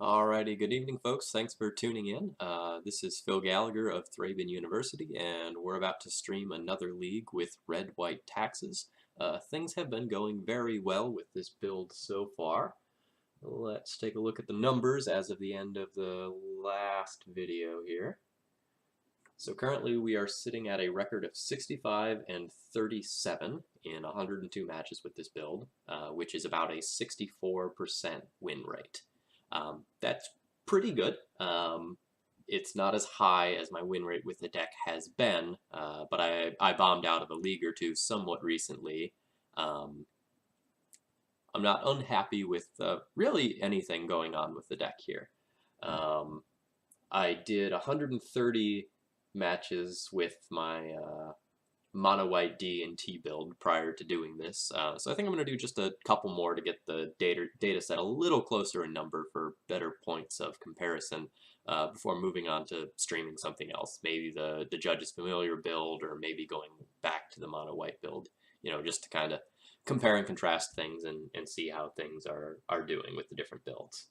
Alrighty, good evening, folks. Thanks for tuning in. This is Phil Gallagher of ThrabenU University, and we're about to stream another league with red-white taxes. Things have been going very well with this build so far. Let's take a look at the numbers as of the end of the last video here. So currently we are sitting at a record of 65 and 37 in 102 matches with this build, which is about a 64% win rate. That's pretty good. It's not as high as my win rate with the deck has been, but I bombed out of a league or two somewhat recently. I'm not unhappy with really anything going on with the deck here. I did 130 matches with my mono white D&T build prior to doing this, so I think I'm going to do just a couple more to get the data set a little closer in number for better points of comparison before moving on to streaming something else, maybe the Judge's Familiar build, or maybe going back to the mono white build, just to kind of compare and contrast things and see how things are doing with the different builds.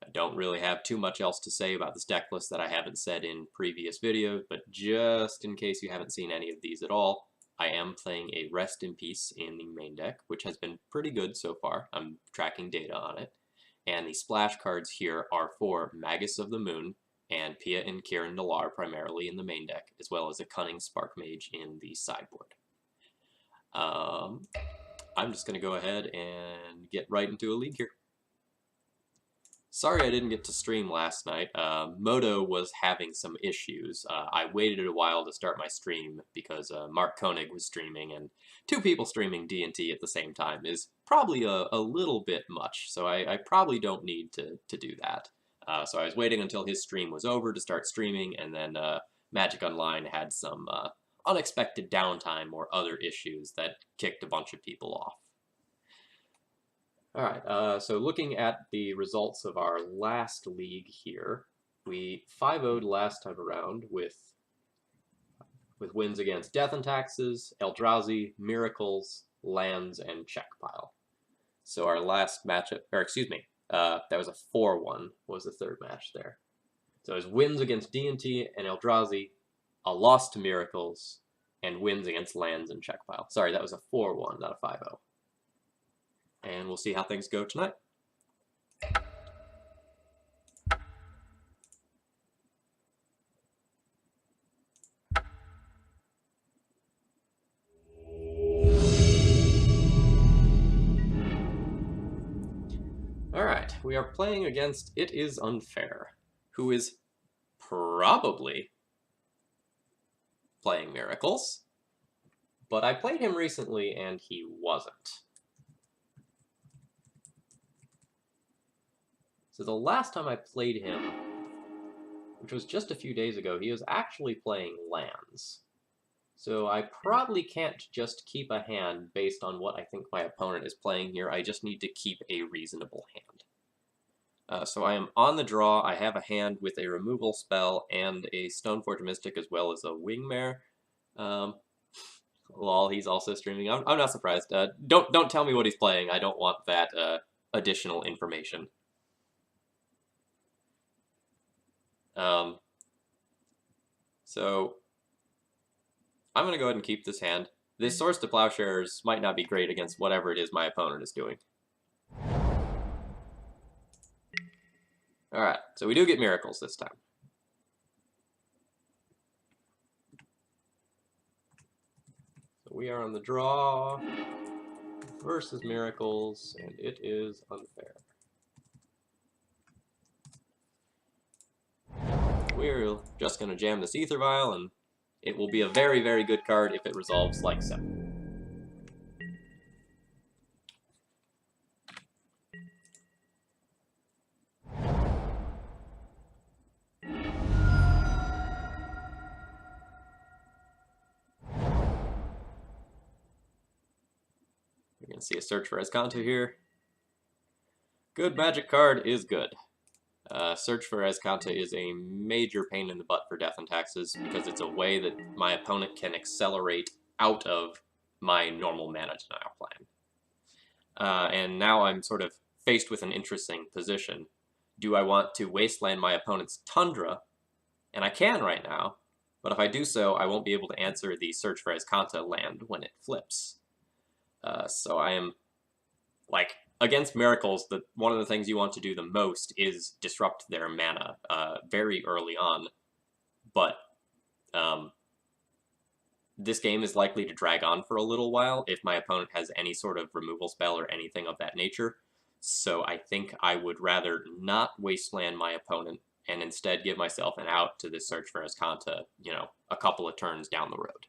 I don't really have too much else to say about this deck list that I haven't said in previous videos, but just in case you haven't seen any of these at all, I am playing a Rest in Peace in the main deck, which has been pretty good so far. I'm tracking data on it. And the splash cards here are for Magus of the Moon and Pia and Kiran Nalar primarily in the main deck, as well as a Cunning Spark Mage in the sideboard. I'm just going to go ahead and get right into a league here. Sorry I didn't get to stream last night. Moto was having some issues. I waited a while to start my stream because Mark Koenig was streaming, and two people streaming D&T at the same time is probably a little bit much, so I probably don't need to do that. So I was waiting until his stream was over to start streaming, and then Magic Online had some unexpected downtime or other issues that kicked a bunch of people off. Alright, so looking at the results of our last league here, we 5-0'd last time around with wins against Death and Taxes, Eldrazi, Miracles, Lands, and Check Pile. So our last matchup, or excuse me, that was a 4-1 was the third match there. So it was wins against D&T and Eldrazi, a loss to Miracles, and wins against Lands and Check Pile. Sorry, that was a 4-1, not a 5-0. And we'll see how things go tonight. Alright, we are playing against It Is Unfair, who is probably playing Miracles, but I played him recently and he wasn't. So the last time I played him, which was just a few days ago, he was actually playing Lands. So I probably can't just keep a hand based on what I think my opponent is playing here. I just need to keep a reasonable hand. So I am on the draw. I have a hand with a removal spell and a Stoneforge Mystic as well as a Wingmare. Lol, he's also streaming. I'm not surprised. Don't tell me what he's playing. I don't want that additional information. So I'm going to go ahead and keep this hand. This Swords to Plowshares might not be great against whatever it is my opponent is doing. Alright, so we do get Miracles this time. So we are on the draw versus Miracles, and it is unfair. We're just going to jam this Ether Vial, and it will be a very, very good card if it resolves like so. You can see a search for Escanto here. Good magic card is good. Search for Escanto is a major pain in the butt for Death and Taxes because it's a way that my opponent can accelerate out of my normal mana denial plan. and now I'm sort of faced with an interesting position. Do I want to wasteland my opponent's Tundra? And I can right now, but if I do so, I won't be able to answer the Search for Azcanta land when it flips. So I am, like, against Miracles, one of the things you want to do the most is disrupt their mana very early on, but this game is likely to drag on for a little while if my opponent has any sort of removal spell or anything of that nature. So I think I would rather not wasteland my opponent and instead give myself an out to this Search for Azcanta, a couple of turns down the road.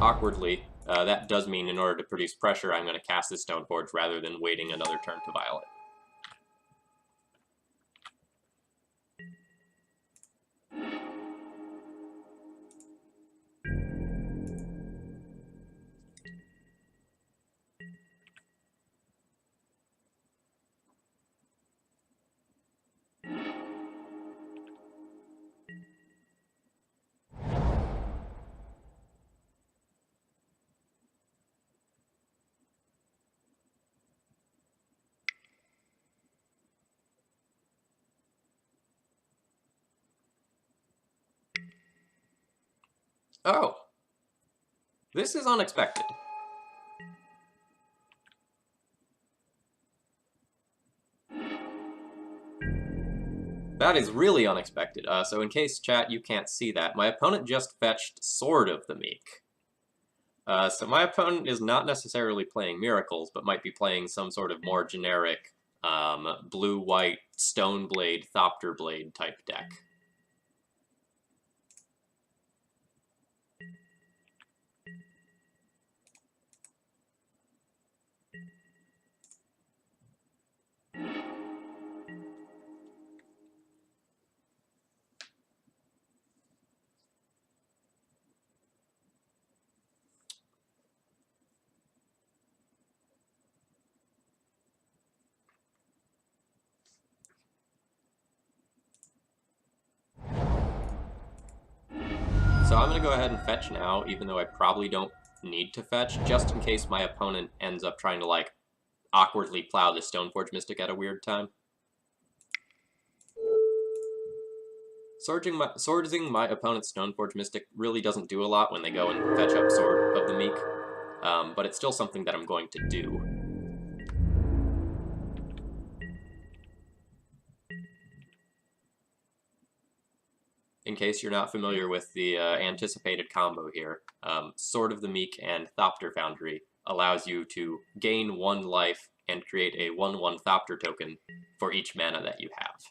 Awkwardly, that does mean in order to produce pressure, I'm going to cast this Stoneforge rather than waiting another turn to Violet. Oh! This is unexpected. That is really unexpected. So in case, chat, you can't see that, my opponent just fetched Sword of the Meek. So my opponent is not necessarily playing Miracles, but might be playing some sort of more generic blue-white Stoneblade, Thopterblade type deck. So I'm going to go ahead and fetch now, even though I probably don't need to fetch, just in case my opponent ends up trying to, like, awkwardly plow the Stoneforge Mystic at a weird time. Swordsing my opponent's Stoneforge Mystic really doesn't do a lot when they go and fetch up Sword of the Meek, but it's still something that I'm going to do. In case you're not familiar with the anticipated combo here, Sword of the Meek and Thopter Foundry allows you to gain 1 life and create a 1/1 Thopter token for each mana that you have.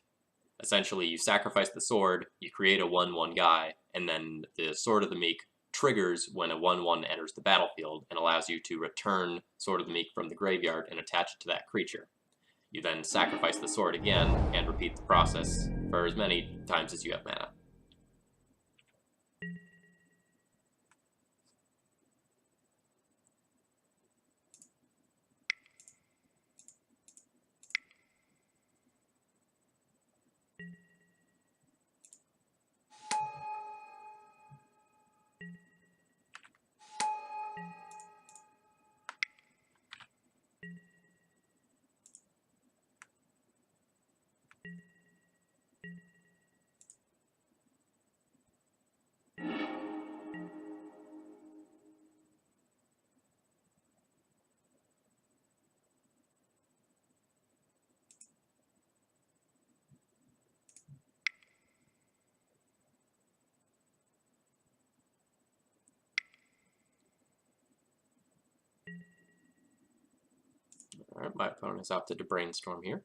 Essentially, you sacrifice the sword, you create a 1/1 guy, and then the Sword of the Meek triggers when a 1/1 enters the battlefield and allows you to return Sword of the Meek from the graveyard and attach it to that creature. You then sacrifice the sword again and repeat the process for as many times as you have mana. Alright, my opponent has opted to brainstorm here.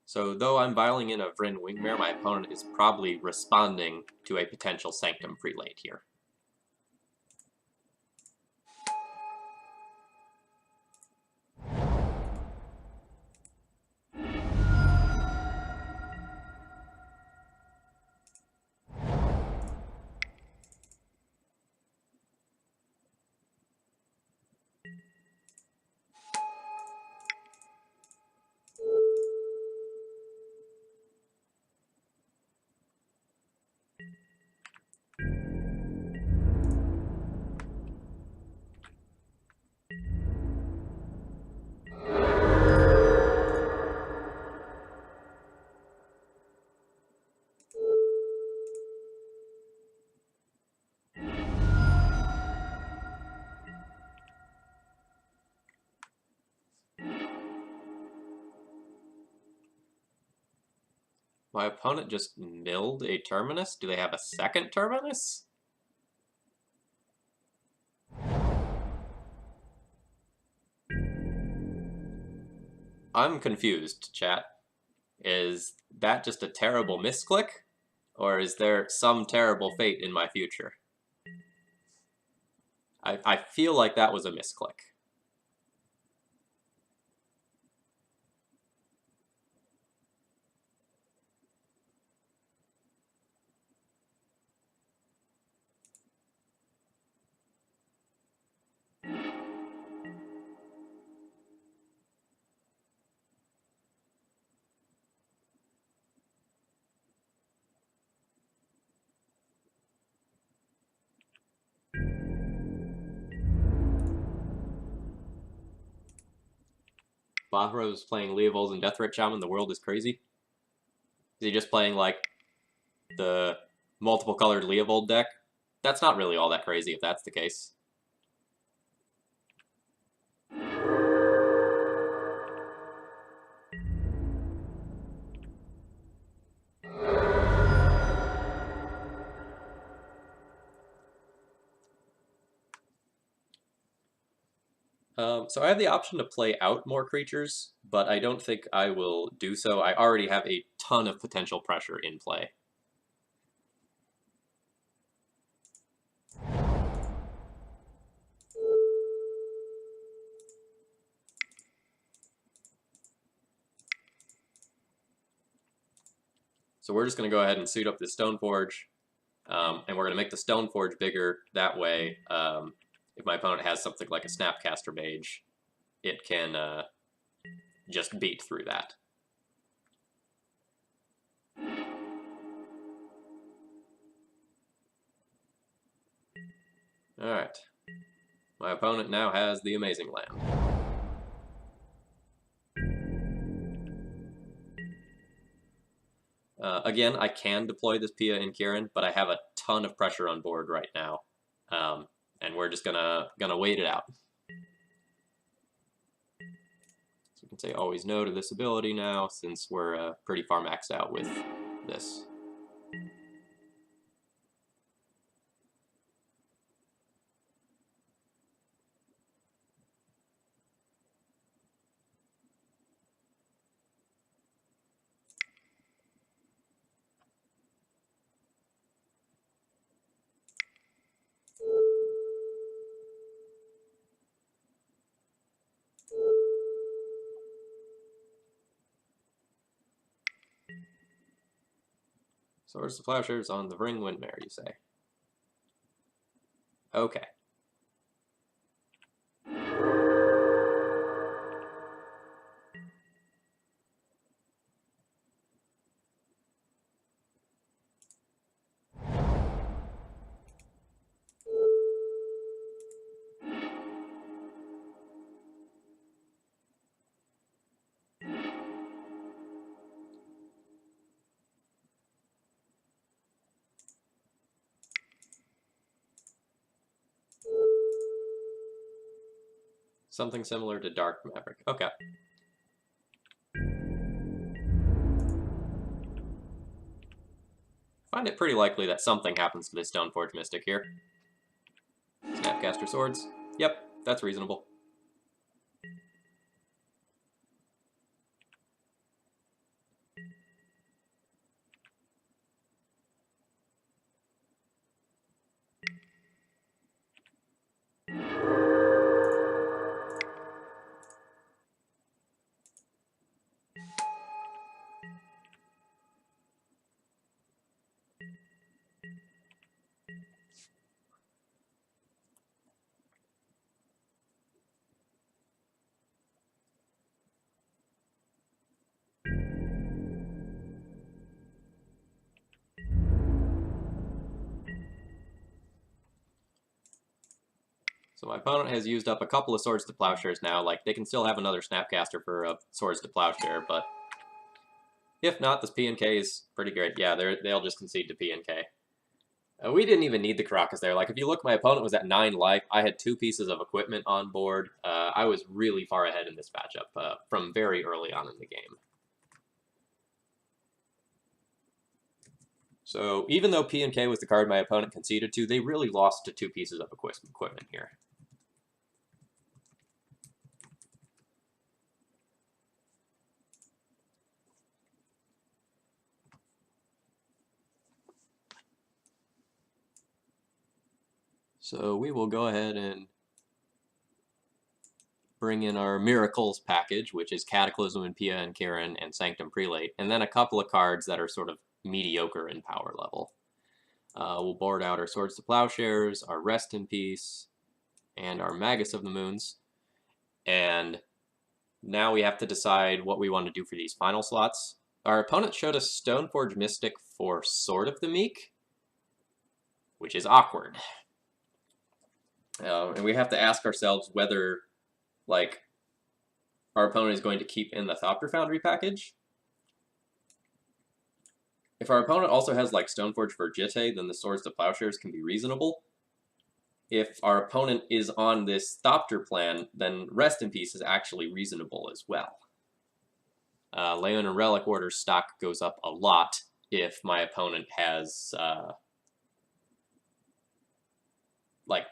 So though I'm vialing in a Vryn Wingmare, my opponent is probably responding to a potential Sanctum Prelate here. My opponent just milled a Terminus? Do they have a second Terminus? I'm confused, chat. Is that just a terrible misclick? Or is there some terrible fate in my future? I feel like that was a misclick. Bothro's playing Leovol's and Deaththreat Shaman, the world is crazy. Is he just playing, like, the multiple colored Leovold deck? That's not really all that crazy if that's the case. So I have the option to play out more creatures, but I don't think I will do so. I already have a ton of potential pressure in play. So we're just going to go ahead and suit up this Stoneforge, and we're going to make the Stoneforge bigger. That way, if my opponent has something like a Snapcaster Mage, it can just beat through that. Alright. My opponent now has the Amazing Land. Again, I can deploy this Pia in Kieran, but I have a ton of pressure on board right now. And we're just gonna wait it out. So we can say always no to this ability now, since we're pretty far maxed out with this. Swords to Plowshares on the Ring Windmare, you say? Okay. Something similar to Dark Maverick. Okay. I find it pretty likely that something happens to this Stoneforge Mystic here. Snapcaster Swords. Yep, that's reasonable. So my opponent has used up a couple of Swords to Plowshares now. Like, they can still have another Snapcaster for Swords to Plowshare, but if not, this P&K is pretty great. Yeah, they'll just concede to P&K. We didn't even need the Caracas there. Like, if you look, my opponent was at 9 life. I had 2 pieces of equipment on board. I was really far ahead in this matchup from very early on in the game. So even though P and K was the card my opponent conceded to, they really lost to 2 pieces of equipment here. So we will go ahead and bring in our Miracles package, which is Cataclysm and Pia and Kieran and Sanctum Prelate, and then a couple of cards that are sort of mediocre in power level. We'll board out our Swords to Plowshares, our Rest in Peace, and our Magus of the Moons. And now we have to decide what we want to do for these final slots. Our opponent showed us Stoneforge Mystic for Sword of the Meek, which is awkward. And we have to ask ourselves whether, like, our opponent is going to keep in the Thopter Foundry package. If our opponent also has, like, Stoneforge for Jitte, then the Swords to Plowshares can be reasonable. If our opponent is on this Thopter plan, then Rest in Peace is actually reasonable as well. Leon and Relic Order stock goes up a lot if my opponent has, like,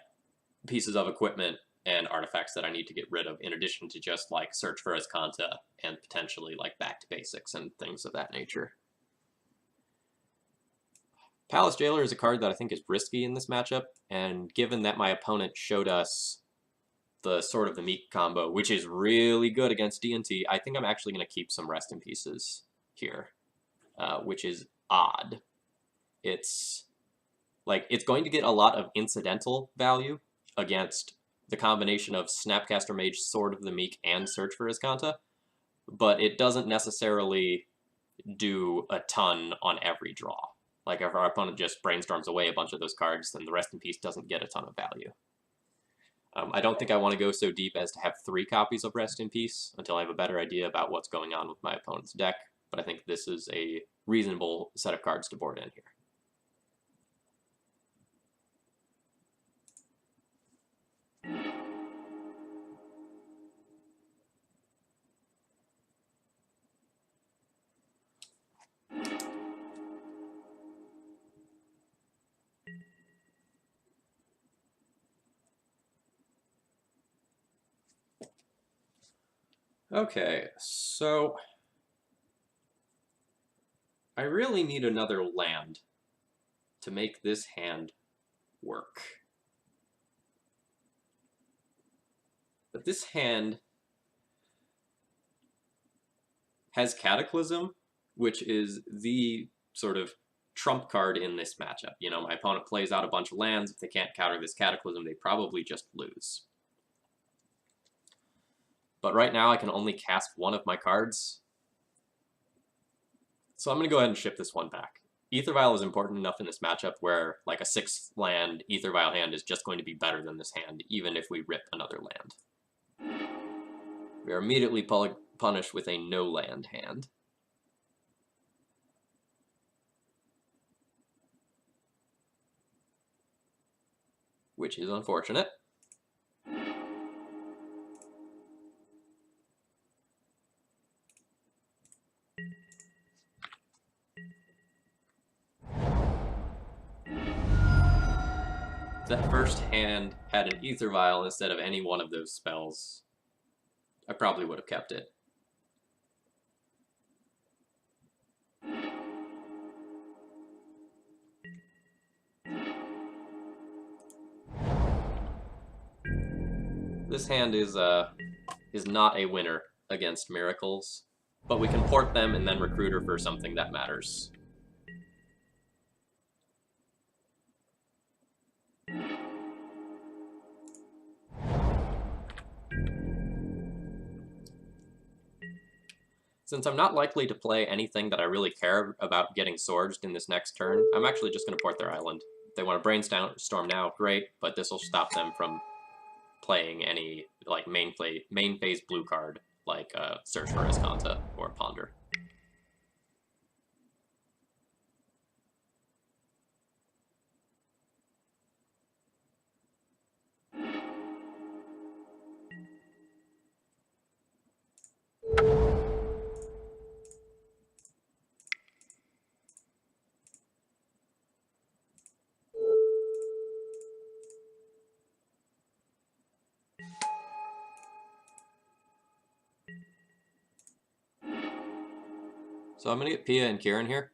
pieces of equipment and artifacts that I need to get rid of, in addition to just, like, Search for Azcanta and potentially, like, Back to Basics and things of that nature. Palace Jailer is a card that I think is risky in this matchup, and given that my opponent showed us the Sword of the Meek combo, which is really good against D&T, I think I'm actually going to keep some Rest in Pieces here, which is odd. It's going to get a lot of incidental value against the combination of Snapcaster Mage, Sword of the Meek, and Search for Azcanta, but it doesn't necessarily do a ton on every draw. Like, if our opponent just brainstorms away a bunch of those cards, then the Rest in Peace doesn't get a ton of value. I don't think I want to go so deep as to have 3 copies of Rest in Peace until I have a better idea about what's going on with my opponent's deck, but I think this is a reasonable set of cards to board in here. Okay, so I really need another land to make this hand work. But this hand has Cataclysm, which is the sort of trump card in this matchup. You know, my opponent plays out a bunch of lands. If they can't counter this Cataclysm, they probably just lose. But right now I can only cast one of my cards. So I'm going to go ahead and ship this one back. Aether Vial is important enough in this matchup where, like, a 6th land Aether Vial hand is just going to be better than this hand, even if we rip another land. We are immediately punished with a no-land hand. Which is unfortunate. If that first hand had an Aether Vial instead of any one of those spells, I probably would have kept it. This hand is not a winner against Miracles, but we can port them and then Recruiter for something that matters. Since I'm not likely to play anything that I really care about getting Sorged in this next turn, I'm actually just going to port their island. If they want to Brainstorm now, great, but this will stop them from playing any, like, main phase blue card, like Search for Azcanta or Ponder. So I'm going to get Pia and Kieran here.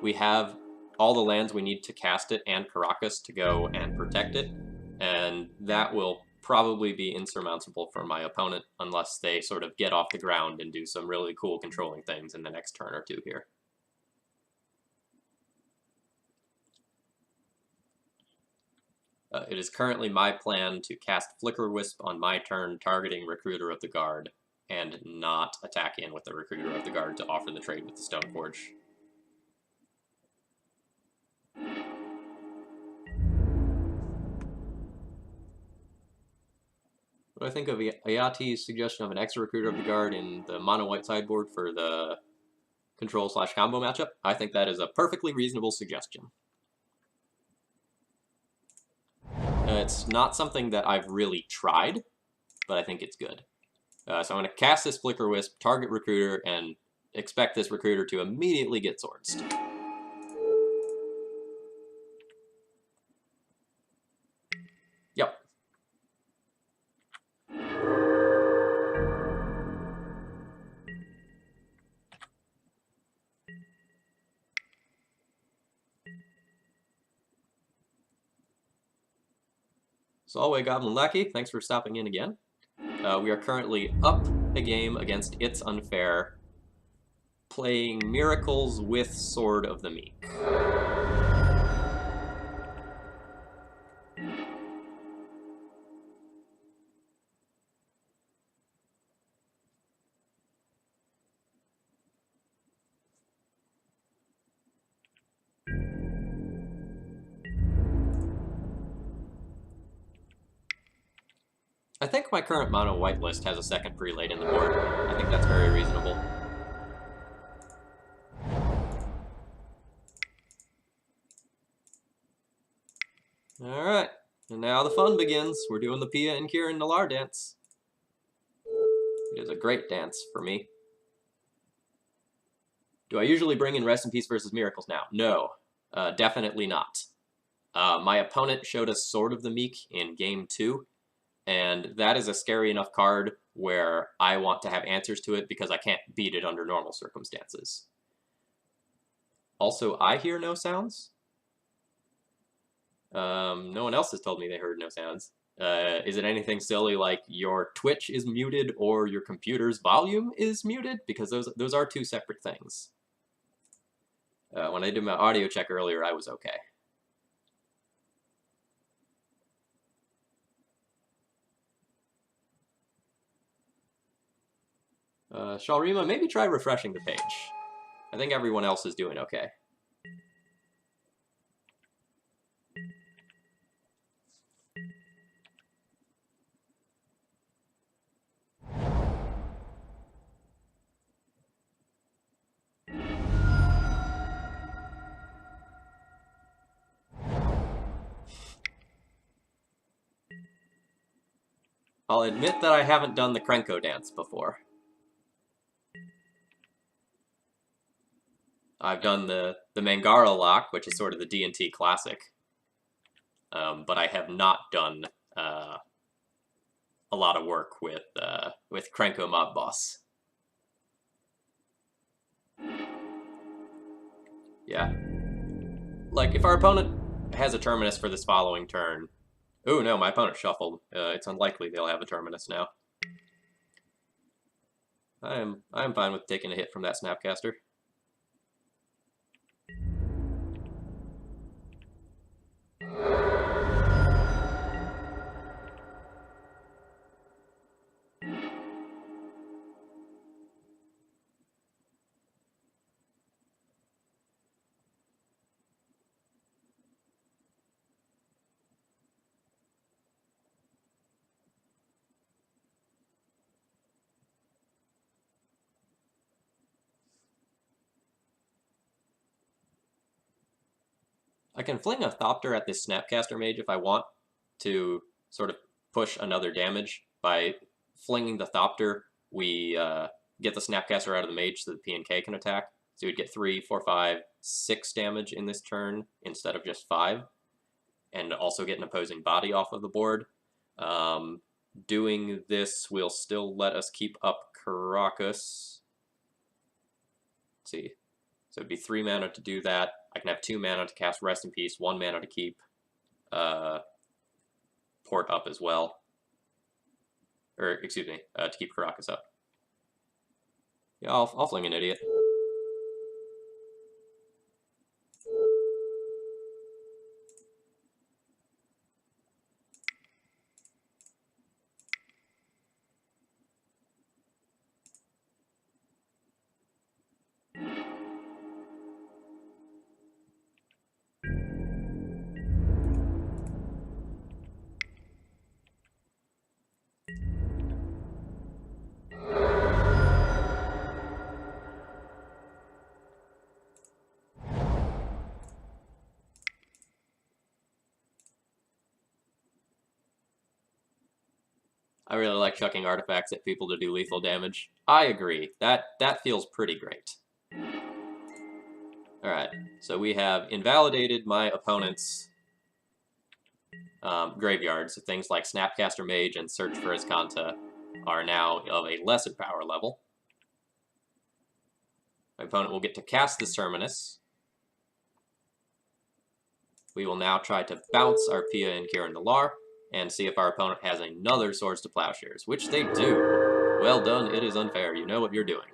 We have all the lands we need to cast it and Caracas to go and protect it, and that will probably be insurmountable for my opponent unless they sort of get off the ground and do some really cool controlling things in the next turn or two here. It is currently my plan to cast Flicker Wisp on my turn, targeting Recruiter of the Guard, and not attack in with the Recruiter of the Guard to offer the trade with the Stoneforge. What do I think of Ayati's suggestion of an extra Recruiter of the Guard in the mono-white sideboard for the control/combo matchup? I think that is a perfectly reasonable suggestion. It's not something that I've really tried, but I think it's good. So I'm going to cast this Flicker Wisp, target Recruiter, and expect this Recruiter to immediately get Swordsed. Yep. Solway Goblin Lackey, thanks for stopping in again. We are currently up a game against It's Unfair, playing Miracles with Sword of the Meek. I think my current mono white list has a second prelate in the board. I think that's very reasonable. Alright, and now the fun begins. We're doing the Pia and Kieran Nalar dance. It is a great dance for me. Do I usually bring in Rest in Peace versus Miracles now? No, definitely not. My opponent showed us Sword of the Meek in Game 2, and that is a scary enough card where I want to have answers to it because I can't beat it under normal circumstances. Also, I hear no sounds. No one else has told me they heard no sounds. Is it anything silly like your Twitch is muted or your computer's volume is muted? Because those are two separate things. When I did my audio check earlier, I was okay. Shalrima, maybe try refreshing the page. I think everyone else is doing okay. I'll admit that I haven't done the Krenko dance before. I've done the Mangara lock, which is sort of the D&T classic. But I have not done a lot of work with Krenko Mob Boss. Yeah. Like, if our opponent has a Terminus for this following turn... Ooh, no, my opponent shuffled. It's unlikely they'll have a Terminus now. I am fine with taking a hit from that Snapcaster. I can fling a Thopter at this Snapcaster Mage if I want to sort of push another damage. By flinging the Thopter, we get the Snapcaster out of the Mage so the PNK can attack. So we'd get 3, 4, 5, 6 damage in this turn instead of just 5. And also get an opposing body off of the board. Doing this will still let us keep up Caracas. see. So it'd be 3 mana to do that. I can have 2 mana to cast Rest in Peace, 1 mana to keep Port up as well. Or, excuse me, to keep Caracas up. Yeah, I'll fling an idiot. I really like chucking artifacts at people to do lethal damage. I agree. That feels pretty great. Alright, so we have invalidated my opponent's graveyard, so things like Snapcaster Mage and Search for Azcanta are now of a lesser power level. My opponent will get to cast this Terminus. We will now try to bounce our Pia and Kiran Nalar and see if our opponent has another Swords to Plowshares, which they do. Well done, it is unfair. You know what you're doing.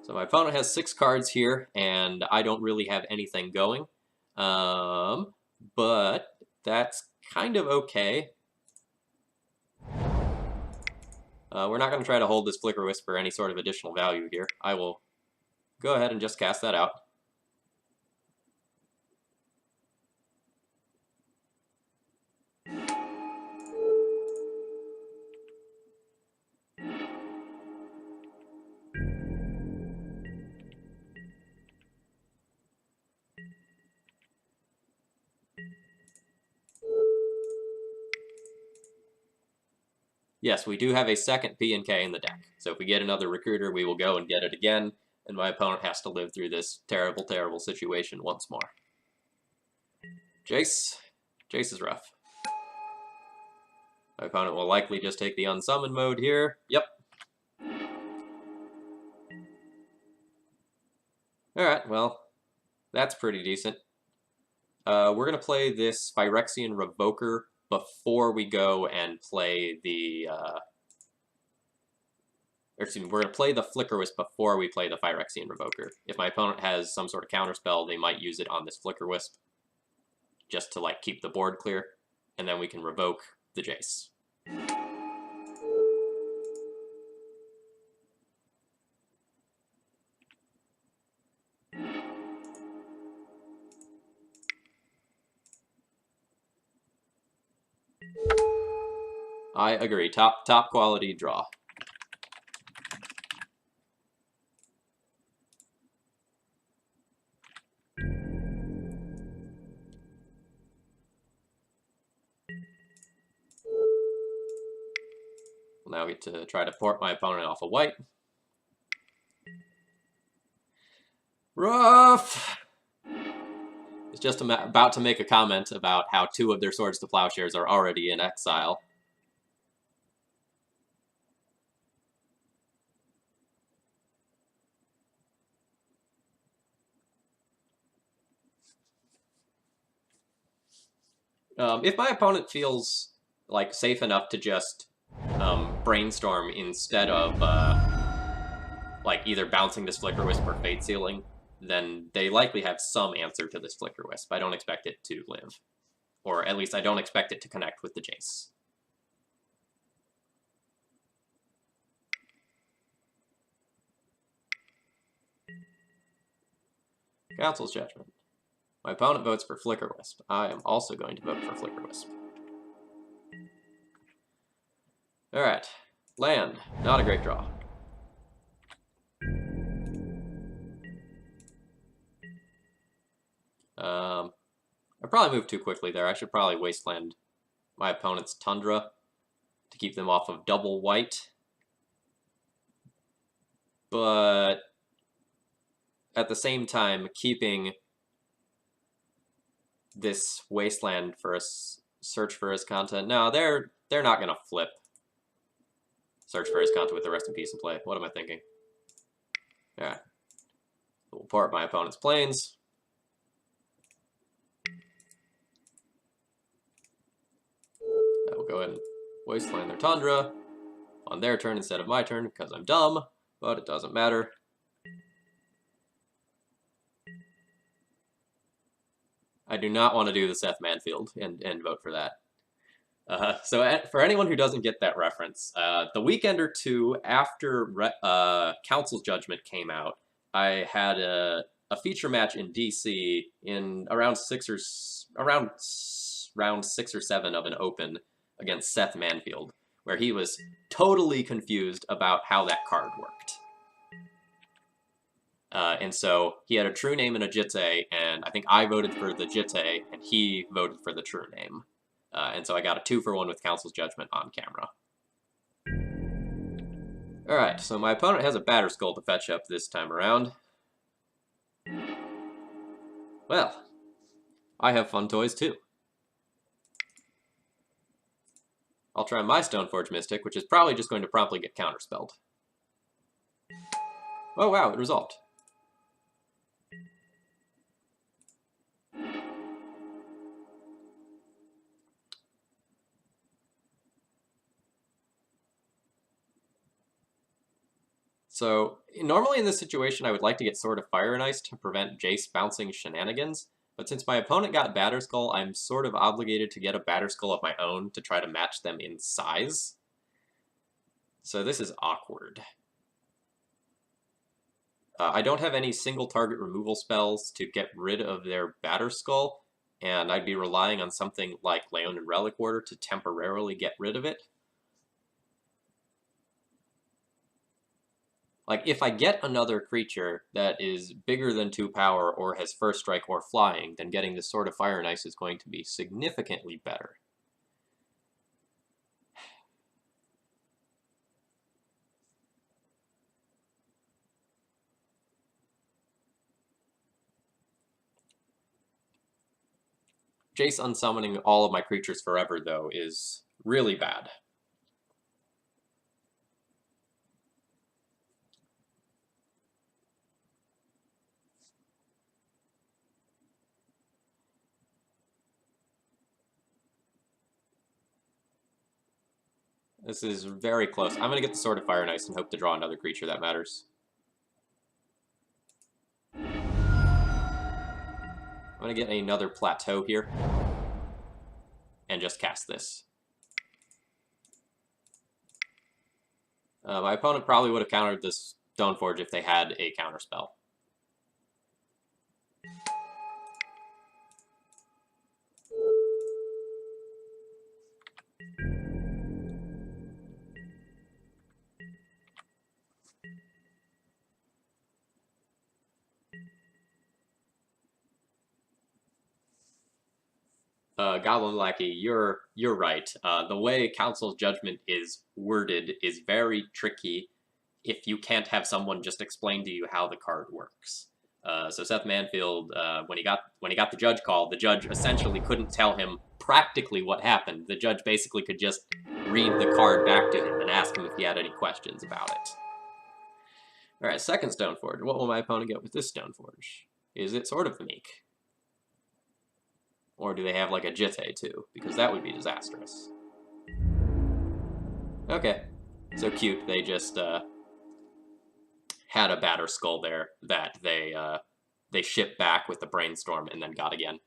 So my opponent has 6 cards here, and I don't really have anything going. But that's kind of okay. We're not going to try to hold this Flicker Wisp for any sort of additional value here. I will go ahead and just cast that out. Yes, we do have a second P and K in the deck. So if we get another Recruiter, we will go and get it again, and my opponent has to live through this terrible, terrible situation once more. Jace. Jace is rough. My opponent will likely just take the unsummon mode here. Yep. Alright, well, that's pretty decent. We're going to play this Phyrexian Revoker before we go and play the... excuse me, we're going to play the Flicker Wisp before we play the Phyrexian Revoker. If my opponent has some sort of counterspell, they might use it on this Flicker Wisp, just to, like, keep the board clear, and then we can revoke the Jace. I agree. Top quality draw. We'll now get to try to port my opponent off a white. Rough! It's just about to make a comment about how 2 of their Swords to Plowshares are already in exile. If my opponent feels like safe enough to just brainstorm instead of like either bouncing this Flicker Wisp or Fate Sealing, then they likely have some answer to this Flicker Wisp. I don't expect it to live. Or at least I don't expect it to connect with the Jace. Council's Judgment. My opponent votes for Flicker Wisp. I am also going to vote for Flicker Wisp. Alright. Land. Not a great draw. I probably moved too quickly there. I should probably wasteland my opponent's Tundra to keep them off of double white. But at the same time, keeping this wasteland for a search for Azcanta. No, they're they're not gonna flip. Search for his content with the rest in peace and play. What am I thinking? Alright. We'll port my opponent's planes. I will go ahead and wasteland their tundra on their turn instead of my turn because I'm dumb, but it doesn't matter. I do not want to do the Seth Manfield and vote for that. For anyone who doesn't get that reference, the weekend or two after Council's Judgment came out, I had a feature match in DC in around round 6 or 7 of an Open against Seth Manfield, where he was totally confused about how that card worked. And so he had a true name and a jite, and I think I voted for the jite, and he voted for the true name. And so I got a 2-for-1 with Council's Judgment on camera. Alright, so my opponent has a Batterskull to fetch up this time around. Well, I have fun toys too. I'll try my Stoneforge Mystic, which is probably just going to promptly get counterspelled. Oh wow, it resolved. So, normally in this situation, I would like to get Sword of Fire and Ice to prevent Jace bouncing shenanigans, but since my opponent got Batterskull, I'm sort of obligated to get a Batterskull of my own to try to match them in size. So this is awkward. I don't have any single target removal spells to get rid of their Batterskull, and I'd be relying on something like Leonin Relic Order to temporarily get rid of it. Like, if I get another creature that is bigger than 2 power or has First Strike or Flying, then getting the Sword of Fire and Ice is going to be significantly better. Jace unsummoning all of my creatures forever, though, is really bad. This is very close. I'm going to get the Sword of Fire and Ice and hope to draw another creature that matters. I'm going to get another Plateau here and just cast this. My opponent probably would have countered this Stoneforge if they had a counterspell. Goblin Lackey, you're right. The way Council's Judgment is worded is very tricky if you can't have someone just explain to you how the card works. So Seth Manfield, when he got the judge call, the judge essentially couldn't tell him practically what happened. The judge basically could just read the card back to him and ask him if he had any questions about it. All right, second Stoneforge. What will my opponent get with this Stoneforge? Is it sort of meek? Or do they have like a jite too? Because that would be disastrous. Okay, so cute. They just had a Batterskull there that they shipped back with the Brainstorm and then got again.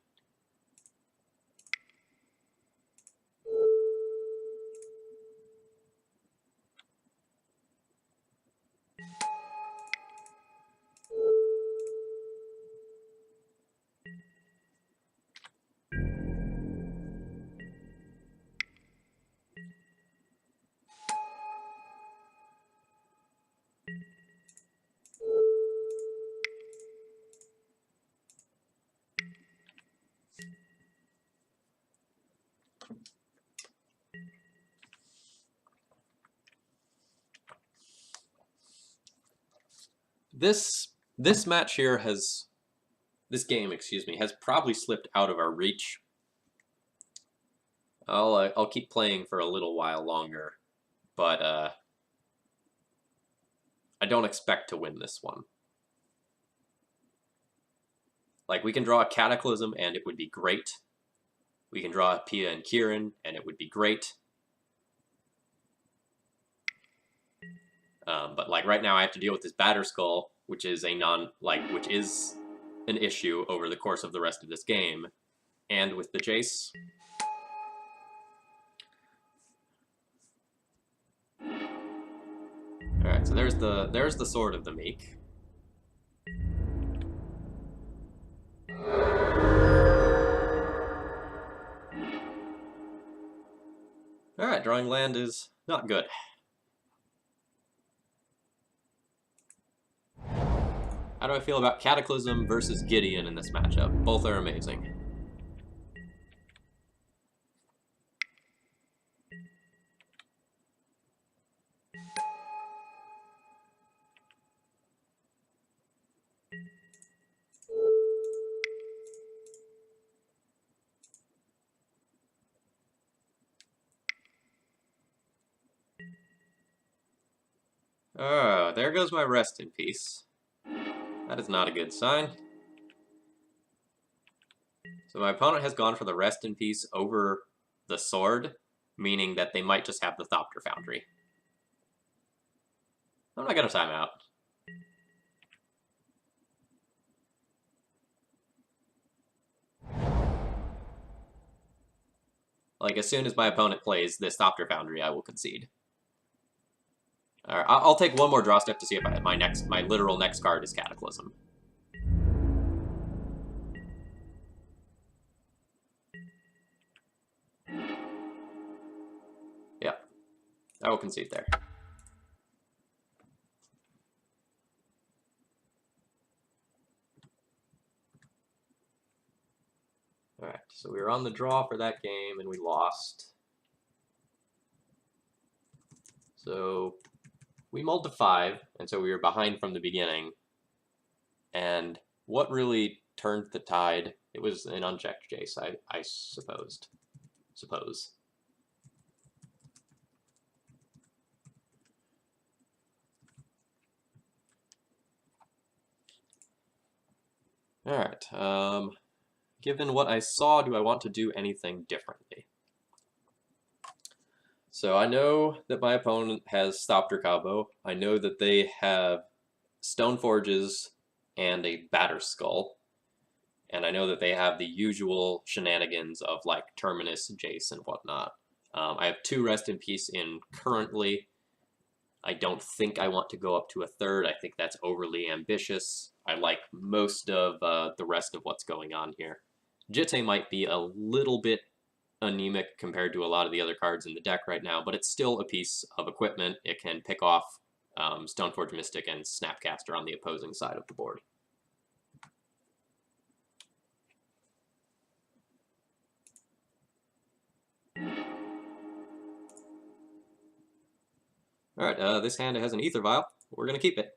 This match here has, this game, excuse me, has probably slipped out of our reach. I'll keep playing for a little while longer, but I don't expect to win this one. Like, we can draw a Cataclysm, and it would be great. We can draw a Pia and Kieran, and it would be great. But like right now, I have to deal with this Batterskull, which is which is an issue over the course of the rest of this game, and with the Jace. All right, so there's the Sword of the Meek. All right, drawing land is not good. How do I feel about Cataclysm versus Gideon in this matchup? Both are amazing. Oh, there goes my rest in peace. That is not a good sign. So my opponent has gone for the rest in peace over the sword, meaning that they might just have the Thopter Foundry. I'm not gonna time out. Like, as soon as my opponent plays this Thopter Foundry, I will concede. Alright, I'll take one more draw step to see if my literal next card is Cataclysm. Yeah, I will concede there. Alright, so we were on the draw for that game, and we lost. So we mulled to 5, and so we were behind from the beginning. And what really turned the tide? It was an unchecked Jace, I suppose. Alright, given what I saw, do I want to do anything differently? So I know that my opponent has Thopter Cabo. I know that they have Stoneforges and a Batterskull. And I know that they have the usual shenanigans of, like, Terminus, Jace, and whatnot. I have 2 Rest in Peace in currently. I don't think I want to go up to a 3rd. I think that's overly ambitious. I like most of the rest of what's going on here. Jitte might be a little bit anemic compared to a lot of the other cards in the deck right now, but it's still a piece of equipment. It can pick off Stoneforge Mystic and Snapcaster on the opposing side of the board. Alright, this hand has an Ether Vial. We're going to keep it.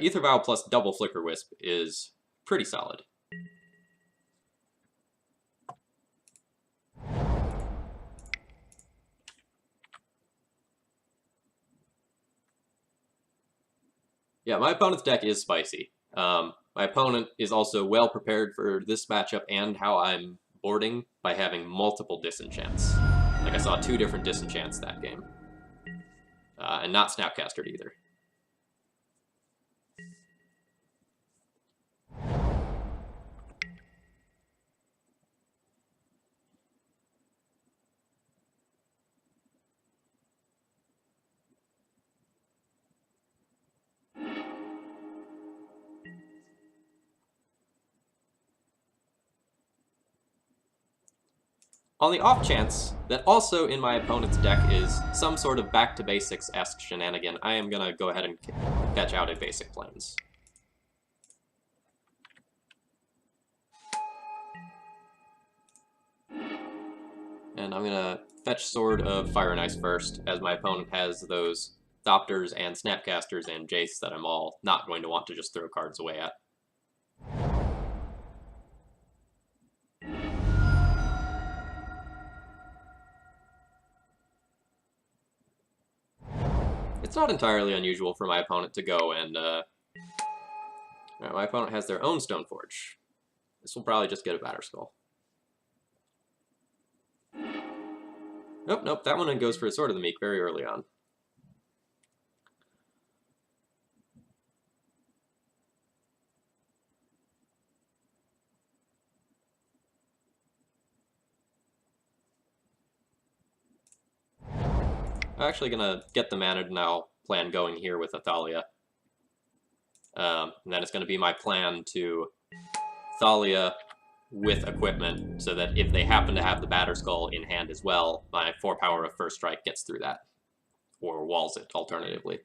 Ether Vial plus double Flicker Wisp is pretty solid. Yeah, my opponent's deck is spicy. My opponent is also well prepared for this matchup and how I'm boarding by having multiple disenchants. Like, I saw 2 different disenchants that game. And not Snapcastered either. On the off chance that also in my opponent's deck is some sort of back-to-basics-esque shenanigan, I am going to go ahead and fetch out a Basic Plains. And I'm going to fetch Sword of Fire and Ice first, as my opponent has those Thopters and Snapcasters and Jace that I'm all not going to want to just throw cards away at. It's not entirely unusual for my opponent to go and, my opponent has their own Stoneforge. This will probably just get a Batterskull. Nope, nope, that one goes for a Sword of the Meek very early on. I'm actually gonna get the mana now plan going here with Athalia. And then it's gonna be my plan to Thalia with equipment, so that if they happen to have the Batterskull in hand as well, my 4 power of First Strike gets through that. Or walls it, alternatively.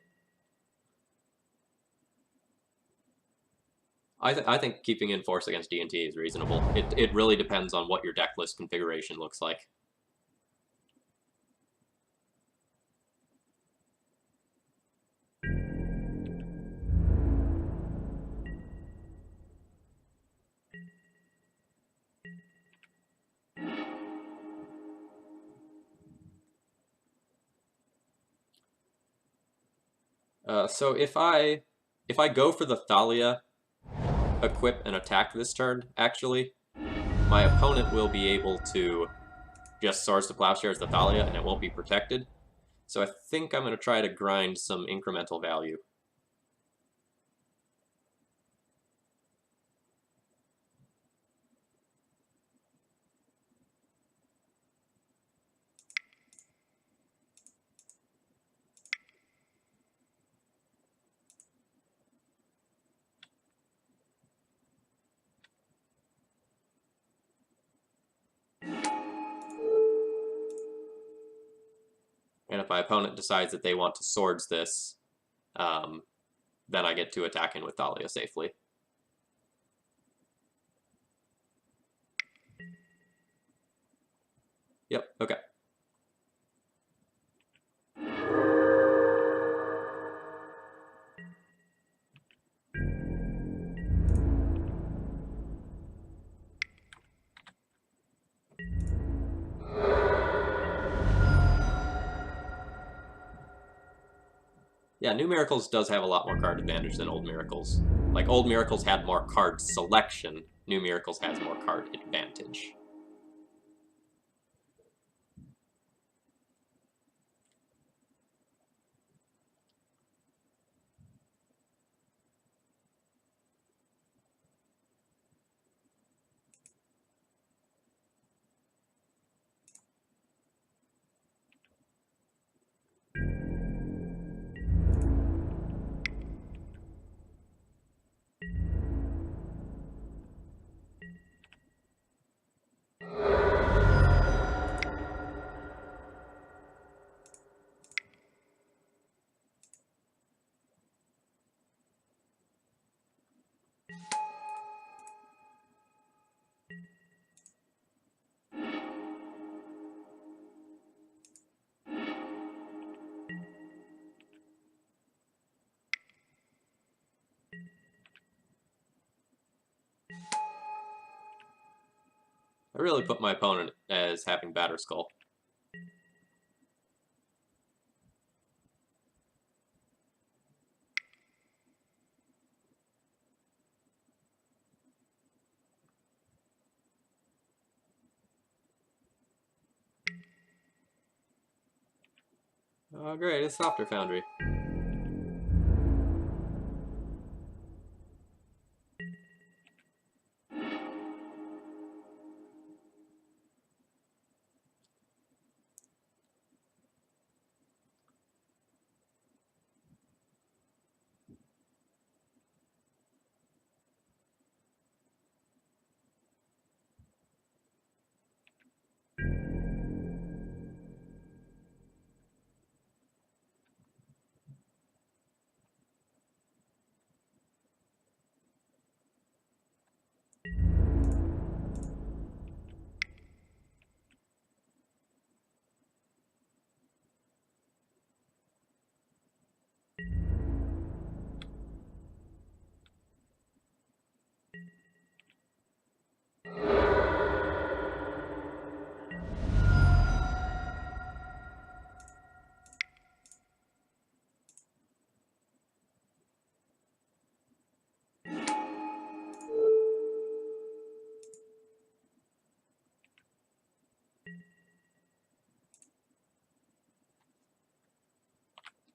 I think keeping in force against D&T is reasonable. It really depends on what your deck list configuration looks like. So if I go for the Thalia, equip and attack this turn, actually, my opponent will be able to just Swords to Plowshares the Thalia, and it won't be protected. So I think I'm going to try to grind some incremental value. And if my opponent decides that they want to Swords this, then I get to attack in with Thalia safely. Yep, okay. Yeah, New Miracles does have a lot more card advantage than Old Miracles. Like, Old Miracles had more card selection, New Miracles has more card advantage. I really put my opponent as having Batterskull. Oh great, it's Softer Foundry.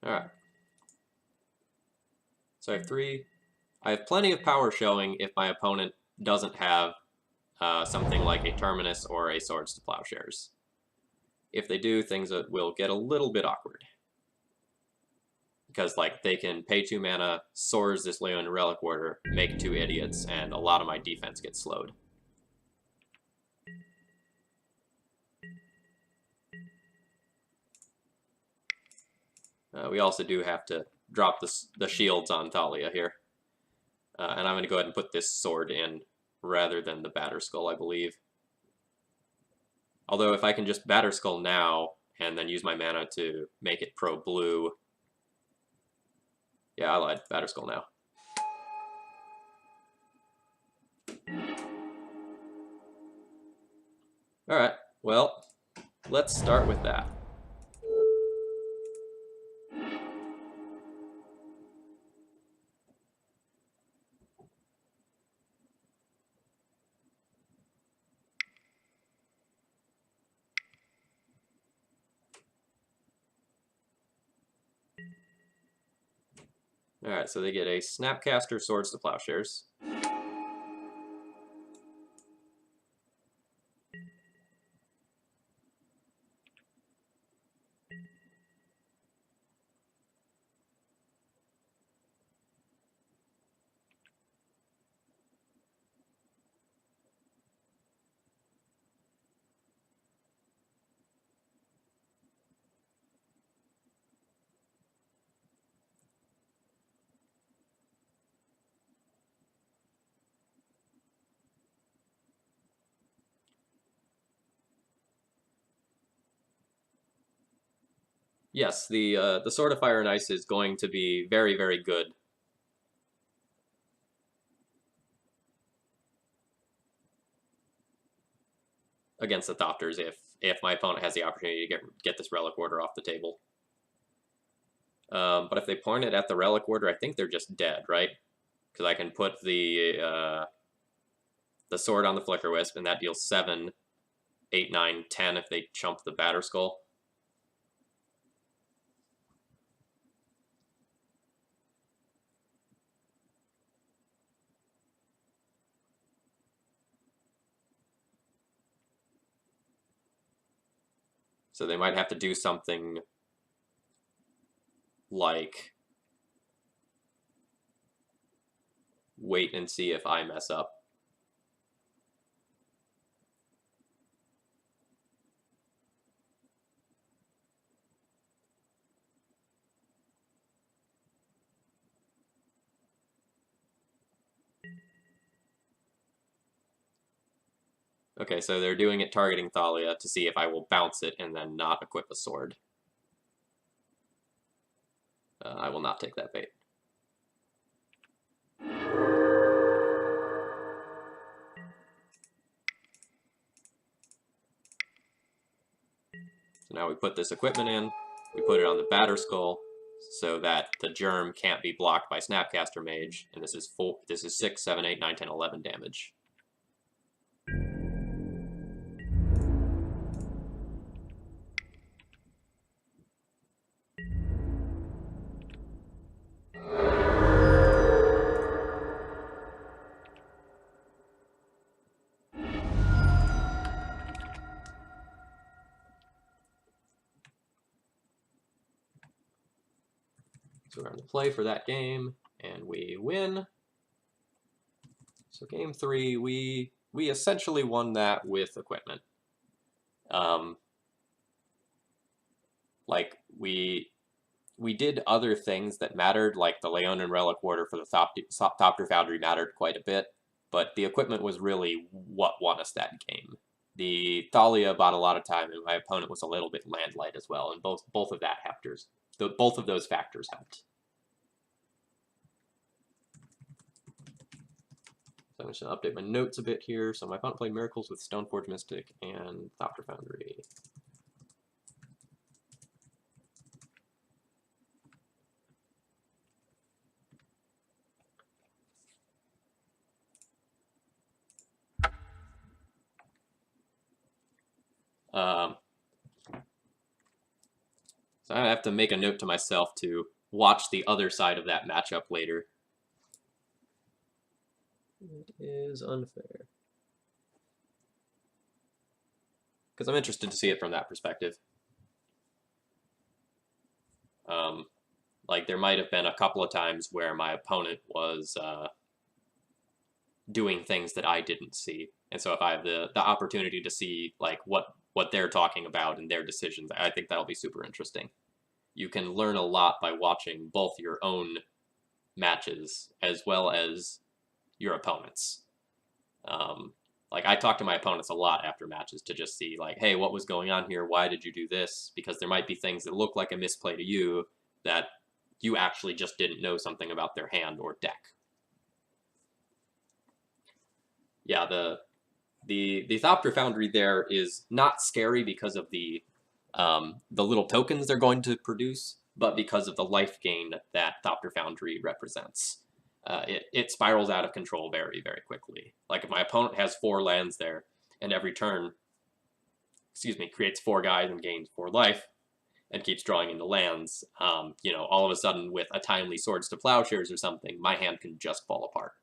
Alright. So I have 3. I have plenty of power showing if my opponent doesn't have something like a Terminus or a Swords to Plowshares. If they do, things will get a little bit awkward. Because, like, they can pay 2 mana, Swords this Leon Relic Warder, make 2 idiots, and a lot of my defense gets slowed. We also do have to drop the shields on Thalia here. And I'm going to go ahead and put this sword in rather than the Batterskull, I believe. Although if I can just Batterskull now and then use my mana to make it pro-blue... Yeah, I lied. Batterskull now. Alright, well, let's start with that. Alright, so they get a Snapcaster, Swords to Plowshares. Yes, the Sword of Fire and Ice is going to be very, very good. Against the Thopters if my opponent has the opportunity to get this Relic Warder off the table. But if they point it at the Relic Warder, I think they're just dead, right? Because I can put the sword on the Flicker Wisp, and that deals 7, 8, 9, 10 if they chump the Batterskull. So they might have to do something like wait and see if I mess up. Okay, so they're doing it targeting Thalia to see if I will bounce it and then not equip a sword. I will not take that bait. So now we put this equipment in, we put it on the Batterskull, so that the Germ can't be blocked by Snapcaster Mage, and this is 6, 7, 8, 9, 10, 11 damage. So we're on the play for that game, and we win. So game 3, we essentially won that with equipment. Like, we did other things that mattered, like the Leonin Relic Warder for the Thopter Foundry mattered quite a bit, but the equipment was really what won us that game. The Thalia bought a lot of time, and my opponent was a little bit land light as well, and both of those factors helped. So I'm just going to update my notes a bit here. So my opponent played Miracles with Stoneforge Mystic and Thopter Foundry. So I have to make a note to myself to watch the other side of that matchup later. It is unfair. Because I'm interested to see it from that perspective. Like, there might have been a couple of times where my opponent was doing things that I didn't see. And so if I have the opportunity to see, like, what they're talking about and their decisions, I think that'll be super interesting. You can learn a lot by watching both your own matches as well as your opponents. Like, I talk to my opponents a lot after matches to just see, like, hey, what was going on here? Why did you do this? Because there might be things that look like a misplay to you that you actually just didn't know something about their hand or deck. Yeah, the Thopter Foundry there is not scary because of the little tokens they're going to produce, but because of the life gain that Thopter Foundry represents. It spirals out of control very, very quickly. Like, if my opponent has 4 lands there, and every turn, creates 4 guys and gains 4 life, and keeps drawing into lands, you know, all of a sudden with a timely Swords to Plowshares or something, my hand can just fall apart.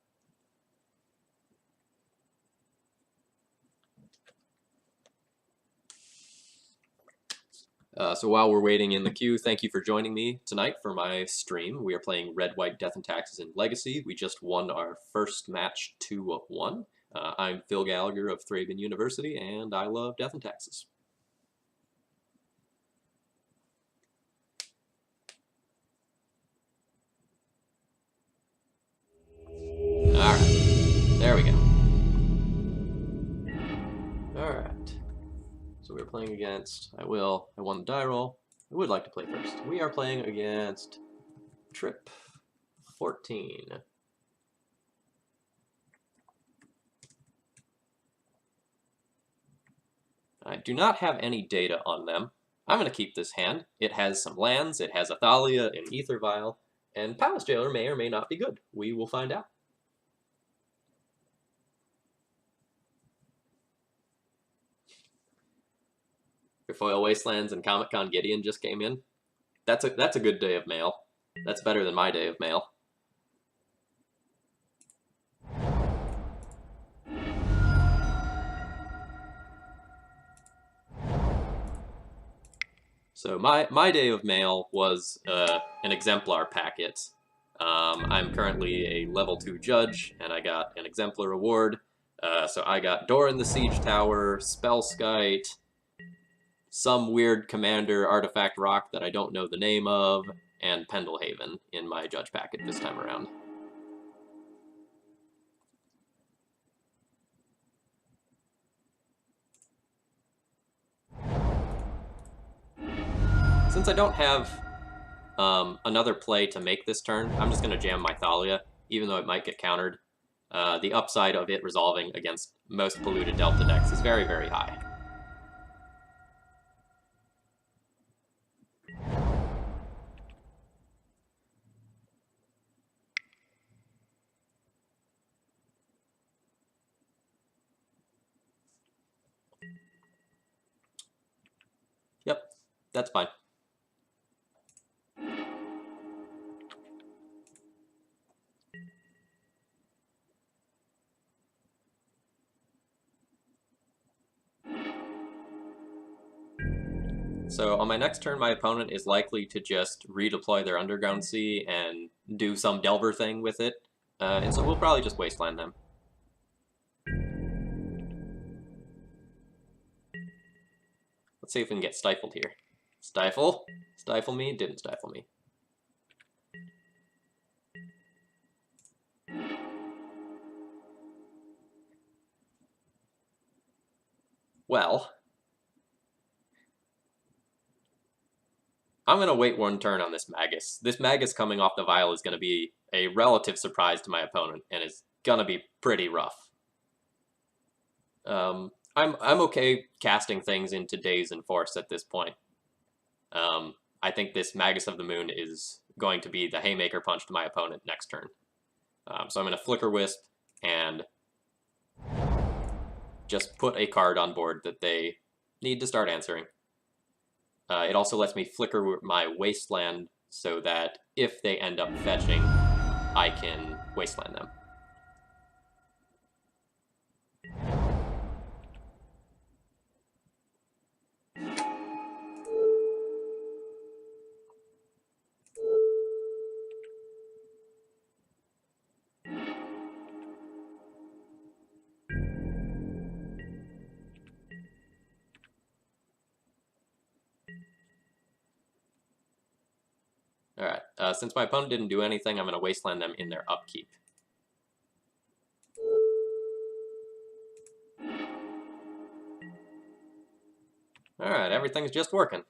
So while we're waiting in the queue, thank you for joining me tonight for my stream. We are playing Red, White, Death and Taxes in Legacy. We just won our first match 2-1. I'm Phil Gallagher of ThrabenU University, and I love Death and Taxes. Alright, there we go. Alright. So we're playing against, I won the die roll. I would like to play first. We are playing against Trip 14. I do not have any data on them. I'm going to keep this hand. It has some lands, it has Athalia and Ether Vial, and Palace Jailer may or may not be good. We will find out. Foil Wastelands and Comic Con Gideon just came in. That's a good day of mail. That's better than my day of mail. So my day of mail was an exemplar packet. I'm currently a level 2 judge, and I got an exemplar award. So I got Door in the Siege Tower, Spellskite, some weird commander artifact rock that I don't know the name of, and Pendlehaven in my judge packet this time around. Since I don't have another play to make this turn, I'm just going to jam my Thalia, even though it might get countered. The upside of it resolving against most polluted Delta decks is very, very high. Yep, that's fine. So on my next turn, my opponent is likely to just redeploy their Underground Sea and do some Delver thing with it, and so we'll probably just Wasteland them. Let's see if we can get stifled here. Stifle? Stifle me? Didn't stifle me. Well, I'm going to wait one turn on this Magus. This Magus coming off the Vial is going to be a relative surprise to my opponent, and is going to be pretty rough. I'm okay casting things into Daze and Force at this point. I think this Magus of the Moon is going to be the Haymaker punch to my opponent next turn. So I'm going to Flicker Wisp and just put a card on board that they need to start answering. It also lets me flicker my wasteland so that if they end up fetching, I can wasteland them. Alright, since my opponent didn't do anything, I'm going to wasteland them in their upkeep. Alright, everything's just working.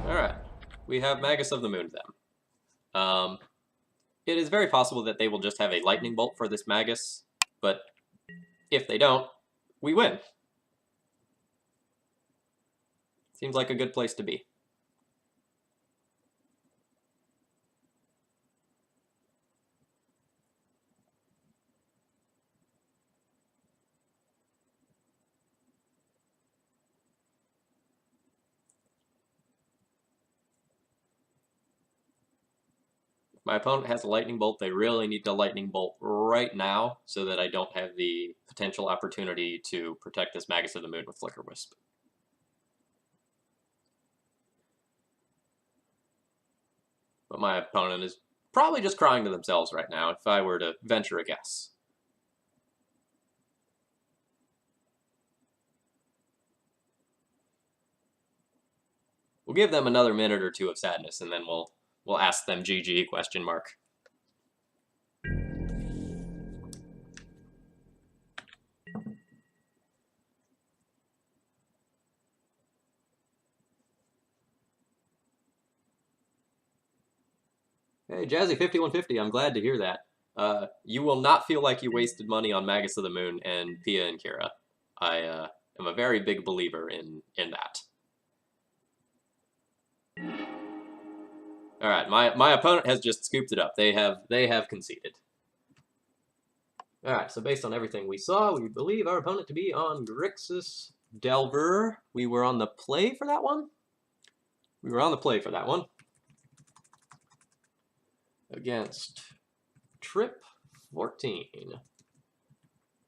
Alright, we have Magus of the Moon then. It is very possible that they will just have a lightning bolt for this Magus, but if they don't, we win. Seems like a good place to be. My opponent has a lightning bolt. They really need to lightning bolt right now so that I don't have the potential opportunity to protect this Magus of the Moon with Flicker Wisp. But my opponent is probably just crying to themselves right now if I were to venture a guess. We'll give them another minute or two of sadness, and then we'll ask them GG ? Hey, Jazzy5150, I'm glad to hear that. You will not feel like you wasted money on Magus of the Moon and Pia and Kira. I am a very big believer in that. All right, my opponent has just scooped it up. They have conceded. All right, so based on everything we saw, we believe our opponent to be on Grixis Delver. We were on the play for that one? We were on the play for that one. Against Trip 14.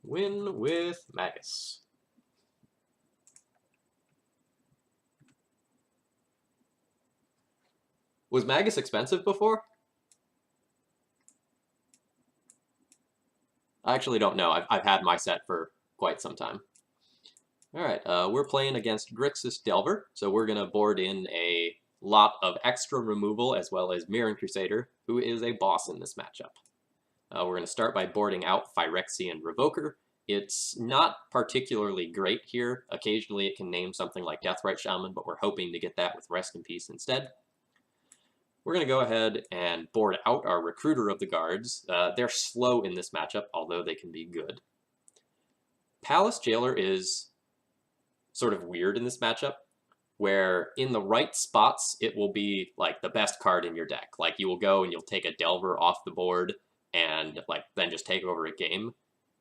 Win with Magus. Was Magus expensive before? I actually don't know. I've had my set for quite some time. All right, we're playing against Grixis Delver, so we're going to board in a lot of extra removal as well as Mirran Crusader, who is a boss in this matchup. We're going to start by boarding out Phyrexian Revoker. It's not particularly great here. Occasionally it can name something like Deathrite Shaman, but we're hoping to get that with Rest in Peace instead. We're going to go ahead and board out our Recruiter of the Guards. They're slow in this matchup, although they can be good. Palace Jailer is sort of weird in this matchup, where in the right spots, it will be like the best card in your deck. Like you will go and you'll take a Delver off the board and like then just take over a game.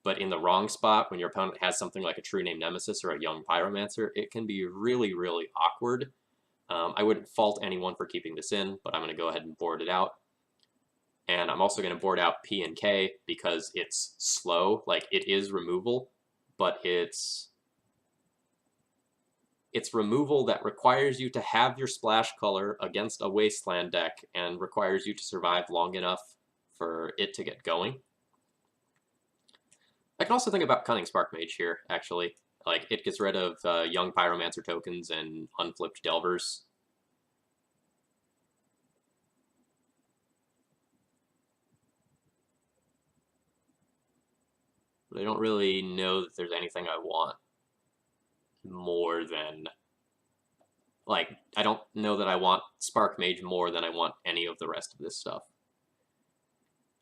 But in the wrong spot, when your opponent has something like a True Name Nemesis or a Young Pyromancer, it can be really, really awkward. I wouldn't fault anyone for keeping this in, but I'm going to go ahead and board it out. And I'm also going to board out P and K because it's slow. Like, it is removal, but it's it's removal that requires you to have your splash color against a wasteland deck and requires you to survive long enough for it to get going. I can also think about Cunning Spark Mage here, actually. Like, it gets rid of young Pyromancer tokens and unflipped Delvers. But I don't really know that there's anything I want more than... Like, I don't know that I want Spark Mage more than I want any of the rest of this stuff.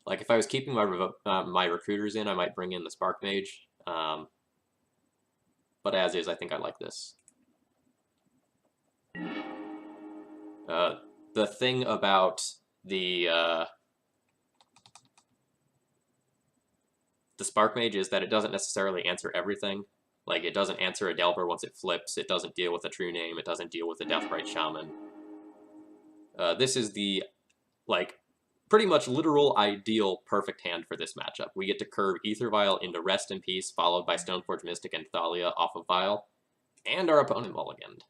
Like, if I was keeping my recruiters in, I might bring in the Spark Mage. But as is, I think I like this. The thing about the Spark Mage is that it doesn't necessarily answer everything. Like, it doesn't answer a Delver once it flips, it doesn't deal with a True Name, it doesn't deal with a Deathrite Shaman. This is the, like, pretty much literal ideal perfect hand for this matchup. We get to curve Aether Vial into Rest in Peace, followed by Stoneforge Mystic and Thalia off of Vial, and our opponent mulliganed.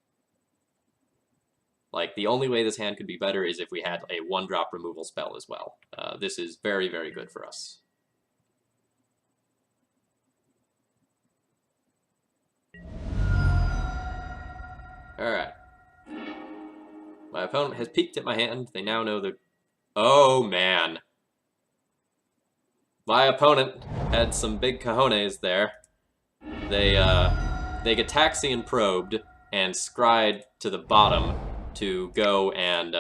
Like, the only way this hand could be better is if we had a one-drop removal spell as well. This is very, very good for us. Alright. My opponent has peeked at my hand. They now know the... Oh, man. My opponent had some big cojones there. They Gataxian probed and scryed to the bottom to go and,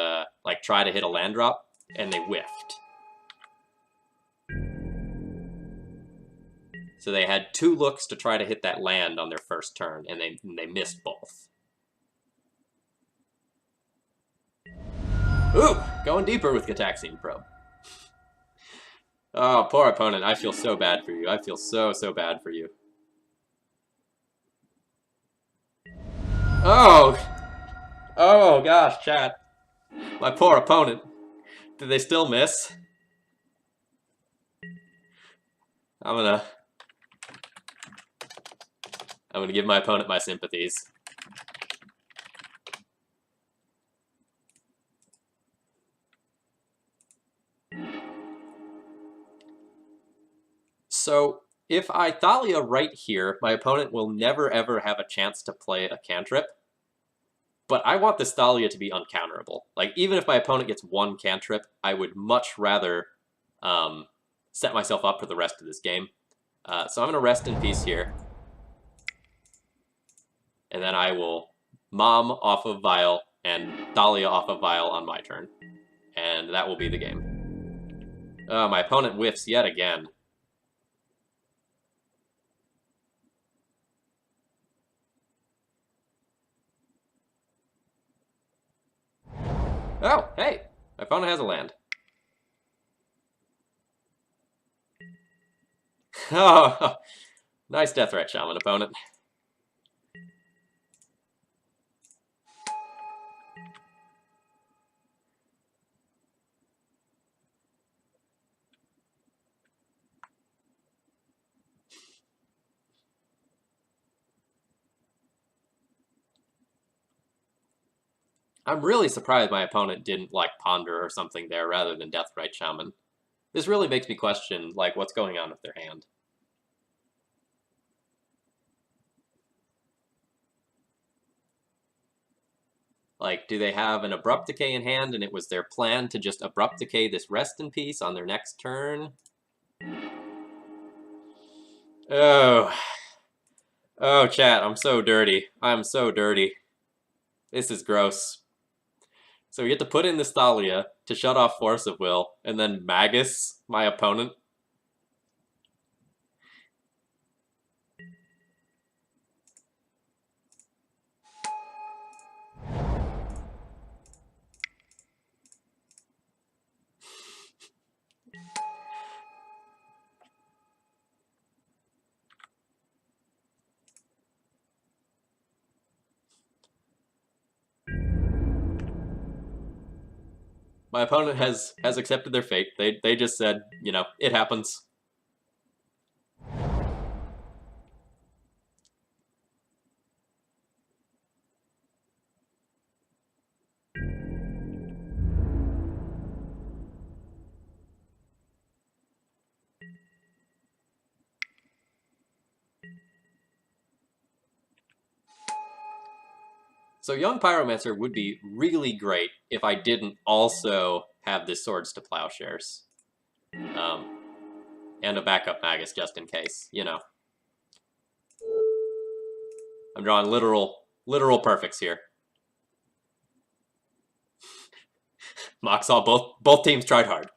like, try to hit a land drop, and they whiffed. So they had 2 looks to try to hit that land on their first turn, and they missed both. Ooh, going deeper with Gataxian Probe. Oh, poor opponent. I feel so bad for you. I feel so, so bad for you. Oh! Oh, gosh, chat. My poor opponent. Did they still miss? I'm gonna give my opponent my sympathies. So, if I Thalia right here, my opponent will never ever have a chance to play a cantrip. But I want this Thalia to be uncounterable. Like, even if my opponent gets 1 cantrip, I would much rather set myself up for the rest of this game. So I'm going to Rest in Peace here. And then I will Mom off of Vial and Thalia off of Vial on my turn. And that will be the game. My opponent whiffs yet again. Oh, hey! My opponent has a land. Oh, nice Deathrite Shaman, opponent. I'm really surprised my opponent didn't, like, Ponder or something there rather than Deathrite Shaman. This really makes me question, like, what's going on with their hand. Like, do they have an Abrupt Decay in hand and it was their plan to just Abrupt Decay this Rest in Peace on their next turn? Oh. Oh, chat, I'm so dirty. I'm so dirty. This is gross. So we get to put in this Thalia to shut off Force of Will, and then Magus, my opponent. My opponent has accepted their fate. They just said, you know, it happens. So Young Pyromancer would be really great if I didn't also have the Swords to Plowshares. And a backup Magus just in case, you know. I'm drawing literal perfects here. Moxall, both teams tried hard.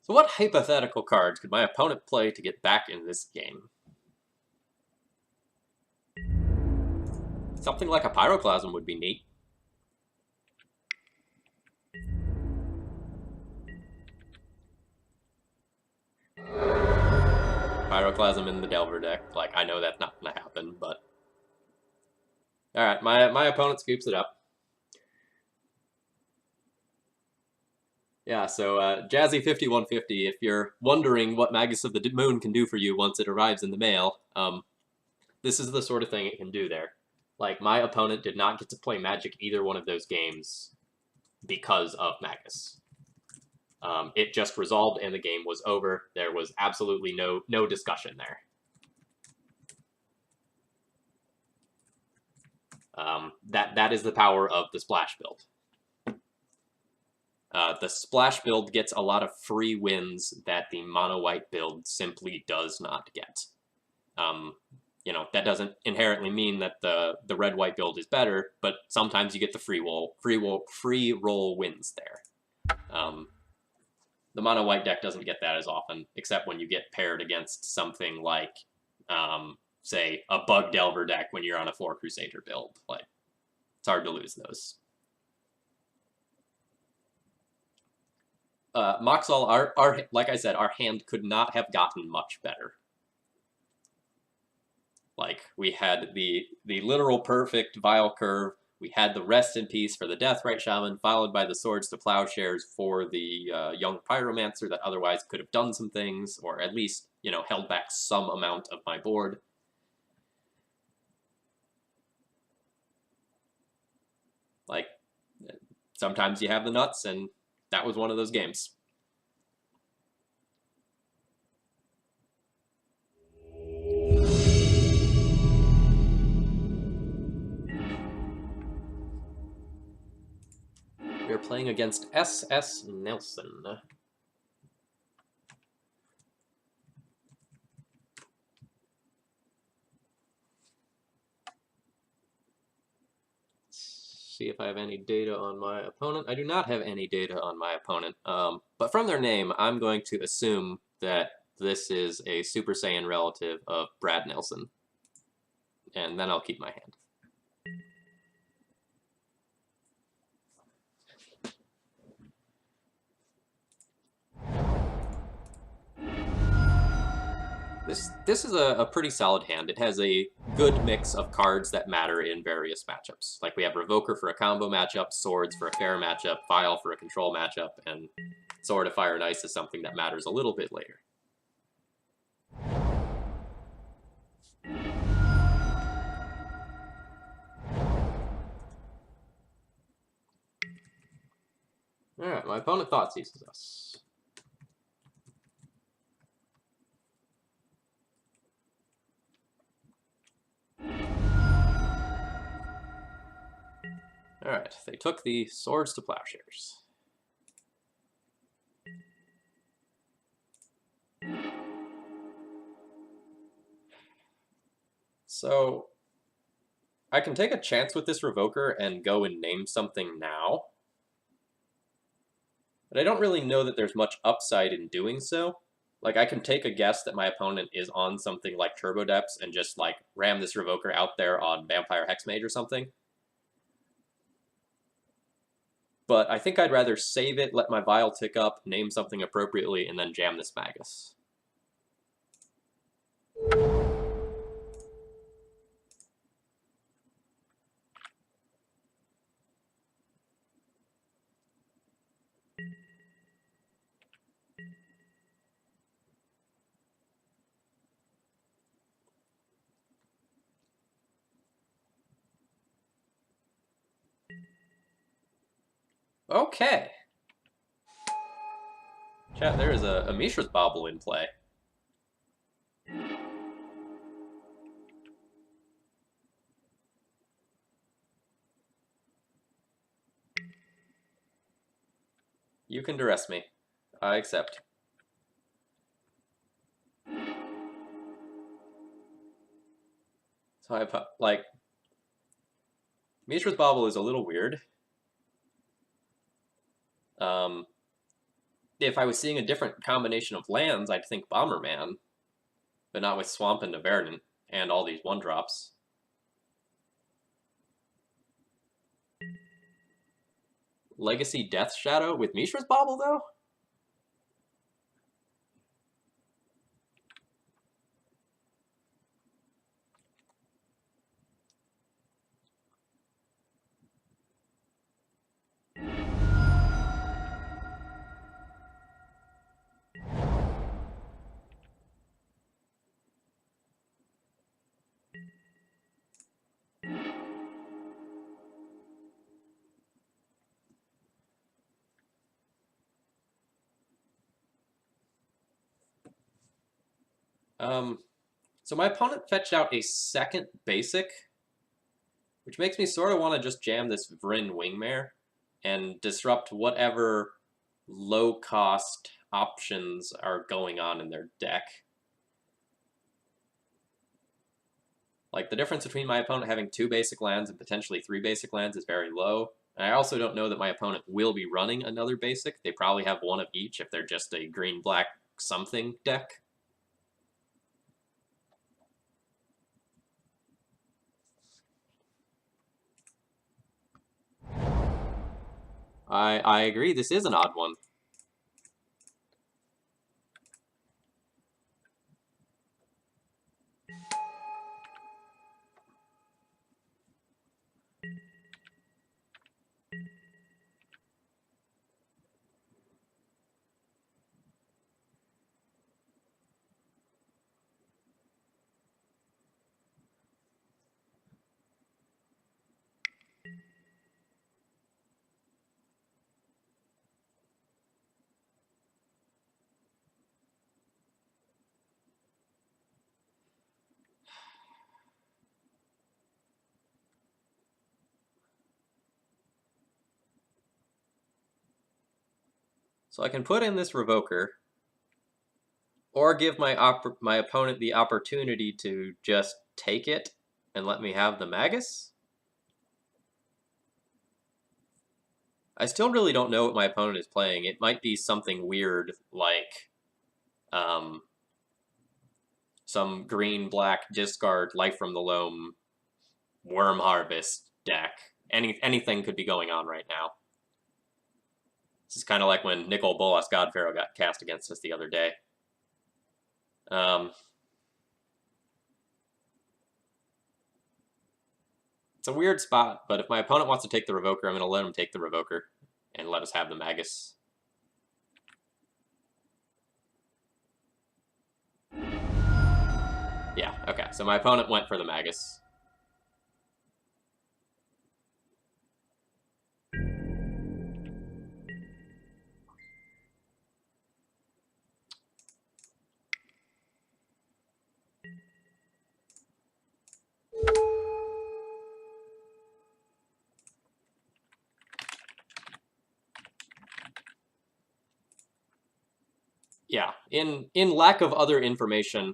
So what hypothetical cards could my opponent play to get back in this game? Something like a Pyroclasm would be neat. Pyroclasm in the Delver deck. Like, I know that's not going to happen, but... Alright, my opponent scoops it up. Yeah, so Jazzy 5150, if you're wondering what Magus of the Moon can do for you once it arrives in the mail, this is the sort of thing it can do there. Like, my opponent did not get to play Magic either one of those games because of Magus. It just resolved and the game was over. There was absolutely no discussion there. That is the power of the Splash build. The Splash build gets a lot of free wins that the Mono-White build simply does not get. You know, that doesn't inherently mean that the Red-White build is better, but sometimes you get the free roll wins there. The Mono-White deck doesn't get that as often, except when you get paired against something like, say, a Bug Delver deck when you're on a 4 Crusader build. Like, it's hard to lose those. Moxall, like I said, our hand could not have gotten much better. Like, we had the literal perfect Vile Curve, we had the Rest in Peace for the Deathrite Shaman, followed by the Swords to Plowshares for the Young Pyromancer that otherwise could have done some things, or at least, you know, held back some amount of my board. Like, sometimes you have the nuts, and that was one of those games. We're playing against S.S. Nelson. See if I have any data on my opponent. I do not have any data on my opponent, but from their name, I'm going to assume that this is a Super Saiyan relative of Brad Nelson, and then I'll keep my hand. This is a pretty solid hand. It has a good mix of cards that matter in various matchups. Like, we have Revoker for a combo matchup, Swords for a fair matchup, Vial for a control matchup, and Sword of Fire and Ice is something that matters a little bit later. Alright, my opponent Thoughtseizes us. Alright, they took the Swords to Plowshares. So, I can take a chance with this Revoker and go and name something now. But I don't really know that there's much upside in doing so. Like, I can take a guess that my opponent is on something like Turbo Depths and just, like, ram this Revoker out there on Vampire Hexmage or something. But I think I'd rather save it, let my Vial tick up, name something appropriately, and then jam this Magus. Okay. Chat, there is a Mishra's Bauble in play. You can duress me. I accept. So I like Mishra's Bauble is a little weird. If I was seeing a different combination of lands, I'd think Bomberman, but not with Swamp and Verdant and all these 1-drops. Legacy Death Shadow with Mishra's Bauble, though? So my opponent fetched out a second basic, which makes me sort of want to just jam this Vryn Wingmare and disrupt whatever low-cost options are going on in their deck. Like, the difference between my opponent having 2 basic lands and potentially 3 basic lands is very low. And I also don't know that my opponent will be running another basic. They probably have one of each if they're just a green-black something deck. I agree, this is an odd one. So I can put in this Revoker, or give my opponent the opportunity to just take it and let me have the Magus. I still really don't know what my opponent is playing. It might be something weird like some green-black discard Life from the Loam Worm Harvest deck. Anything could be going on right now. This is kind of like when Nicol Bolas Godpharaoh got cast against us the other day. It's a weird spot, but if my opponent wants to take the Revoker, I'm going to let him take the Revoker and let us have the Magus. Yeah, okay, so my opponent went for the Magus. Yeah, in lack of other information,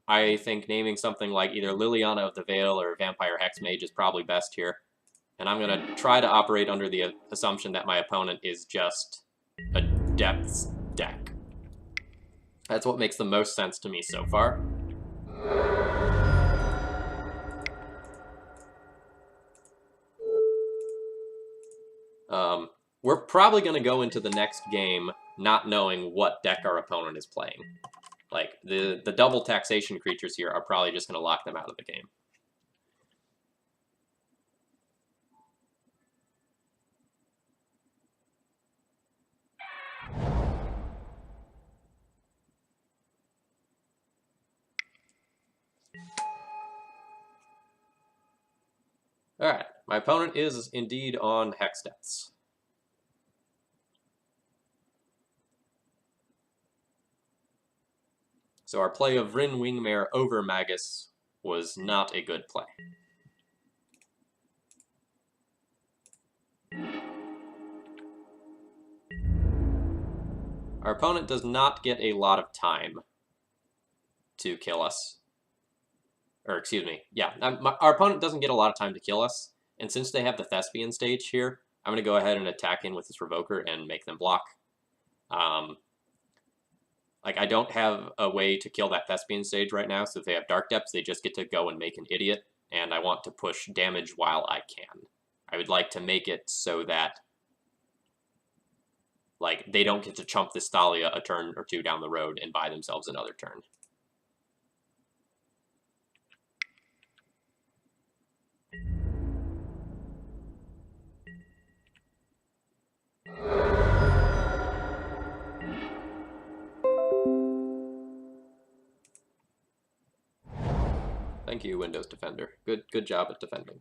I think naming something like either Liliana of the Veil or Vampire Hexmage is probably best here. And I'm going to try to operate under the assumption that my opponent is just a Depths deck. That's what makes the most sense to me so far. We're probably going to go into the next game not knowing what deck our opponent is playing. Like, the double taxation creatures here are probably just going to lock them out of the game. Alright, my opponent is indeed on Hex Deaths. So our play of Rin Wingmare over Magus was not a good play. Our opponent does not get a lot of time to kill us. Or, excuse me, yeah, our opponent doesn't get a lot of time to kill us, and since they have the Thespian stage here, I'm going to go ahead and attack in with this Revoker and make them block. Like, I don't have a way to kill that Thespian stage right now, so if they have Dark Depths, they just get to go and make an idiot, and I want to push damage while I can. I would like to make it so that, like, they don't get to chump this Thalia a turn or two down the road and buy themselves another turn. Thank you, Windows Defender. Good job at defending.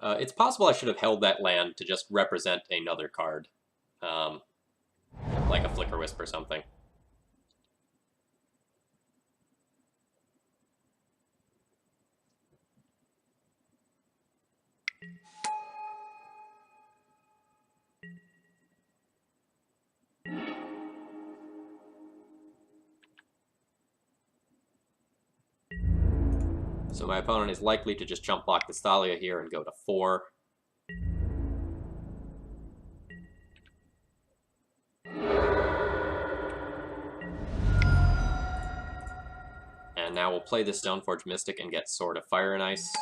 It's possible I should have held that land to just represent another card. Like a Flicker Wisp or something. So my opponent is likely to just jump block the Thalia here and go to 4. And now we'll play the Stoneforge Mystic and get Sword of Fire and Ice.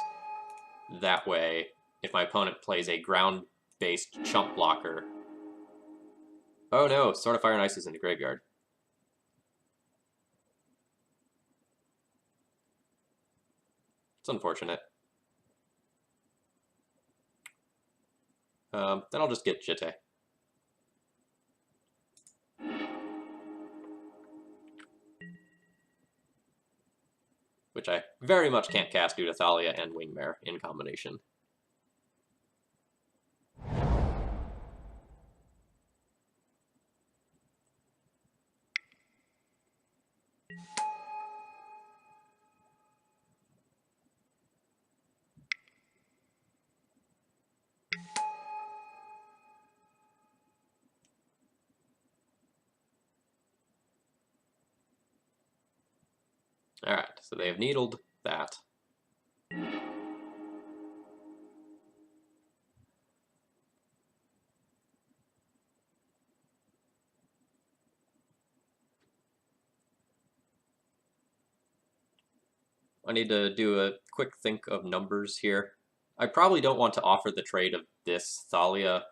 That way, if my opponent plays a ground-based chump blocker... Oh no, Sword of Fire and Ice is in the graveyard. It's unfortunate. Then I'll just get Jitte. Which I very much can't cast due to Thalia and Wingmare in combination. Alright, so they have needled that. I need to do a quick think of numbers here. I probably don't want to offer the trade of this Thalia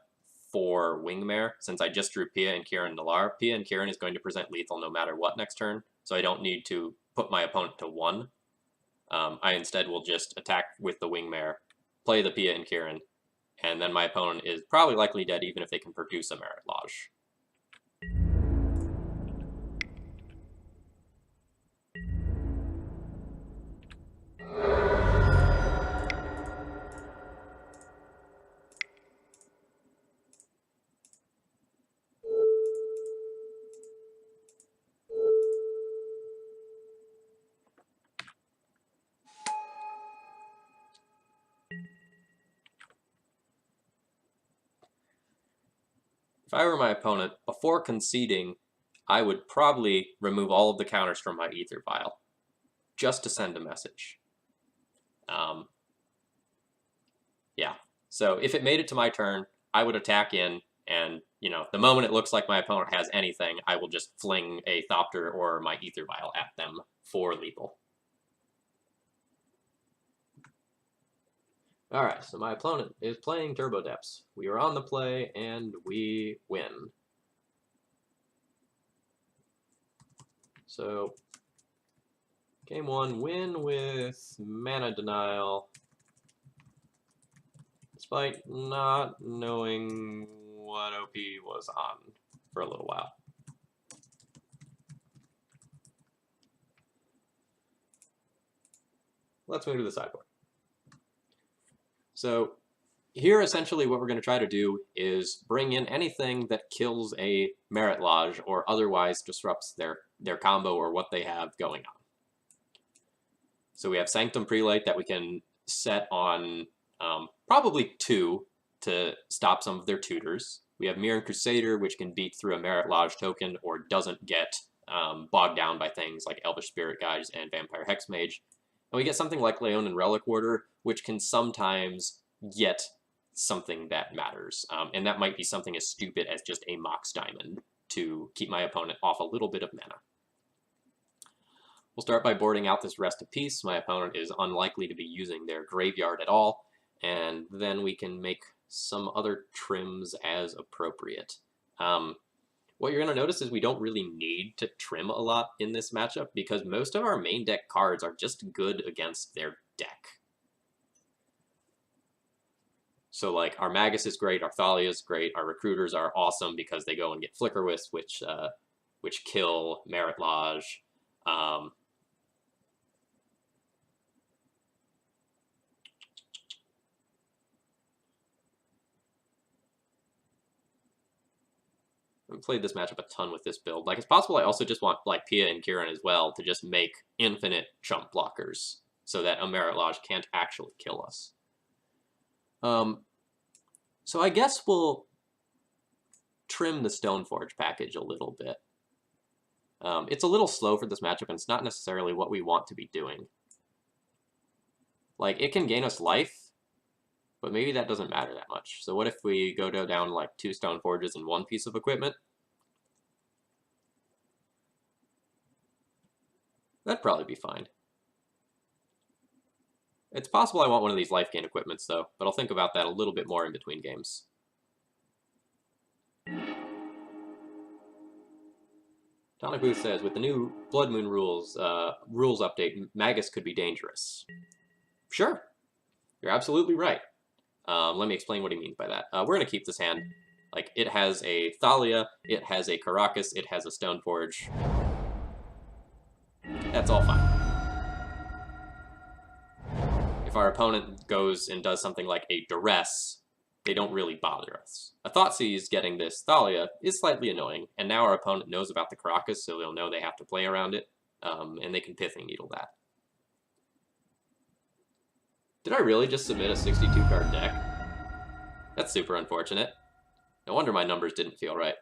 for Wingmare, since I just drew Pia and Kieran Nalaar. Pia and Kieran is going to present lethal no matter what next turn, so I don't need to put my opponent to 1. I instead will just attack with the Wingmare, play the Pia and Kieran, and then my opponent is probably likely dead even if they can produce a Merit Lodge. If I were my opponent, before conceding, I would probably remove all of the counters from my Ether Vial, just to send a message. Yeah, so if it made it to my turn, I would attack in, and, you know, the moment it looks like my opponent has anything, I will just fling a Thopter or my Ether Vial at them for lethal. Alright, so my opponent is playing Turbo Depths. We are on the play, and we win. So, game 1, win with Mana Denial, despite not knowing what OP was on for a little while. Let's move to the sideboard. So here, essentially, what we're going to try to do is bring in anything that kills a Merit Lodge or otherwise disrupts their combo or what they have going on. So we have Sanctum Prelate that we can set on probably 2 to stop some of their tutors. We have Mirran Crusader, which can beat through a Merit Lodge token or doesn't get bogged down by things like Elvish Spirit Guides and Vampire Hexmage. And we get something like Leonin Relic Warder, which can sometimes get something that matters. And that might be something as stupid as just a Mox Diamond to keep my opponent off a little bit of mana. We'll start by boarding out this Rest of Peace. My opponent is unlikely to be using their graveyard at all, and then we can make some other trims as appropriate. What you're going to notice is we don't really need to trim a lot in this matchup because most of our main deck cards are just good against their deck. So, like, our Magus is great, our Thalia is great, our Recruiters are awesome because they go and get Flicker Wisp, which kill Merit Lodge. I've played this matchup a ton with this build. Like, it's possible I also just want, like, Pia and Kieran as well to just make infinite chump blockers so that a Merit Lodge can't actually kill us. So I guess we'll trim the Stoneforge package a little bit. It's a little slow for this matchup, and it's not necessarily what we want to be doing. Like, it can gain us life, but maybe that doesn't matter that much. So what if we go down like 2 Stoneforges and 1 piece of equipment? That'd probably be fine. It's possible I want one of these life gain equipments, though, but I'll think about that a little bit more in between games. Tonic Booth says, with the new Blood Moon rules update, Magus could be dangerous. Sure, you're absolutely right. Let me explain what he means by that. We're going to keep this hand. Like, it has a Thalia, it has a Karakas, it has a Stoneforge. That's all fine. If our opponent goes and does something like a Duress, they don't really bother us. A Thoughtseize getting this Thalia is slightly annoying, and now our opponent knows about the Karakas, so they'll know they have to play around it, and they can Pithing Needle that. Did I really just submit a 62-card deck? That's super unfortunate. No wonder my numbers didn't feel right.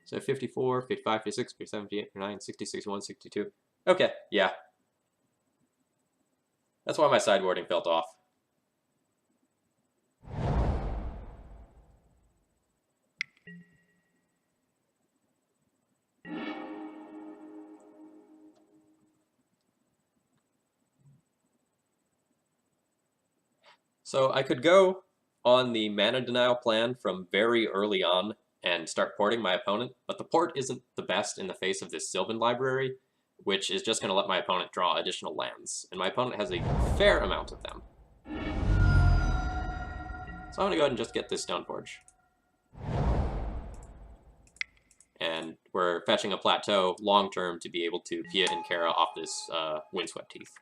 So 54, 55, 56, 57, 58, 59, 60, 61, 62. Okay, yeah. That's why my sideboarding felt off. So I could go on the Mana Denial plan from very early on and start porting my opponent, but the port isn't the best in the face of this Sylvan library, which is just going to let my opponent draw additional lands, and my opponent has a fair amount of them. So I'm going to go ahead and just get this Stoneforge. And we're fetching a Plateau long-term to be able to Pia and Kara off this Windswept Heath.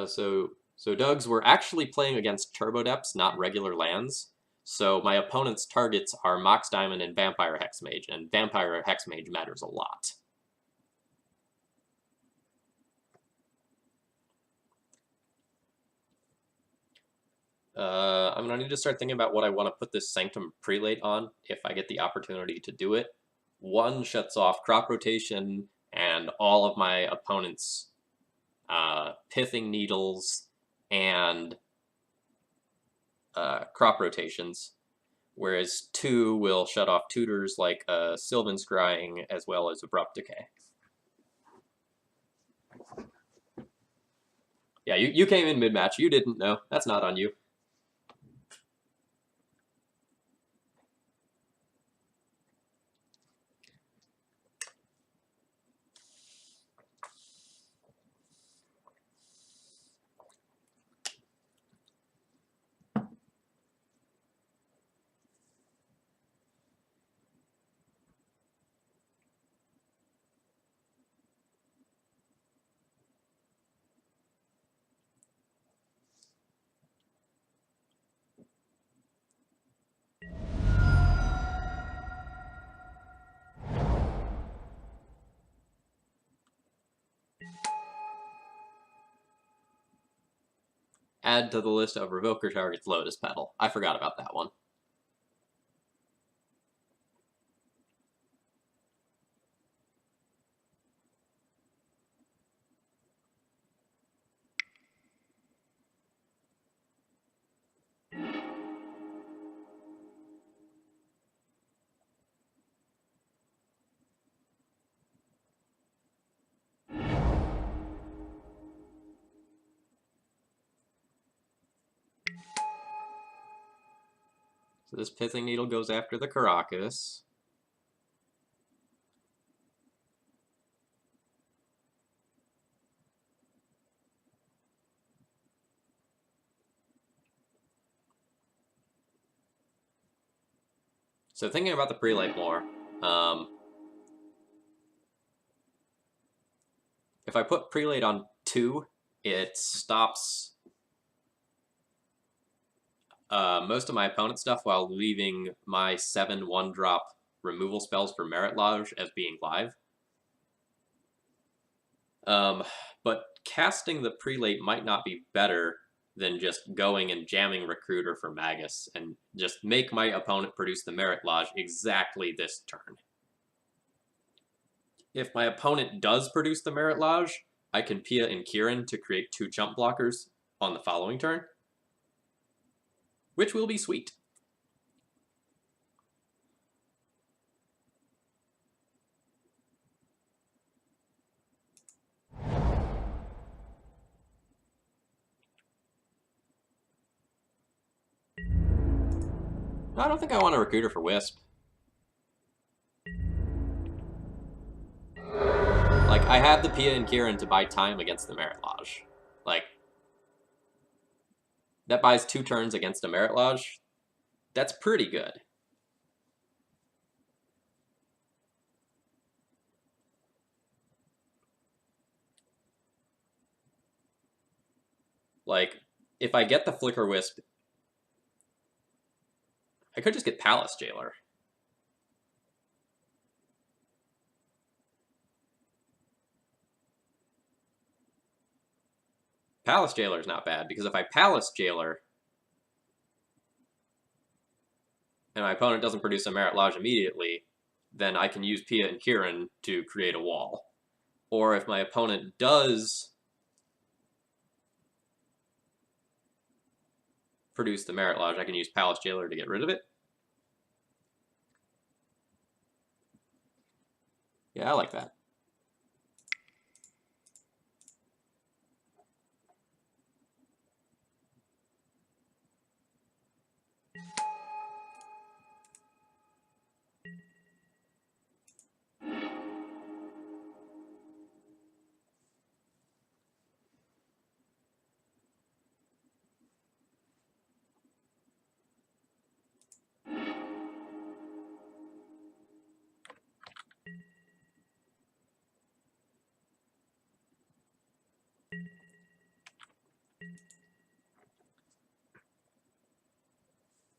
So Doug's, we're actually playing against Turbo Depths, not regular lands. So my opponent's targets are Mox Diamond and Vampire Hexmage, and Vampire Hexmage matters a lot. I'm gonna need to start thinking about what I want to put this Sanctum Prelate on if I get the opportunity to do it. One shuts off crop rotation and all of my opponent's pithing needles and crop rotations, whereas two will shut off tutors like Sylvan Scrying as well as Abrupt Decay. Yeah, you came in mid-match. You didn't know. That's not on you. Add to the list of Revoker targets Lotus Petal. I forgot about that one. So this Pithing Needle goes after the Caracas. So thinking about the Prelate more, if I put Prelate on 2, it stops most of my opponent's stuff while leaving my 7 1-drop removal spells for Merit Lodge as being live. But casting the Prelate might not be better than just going and jamming Recruiter for Magus and just make my opponent produce the Merit Lodge exactly this turn. If my opponent does produce the Merit Lodge, I can Pia and Kieran to create 2 jump blockers on the following turn, which will be sweet. I don't think I want a Recruiter for Wisp. Like, I have the Pia and Kieran to buy time against the Merit Lodge. Like, that buys 2 turns against a Merit Lodge. That's pretty good. Like, if I get the Flicker Wisp, I could just get Palace Jailer. Palace Jailer is not bad, because if I Palace Jailer, and my opponent doesn't produce a Merit Lodge immediately, then I can use Pia and Kieran to create a wall. Or if my opponent does produce the Merit Lodge, I can use Palace Jailer to get rid of it. Yeah, I like that.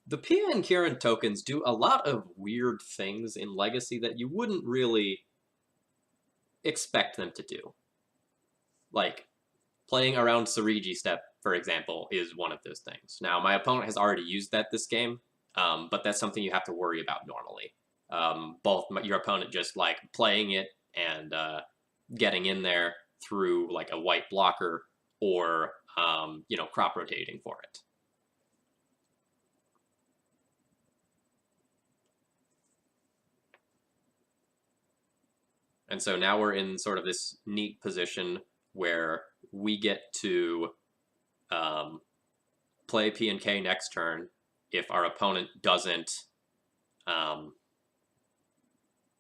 The Pia and Kieran tokens do a lot of weird things in Legacy that you wouldn't really expect them to do. Like, playing around Sarigi step for example, is one of those things. Now, my opponent has already used that this game, but that's something you have to worry about normally. Both your opponent just like playing it and getting in there through like a white blocker, or crop rotating for it. And so now we're in sort of this neat position where we get to play P and K next turn if our opponent doesn't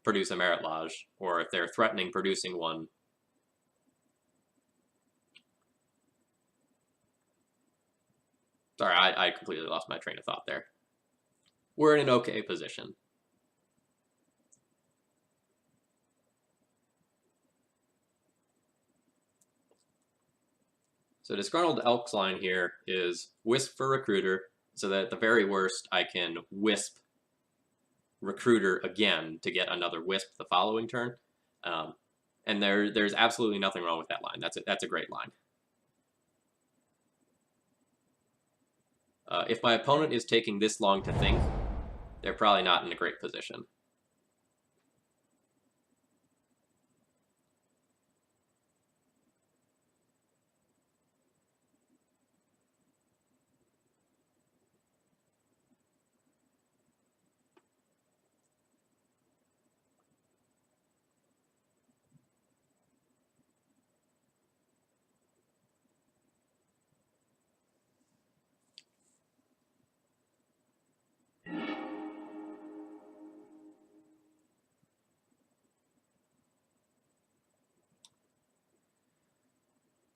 produce a Merit Lodge, or if they're threatening producing one. Sorry, I completely lost my train of thought there. We're in an okay position. So Disgruntled Elk's line here is Wisp for Recruiter, so that at the very worst I can Wisp Recruiter again to get another Wisp the following turn. And there's absolutely nothing wrong with that line. That's a great line. If my opponent is taking this long to think, they're probably not in a great position.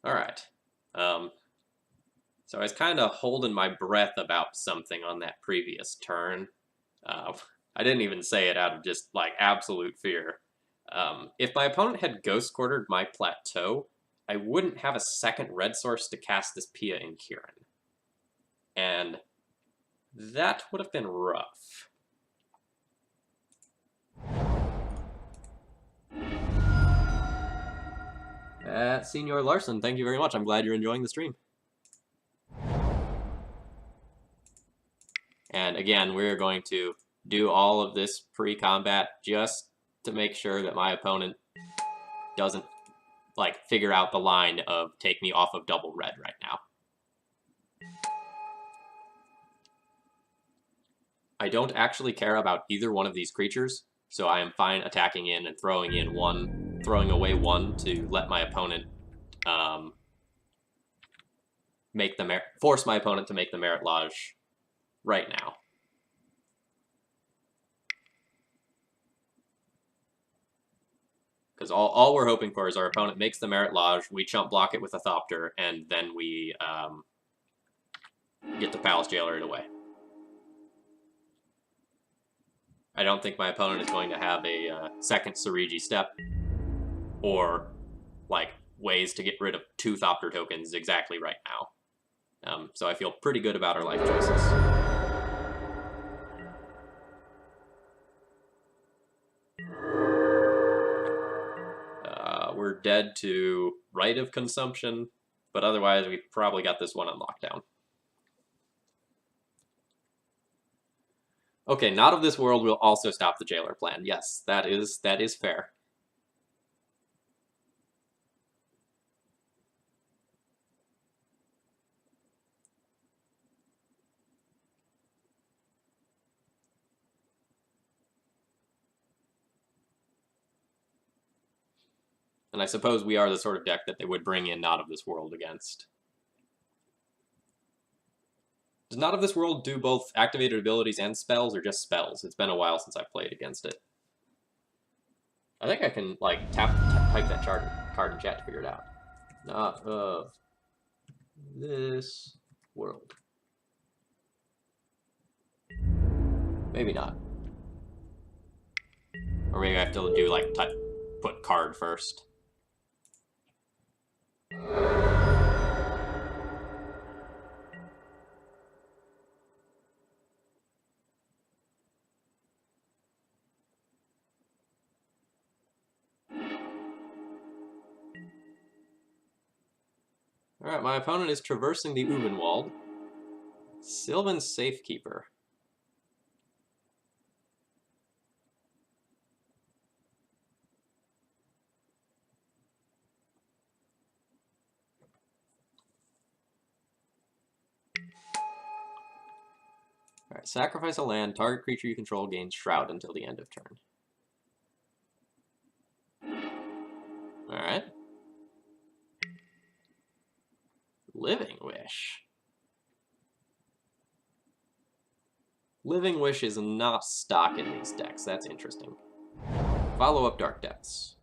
All right. So I was kind of holding my breath about something on that previous turn. I didn't even say it out of just like absolute fear. If my opponent had Ghost Quartered my plateau, I wouldn't have a second red source to cast this Pia in Kieran. And that would have been rough. Senior Larson, thank you very much. I'm glad you're enjoying the stream. And again, we're going to do all of this pre-combat just to make sure that my opponent doesn't like figure out the line of take me off of double red right now. I don't actually care about either one of these creatures, so I am fine attacking in and throwing away one to let my opponent force my opponent to make the Merit Lodge right now. Because all we're hoping for is our opponent makes the Merit Lodge, we chump block it with a Thopter, and then we get to Palace Jailer it away. I don't think my opponent is going to have a second Sarigi step, or like ways to get rid of 2 Thopter tokens exactly right now. So I feel pretty good about our life choices. We're dead to Rite of Consumption, but otherwise we've probably got this one on lockdown. Okay, Not of This World will also stop the Jailer plan. Yes, that is fair. And I suppose we are the sort of deck that they would bring in Not of This World against. Does Not of This World do both activated abilities and spells, or just spells? It's been a while since I've played against it. I think I can, like, type that card in chat to figure it out. Not of This World. Maybe not. Or maybe I have to do, like, put card first. Alright, my opponent is traversing the Ubenwald. Sylvan Safekeeper. Alright, sacrifice a land. Target creature you control gains Shroud until the end of turn. Alright. Living Wish. Living Wish is not stock in these decks. That's interesting. Follow up Dark Depths.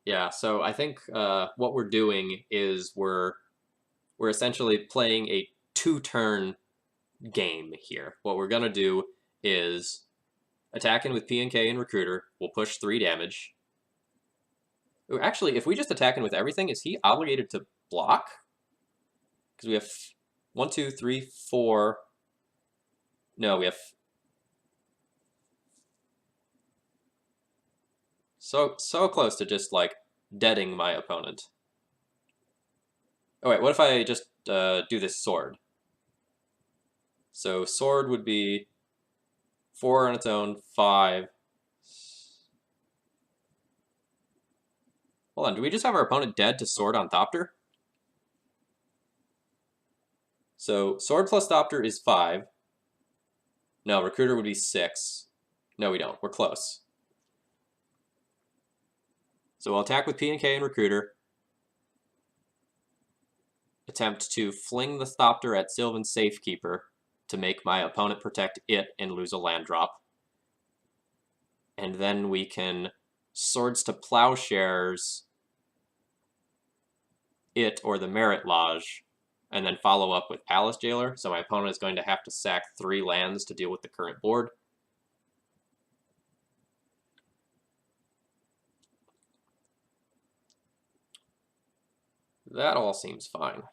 Yeah, so I think what we're doing is we're essentially playing a two-turn game here. What we're gonna do is attack in with PNK and Recruiter. We'll push 3 damage. Ooh, actually, if we just attack in with everything, is he obligated to block? Because we have 1, 2, 3, 4. No, we have so close to just like deading my opponent. Oh wait, what if I just do this sword? So sword would be 4 on its own, 5. Hold on, do we just have our opponent dead to sword on Thopter? So sword plus Thopter is 5. No, Recruiter would be 6. No, we don't. We're close. So we'll attack with PNK and Recruiter. Attempt to fling the Thopter at Sylvan Safekeeper to make my opponent protect it and lose a land drop. And then we can Swords to Plowshares it or the Merit Lodge, and then follow up with Palace Jailer. So my opponent is going to have to sack 3 lands to deal with the current board. That all seems fine.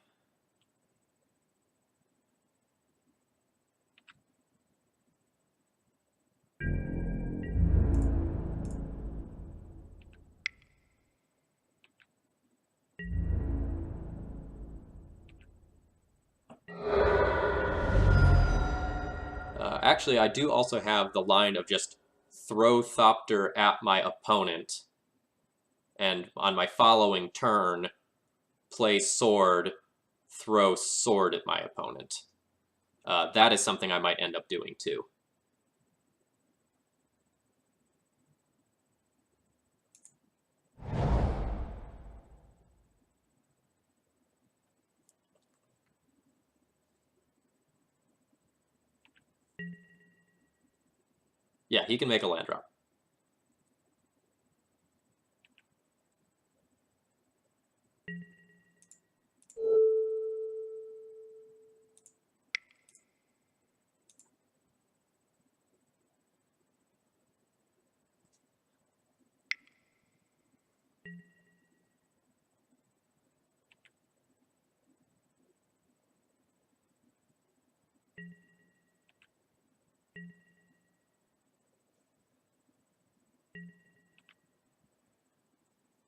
Actually, I do also have the line of just throw Thopter at my opponent, and on my following turn, play sword, throw sword at my opponent. That is something I might end up doing too. Yeah, he can make a land drop.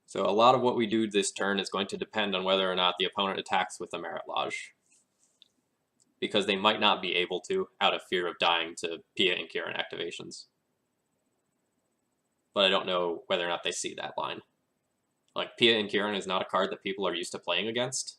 So a lot of what we do this turn is going to depend on whether or not the opponent attacks with the Merit Lodge, because they might not be able to out of fear of dying to Pia and Kieran activations. But I don't know whether or not they see that line. Like, Pia and Kieran is not a card that people are used to playing against.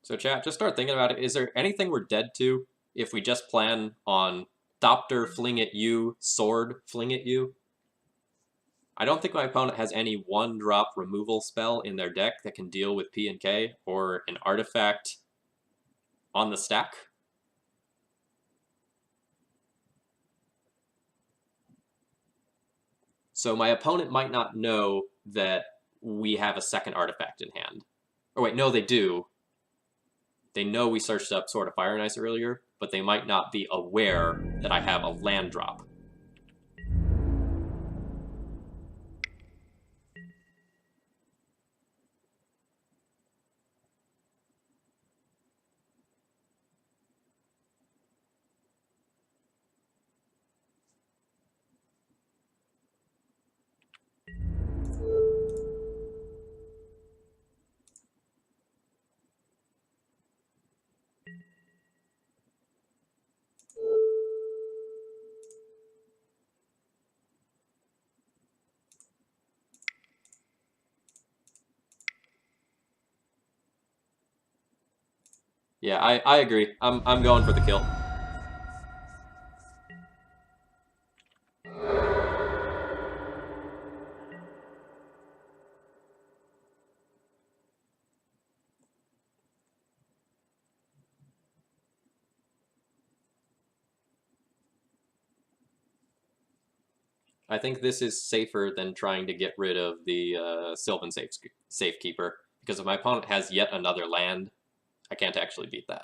So chat, just start thinking about it. Is there anything we're dead to if we just plan on Thopter fling at you, sword fling at you? I don't think my opponent has any one-drop removal spell in their deck that can deal with P and K, or an artifact on the stack. So my opponent might not know that we have a second artifact in hand. Or wait, no, they do. They know we searched up Sword of Fire and Ice earlier, but they might not be aware that I have a land drop. Yeah, I agree. I'm going for the kill. I think this is safer than trying to get rid of the Sylvan Safekeeper, because if my opponent has yet another land, I can't actually beat that.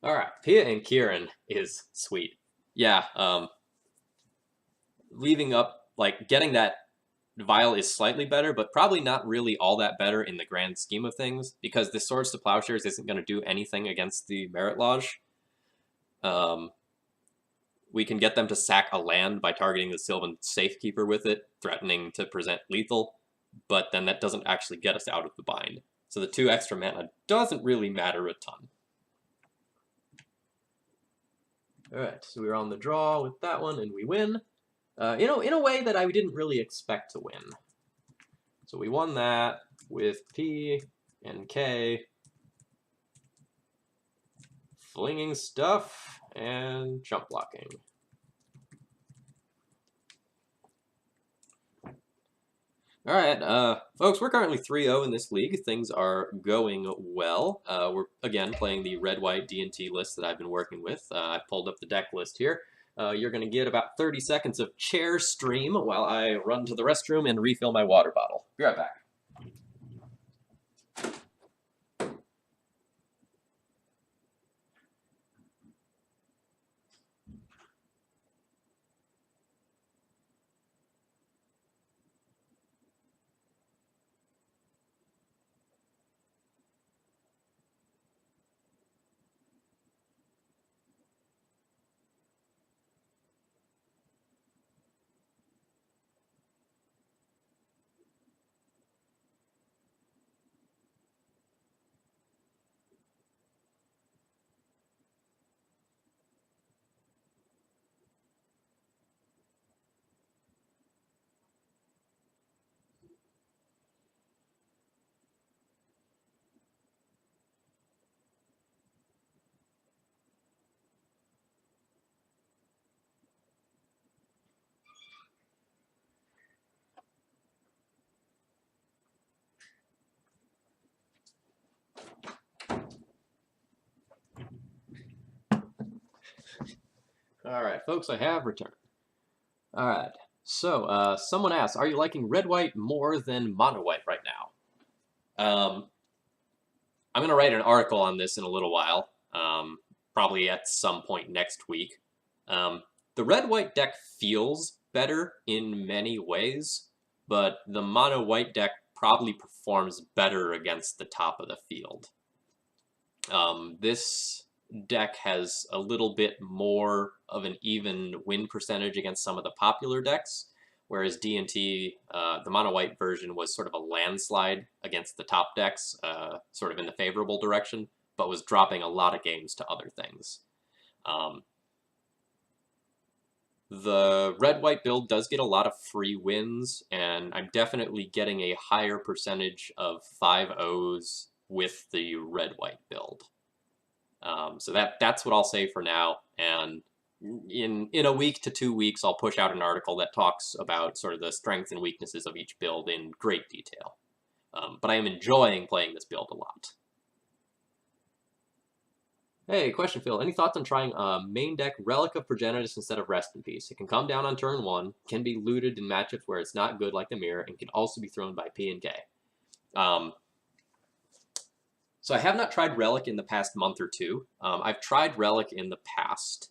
All right, Pia and Kieran is sweet. Yeah, leaving up, like, getting that Vial is slightly better, but probably not really all that better in the grand scheme of things, because this Swords to Plowshares isn't going to do anything against the Merit Lodge. We can get them to sack a land by targeting the Sylvan Safekeeper with it, threatening to present lethal, but then that doesn't actually get us out of the bind. So the 2 extra mana doesn't really matter a ton. Alright, so we're on the draw with that one, and we win. In a way that I didn't really expect to win. So we won that with P and K, flinging stuff, and jump blocking. Alright, folks, we're currently 3-0 in this league. Things are going well. We're, again, playing the red-white D&T list that I've been working with. I pulled up the deck list here. You're going to get about 30 seconds of chair stream while I run to the restroom and refill my water bottle. Be right back. Alright, folks, I have returned. Alright, so, someone asked, are you liking red-white more than mono-white right now? I'm going to write an article on this in a little while, probably at some point next week. The red-white deck feels better in many ways, but the mono-white deck probably performs better against the top of the field. This deck has a little bit more of an even win percentage against some of the popular decks, whereas D&T, the mono-white version, was sort of a landslide against the top decks, sort of in the favorable direction, but was dropping a lot of games to other things. The red-white build does get a lot of free wins, and I'm definitely getting a higher percentage of 5-0s with the red-white build. So that's what I'll say for now, and in a week to 2 weeks, I'll push out an article that talks about sort of the strengths and weaknesses of each build in great detail. But I am enjoying playing this build a lot. Hey, question, Phil. Any thoughts on trying main deck Relic of Progenitus instead of Rest in Peace? It can come down on turn 1, can be looted in matchups where it's not good like the Mirror, and can also be thrown by P and K. So I have not tried Relic in the past month or two. I've tried Relic in the past,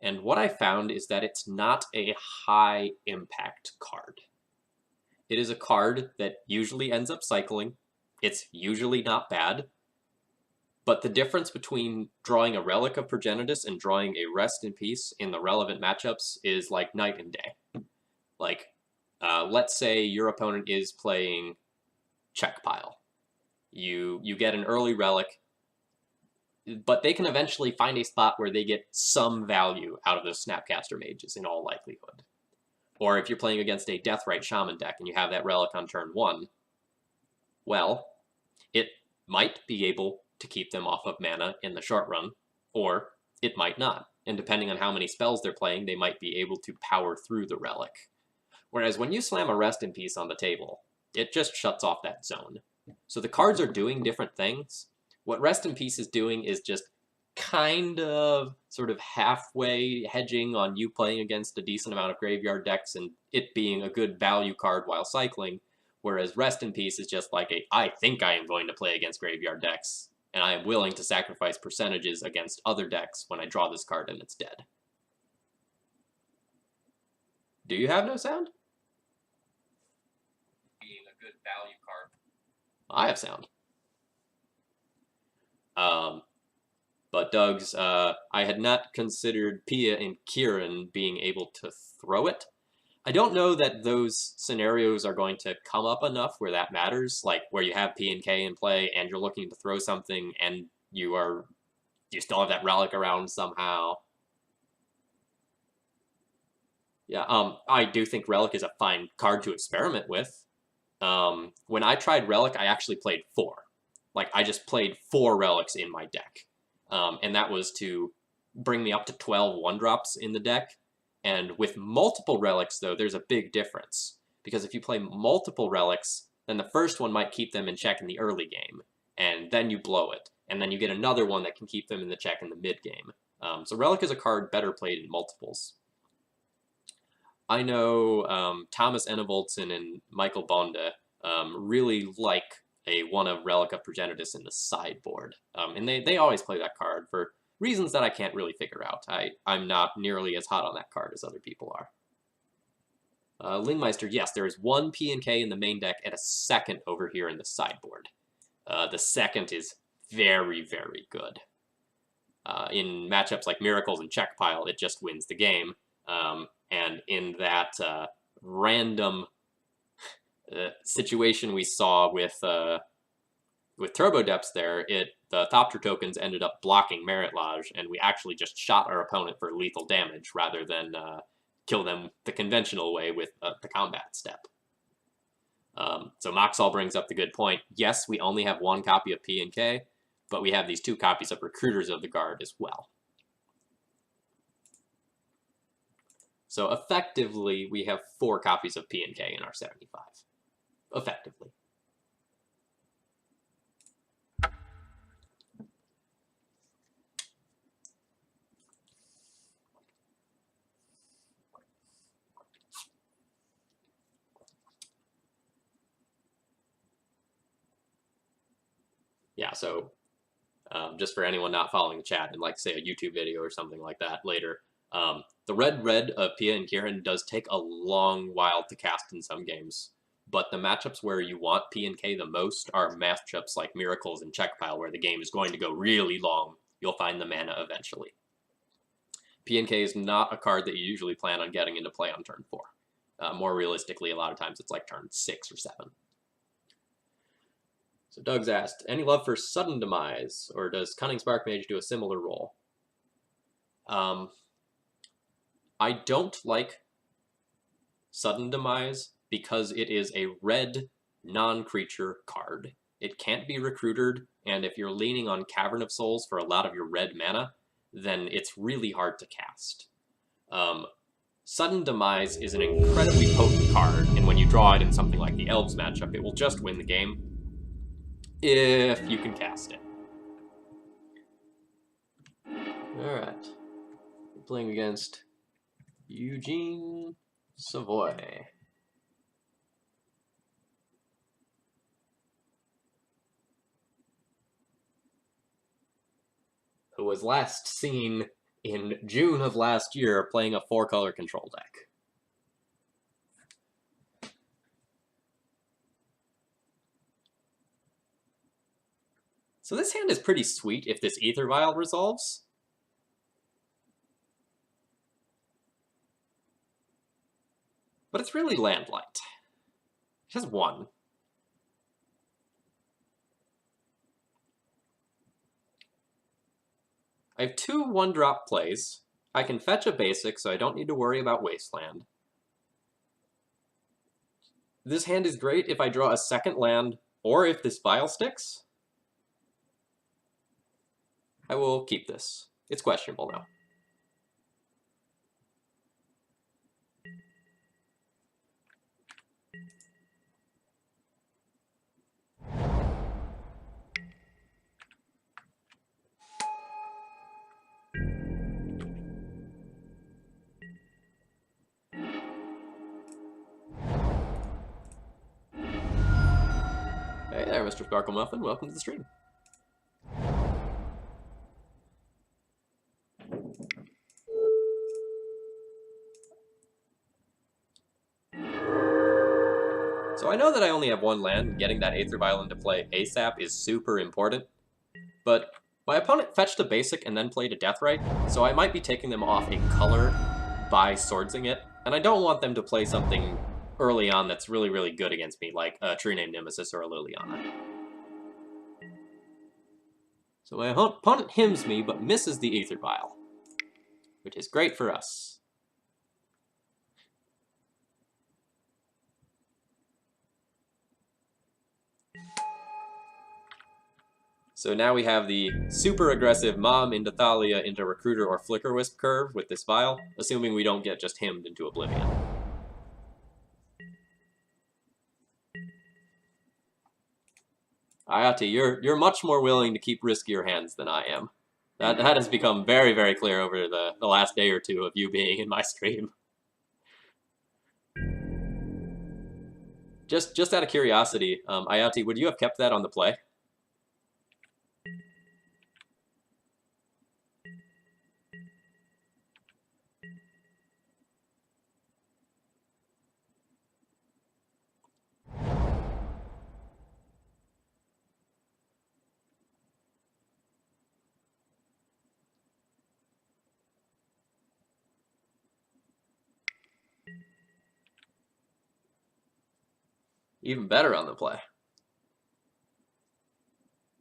and what I found is that it's not a high impact card. It is a card that usually ends up cycling. It's usually not bad. But the difference between drawing a Relic of Progenitus and drawing a Rest in Peace in the relevant matchups is like night and day. Like, let's say your opponent is playing Check Pile. You get an early Relic, but they can eventually find a spot where they get some value out of those Snapcaster Mages in all likelihood. Or if you're playing against a Deathrite Shaman deck and you have that Relic on turn 1, well, it might be able to keep them off of mana in the short run, or it might not. And depending on how many spells they're playing, they might be able to power through the Relic. Whereas when you slam a Rest in Peace on the table, it just shuts off that zone. So the cards are doing different things. What Rest in Peace is doing is just kind of sort of halfway hedging on you playing against a decent amount of graveyard decks and it being a good value card while cycling, whereas Rest in Peace is just like I think I am going to play against graveyard decks, and I am willing to sacrifice percentages against other decks when I draw this card and it's dead. Do you have no sound? Being a good value card. I have sound. But Doug's, I had not considered Pia and Kieran being able to throw it. I don't know that those scenarios are going to come up enough where that matters, like where you have P and K in play and you're looking to throw something and you still have that Relic around somehow. Yeah, I do think Relic is a fine card to experiment with. When I tried Relic, I actually played 4. Like, I just played 4 Relics in my deck. And that was to bring me up to 12 1-drops in the deck. And with multiple Relics, though, there's a big difference. Because if you play multiple Relics, then the first one might keep them in check in the early game. And then you blow it. And then you get another one that can keep them in the check in the mid-game. So Relic is a card better played in multiples. I know Thomas Enevoldsen and Michael Bonda really like one of Relic of Progenitus in the sideboard. And they always play that card for reasons that I can't really figure out. I'm not nearly as hot on that card as other people are. Lingmeister, yes, there is 1 P and K in the main deck and a second over here in the sideboard. The second is very, very good. In matchups like Miracles and Check Pile, it just wins the game. And in that random situation we saw with Turbo Depths there, the Thopter tokens ended up blocking Merit Lodge, and we actually just shot our opponent for lethal damage rather than kill them the conventional way with the combat step. So Moxall brings up the good point. Yes, we only have 1 copy of P and K, but we have these 2 copies of Recruiters of the Guard as well. So effectively, we have 4 copies of P and K in our 75. Effectively. Yeah, so just for anyone not following the chat and like say a YouTube video or something like that later, the red of Pia and Kieran does take a long while to cast in some games. But the matchups where you want P and K the most are matchups like Miracles and Check Pile, where the game is going to go really long. You'll find the mana eventually. P and K is not a card that you usually plan on getting into play on turn 4. More realistically, a lot of times it's like turn 6 or 7. So Doug's asked, any love for Sudden Demise, or does Cunning Spark Mage do a similar role? I don't like Sudden Demise because it is a red non-creature card. It can't be recruited, and if you're leaning on Cavern of Souls for a lot of your red mana, then it's really hard to cast. Sudden Demise is an incredibly potent card, and when you draw it in something like the Elves matchup, it will just win the game if you can cast it. Alright. We're playing against Eugene Savoy. Who was last seen in June of last year playing a 4-color control deck. So this hand is pretty sweet if this Ether Vial resolves. But it's really Landlight. It has 1. I have 2 1-drop plays. I can fetch a basic, so I don't need to worry about Wasteland. This hand is great if I draw a second land, or if this Vial sticks. I will keep this. It's questionable now. Hey there, Mr. Sparkle Muffin. Welcome to the stream. So I know that I only have 1 land, and getting that Aether Vial into play ASAP is super important, but my opponent fetched a basic and then played a Deathrite, so I might be taking them off a color by swordsing it, and I don't want them to play something early on that's really, really good against me, like a True Name Nemesis or a Liliana. So my opponent hymns me, but misses the Aether Vial, which is great for us. So now we have the super aggressive Mom into Thalia into Recruiter or Flicker Wisp curve with this Vial, assuming we don't get just hymned into oblivion. Ayati, you're much more willing to keep riskier hands than I am. That has become very, very clear over the last day or two of you being in my stream. Just out of curiosity, Ayati, would you have kept that on the play? Even better on the play.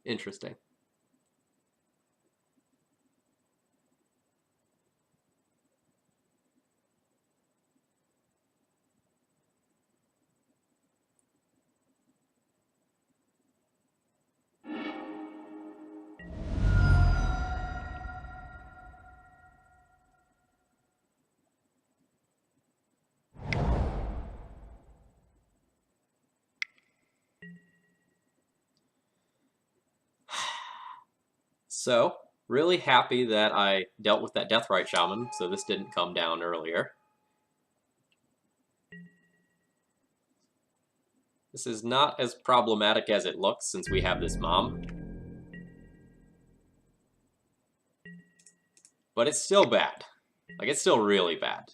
Interesting. So, really happy that I dealt with that Deathrite Shaman, so this didn't come down earlier. This is not as problematic as it looks since we have this Mom. But it's still bad. Like, it's still really bad.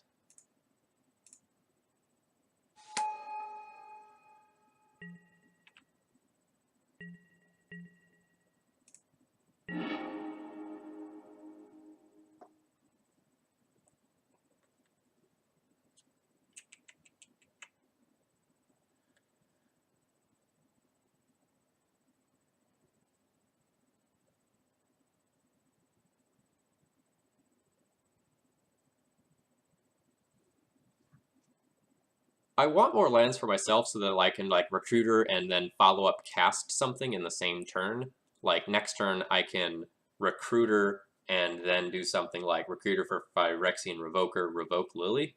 I want more lands for myself so that I can, like, Recruiter and then follow up cast something in the same turn. Like, next turn I can Recruiter and then do something like Recruiter for Phyrexian Revoker, Revoke Lily.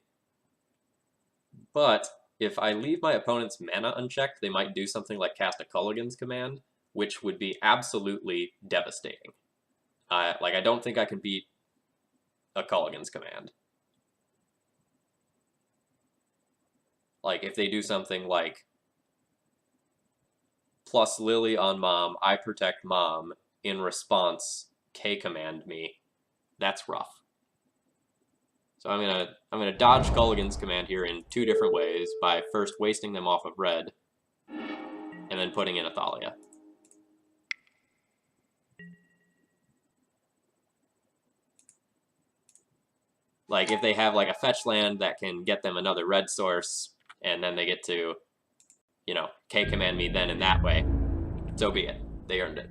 But if I leave my opponent's mana unchecked, they might do something like cast a Culligan's Command, which would be absolutely devastating. Like, I don't think I can beat a Culligan's Command. Like, if they do something like plus Lily on Mom, I protect Mom, in response, K-command me, that's rough. So I'm gonna dodge Culligan's command here in two different ways, by first wasting them off of red, and then putting in a Thalia. Like, if they have, like, a fetch land that can get them another red source, and then they get to, you know, K-command me then in that way, so be it. They earned it.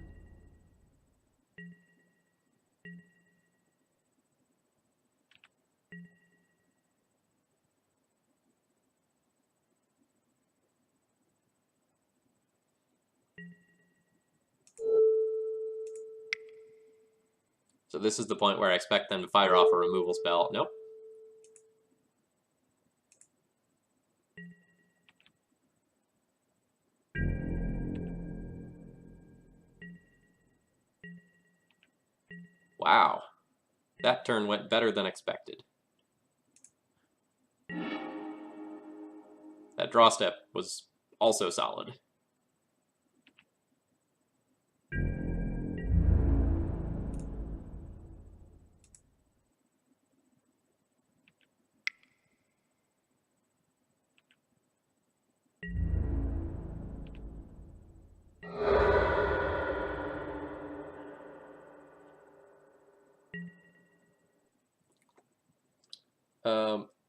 So this is the point where I expect them to fire off a removal spell. Nope. Wow. That turn went better than expected. That draw step was also solid.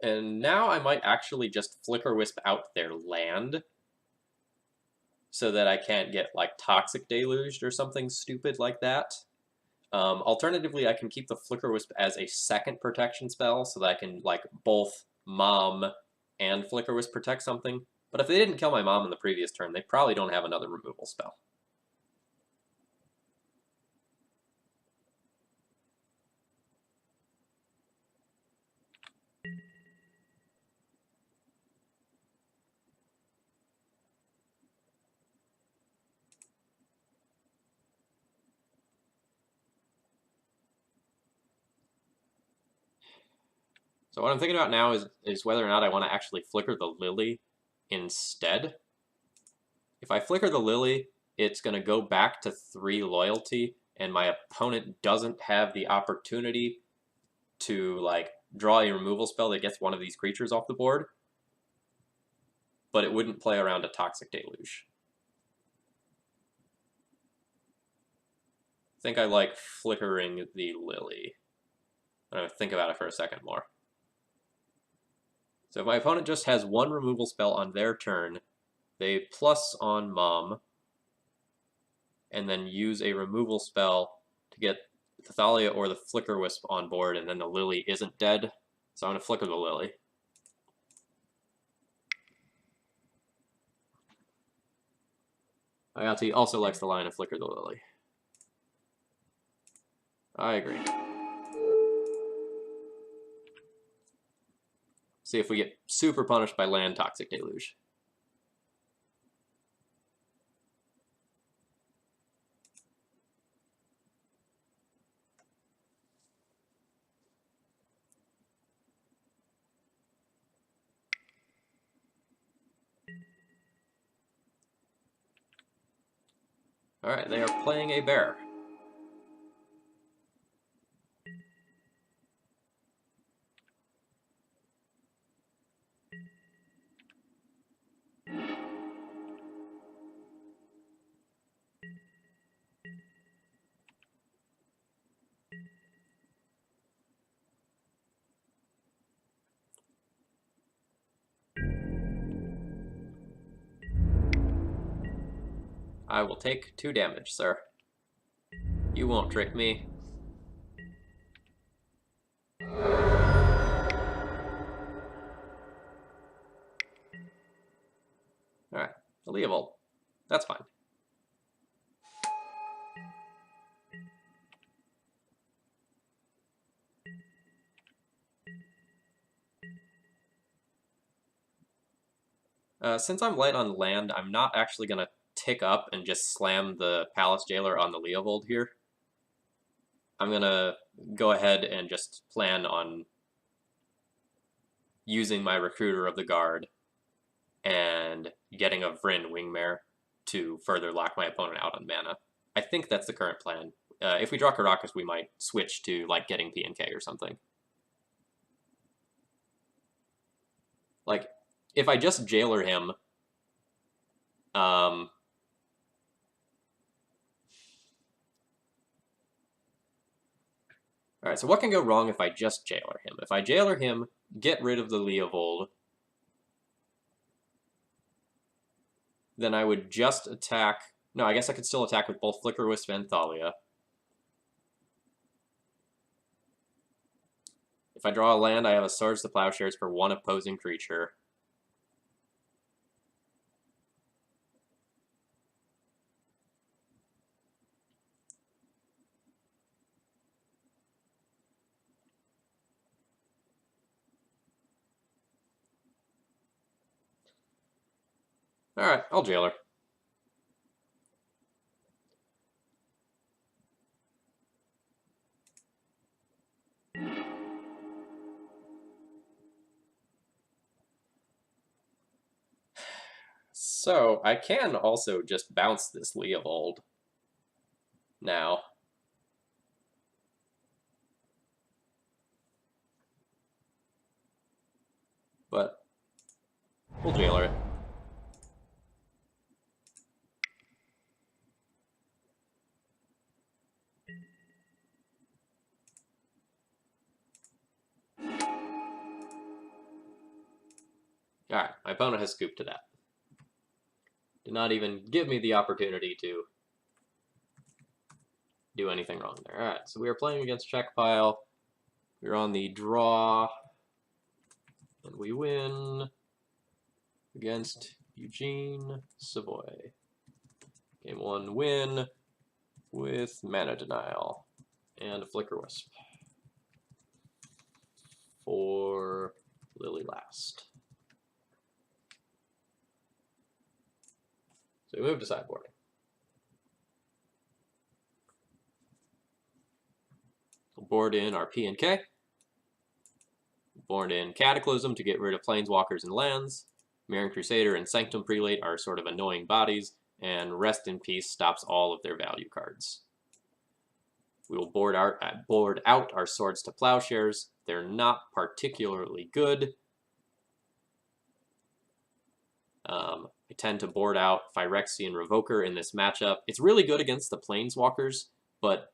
And now I might actually just Flicker Wisp out their land so that I can't get, like, Toxic Deluged or something stupid like that. Alternatively, I can keep the Flicker Wisp as a second protection spell so that I can, like, both Mom and Flicker Wisp protect something. But if they didn't kill my Mom in the previous turn, they probably don't have another removal spell. So what I'm thinking about now is whether or not I want to actually flicker the Lily instead. If I flicker the Lily, it's going to go back to 3 loyalty, and my opponent doesn't have the opportunity to, like, draw a removal spell that gets one of these creatures off the board, but it wouldn't play around a Toxic Deluge. I think I like flickering the Lily. I'm going to think about it for a second more. So if my opponent just has 1 removal spell on their turn, they plus on Mom, and then use a removal spell to get the Thalia or the Flicker Wisp on board, and then the Lily isn't dead. So I'm going to flicker the Lily. ILT also likes the line of flicker the Lily. I agree. See if we get super punished by land Toxic Deluge. Alright, they are playing a bear. I will take 2 damage, sir. You won't trick me. Alright, a Leovold. That's fine. Since I'm light on land, I'm not actually going to tick up and just slam the Palace Jailer on the Leovold here. I'm going to go ahead and just plan on using my Recruiter of the Guard and getting a Vryn Wingmare to further lock my opponent out on mana. I think that's the current plan. If we draw Karakas, we might switch to like getting P&K or something. Like, if I just Jailer him, alright, so what can go wrong if I just Jailer him? If I Jailer him, get rid of the Leovold, then I would just attack... No, I guess I could still attack with both Flicker Wisp and Thalia. If I draw a land, I have a Swords to Plowshares for 1 opposing creature. Alright, I'll Jailer. So, I can also just bounce this Leovold now. But we'll Jailer it. Alright, my opponent has scooped to that. Did not even give me the opportunity to do anything wrong there. Alright, so we are playing against check pile. We're on the draw. And we win against Eugene Savoy. Game 1 win with Mana Denial and a Flicker Wisp for Lily Last. So we move to sideboarding. We'll board in our P and K. Board in Cataclysm to get rid of Planeswalkers and lands. Mirran Crusader and Sanctum Prelate are sort of annoying bodies, and Rest in Peace stops all of their value cards. We will board out our Swords to Plowshares. They're not particularly good. I tend to board out Phyrexian Revoker in this matchup. It's really good against the Planeswalkers, but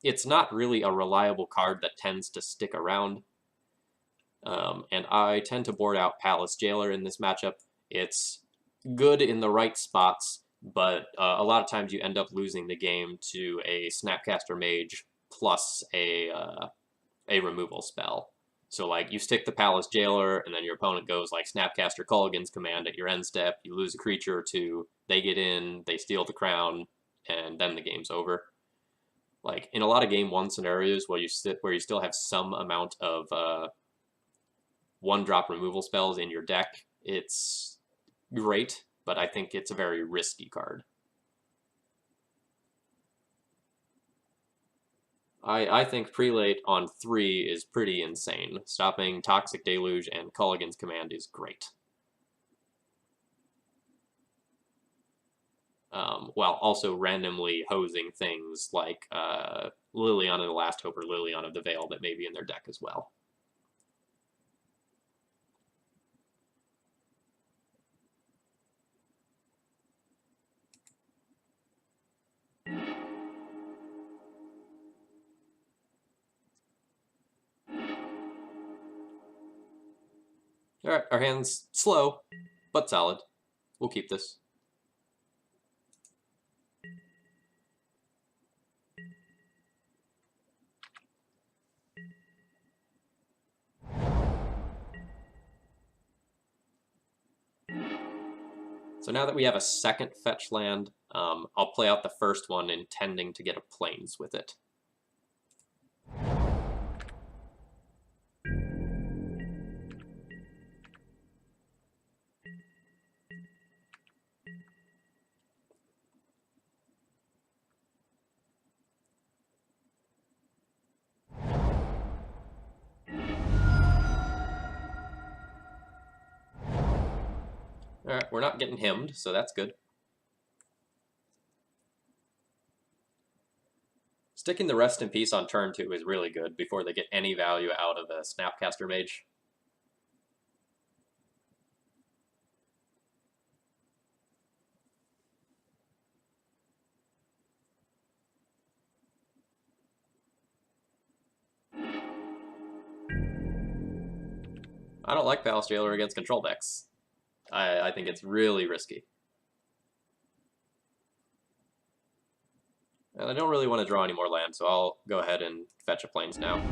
it's not really a reliable card that tends to stick around. And I tend to board out Palace Jailer in this matchup. It's good in the right spots, but a lot of times you end up losing the game to a Snapcaster Mage plus a removal spell. So, like, you stick the Palace Jailer, and then your opponent goes, like, Snapcaster Culligan's Command at your end step, you lose a creature or two, they get in, they steal the crown, and then the game's over. Like, in a lot of Game 1 scenarios where you still have some amount of one-drop removal spells in your deck, it's great, but I think it's a very risky card. I think Prelate on 3 is pretty insane. Stopping Toxic Deluge and Culligan's Command is great. While also randomly hosing things like Liliana the Last Hope or Liliana of the Veil that may be in their deck as well. Alright, our hand's slow, but solid. We'll keep this. So now that we have a second fetch land, I'll play out the first one intending to get a plains with it. Alright, we're not getting hemmed, so that's good. Sticking the Rest in Peace on turn 2 is really good before they get any value out of a Snapcaster Mage. I don't like Palace Jailer against control decks. I think it's really risky. And I don't really want to draw any more land, so I'll go ahead and fetch a plains now.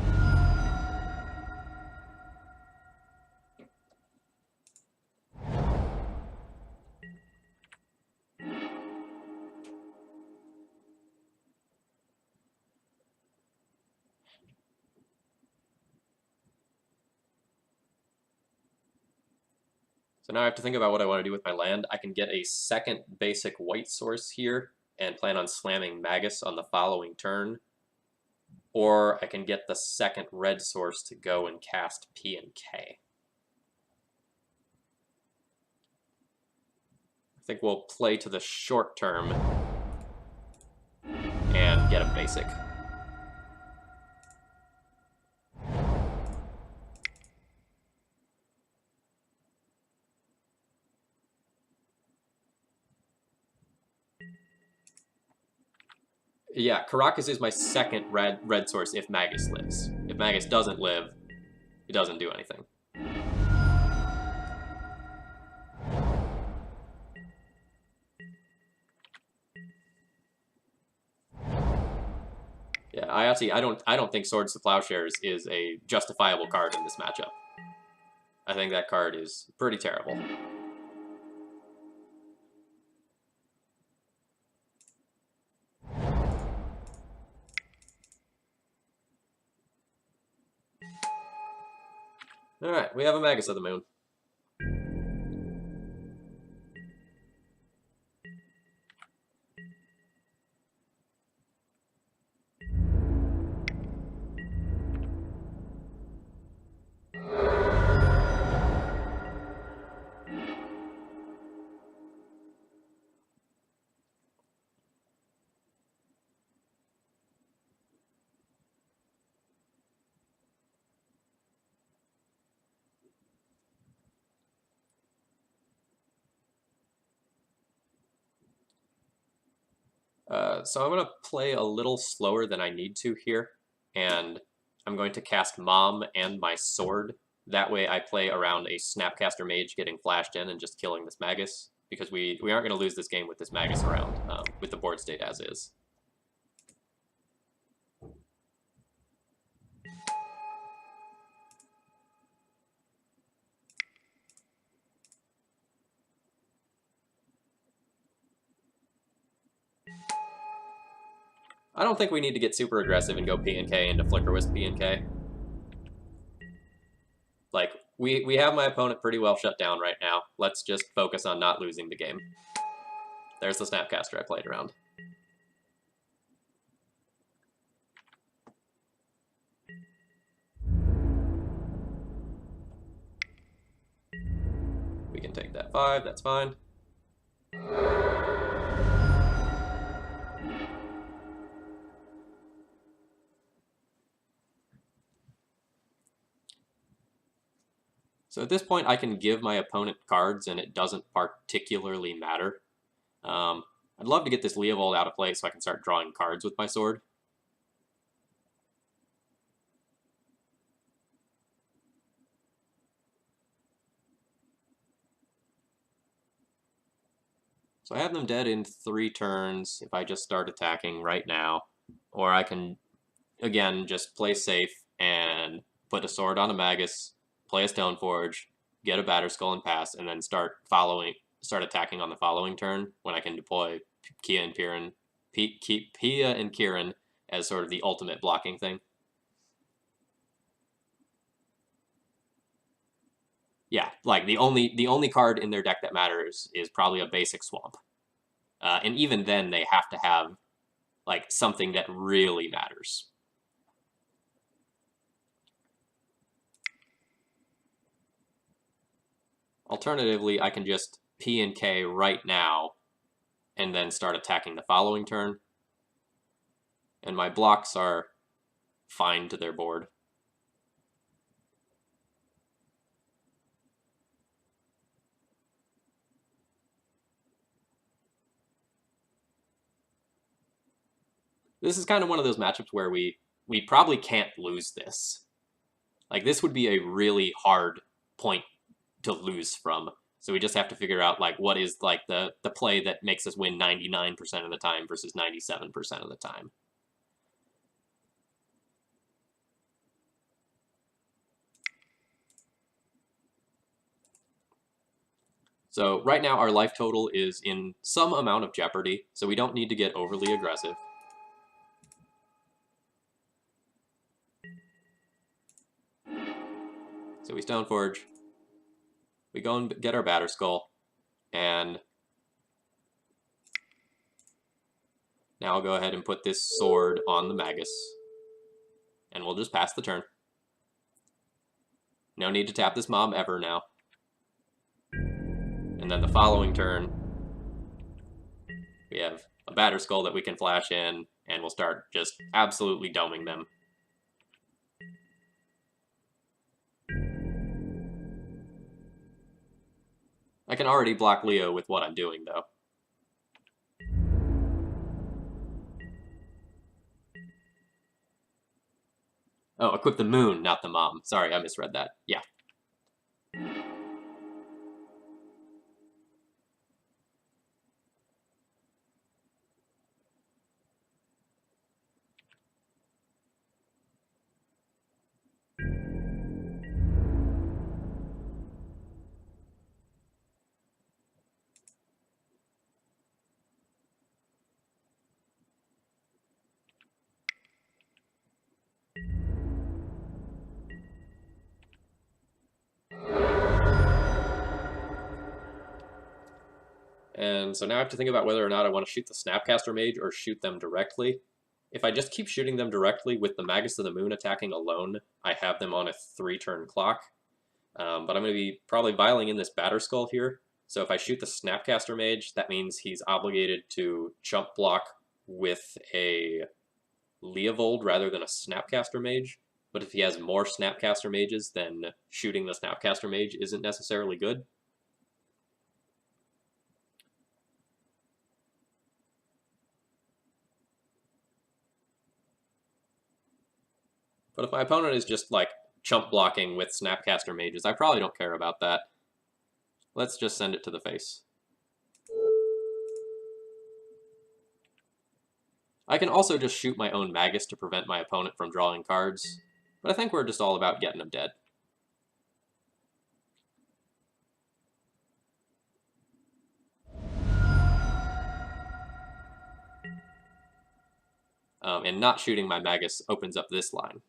So now I have to think about what I want to do with my land. I can get a second basic white source here and plan on slamming Magus on the following turn. Or I can get the second red source to go and cast P and K. I think we'll play to the short term and get a basic. Yeah, Caracas is my second red source if Magus lives. If Magus doesn't live, it doesn't do anything. Yeah, I don't think Swords to Plowshares is a justifiable card in this matchup. I think that card is pretty terrible. Alright, we have a Magus of the Moon. So I'm going to play a little slower than I need to here, and I'm going to cast Mom and my sword. That way I play around a Snapcaster Mage getting flashed in and just killing this Magus, because we aren't going to lose this game with this Magus around, with the board state as is. I don't think we need to get super aggressive and go P and K into Flicker Wisp P and K. Like, we have my opponent pretty well shut down right now. Let's just focus on not losing the game. There's the Snapcaster I played around. We can take that 5, that's fine. So at this point, I can give my opponent cards, and it doesn't particularly matter. I'd love to get this Leovold out of play so I can start drawing cards with my sword. So I have them dead in 3 turns if I just start attacking right now. Or I can, again, just play safe and put a sword on a Magus, play a Stoneforge, get a Batterskull and pass, and then start start attacking on the following turn when I can deploy Pia and Kieran, Pia and Kieran as sort of the ultimate blocking thing. Yeah, like the only card in their deck that matters is probably a basic swamp, and even then they have to have like something that really matters. Alternatively, I can just P and K right now and then start attacking the following turn. And my blocks are fine to their board. This is kind of one of those matchups where we probably can't lose this. Like, this would be a really hard point to lose from. So we just have to figure out, like, what is, like, the play that makes us win 99% of the time versus 97% of the time. So right now our life total is in some amount of jeopardy, so we don't need to get overly aggressive. So we Stoneforge, we go and get our Batterskull, and now I'll go ahead and put this sword on the Magus, and we'll just pass the turn. No need to tap this mob ever now. And then the following turn, we have a Batterskull that we can flash in, and we'll start just absolutely doming them. I can already block Leo with what I'm doing, though. Oh, equip the moon, not the mom. Sorry, I misread that. Yeah. And so now I have to think about whether or not I want to shoot the Snapcaster Mage or shoot them directly. If I just keep shooting them directly with the Magus of the Moon attacking alone, I have them on a 3-turn clock. But I'm going to be probably vialing in this Batterskull here. So if I shoot the Snapcaster Mage, that means he's obligated to jump block with a Leovold rather than a Snapcaster Mage. But if he has more Snapcaster Mages, then shooting the Snapcaster Mage isn't necessarily good. But if my opponent is just, like, chump blocking with Snapcaster Mages, I probably don't care about that. Let's just send it to the face. I can also just shoot my own Magus to prevent my opponent from drawing cards, but I think we're just all about getting them dead. And not shooting my Magus opens up this line.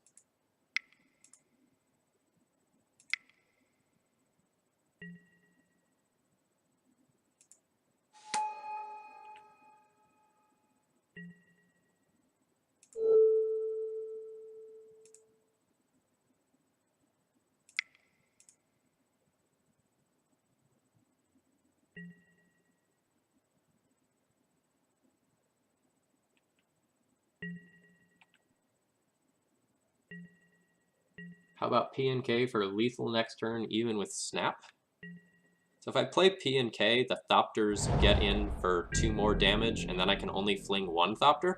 How about P and K for lethal next turn, even with Snap? So if I play P and K, the Thopters get in for 2 more damage, and then I can only fling 1 Thopter?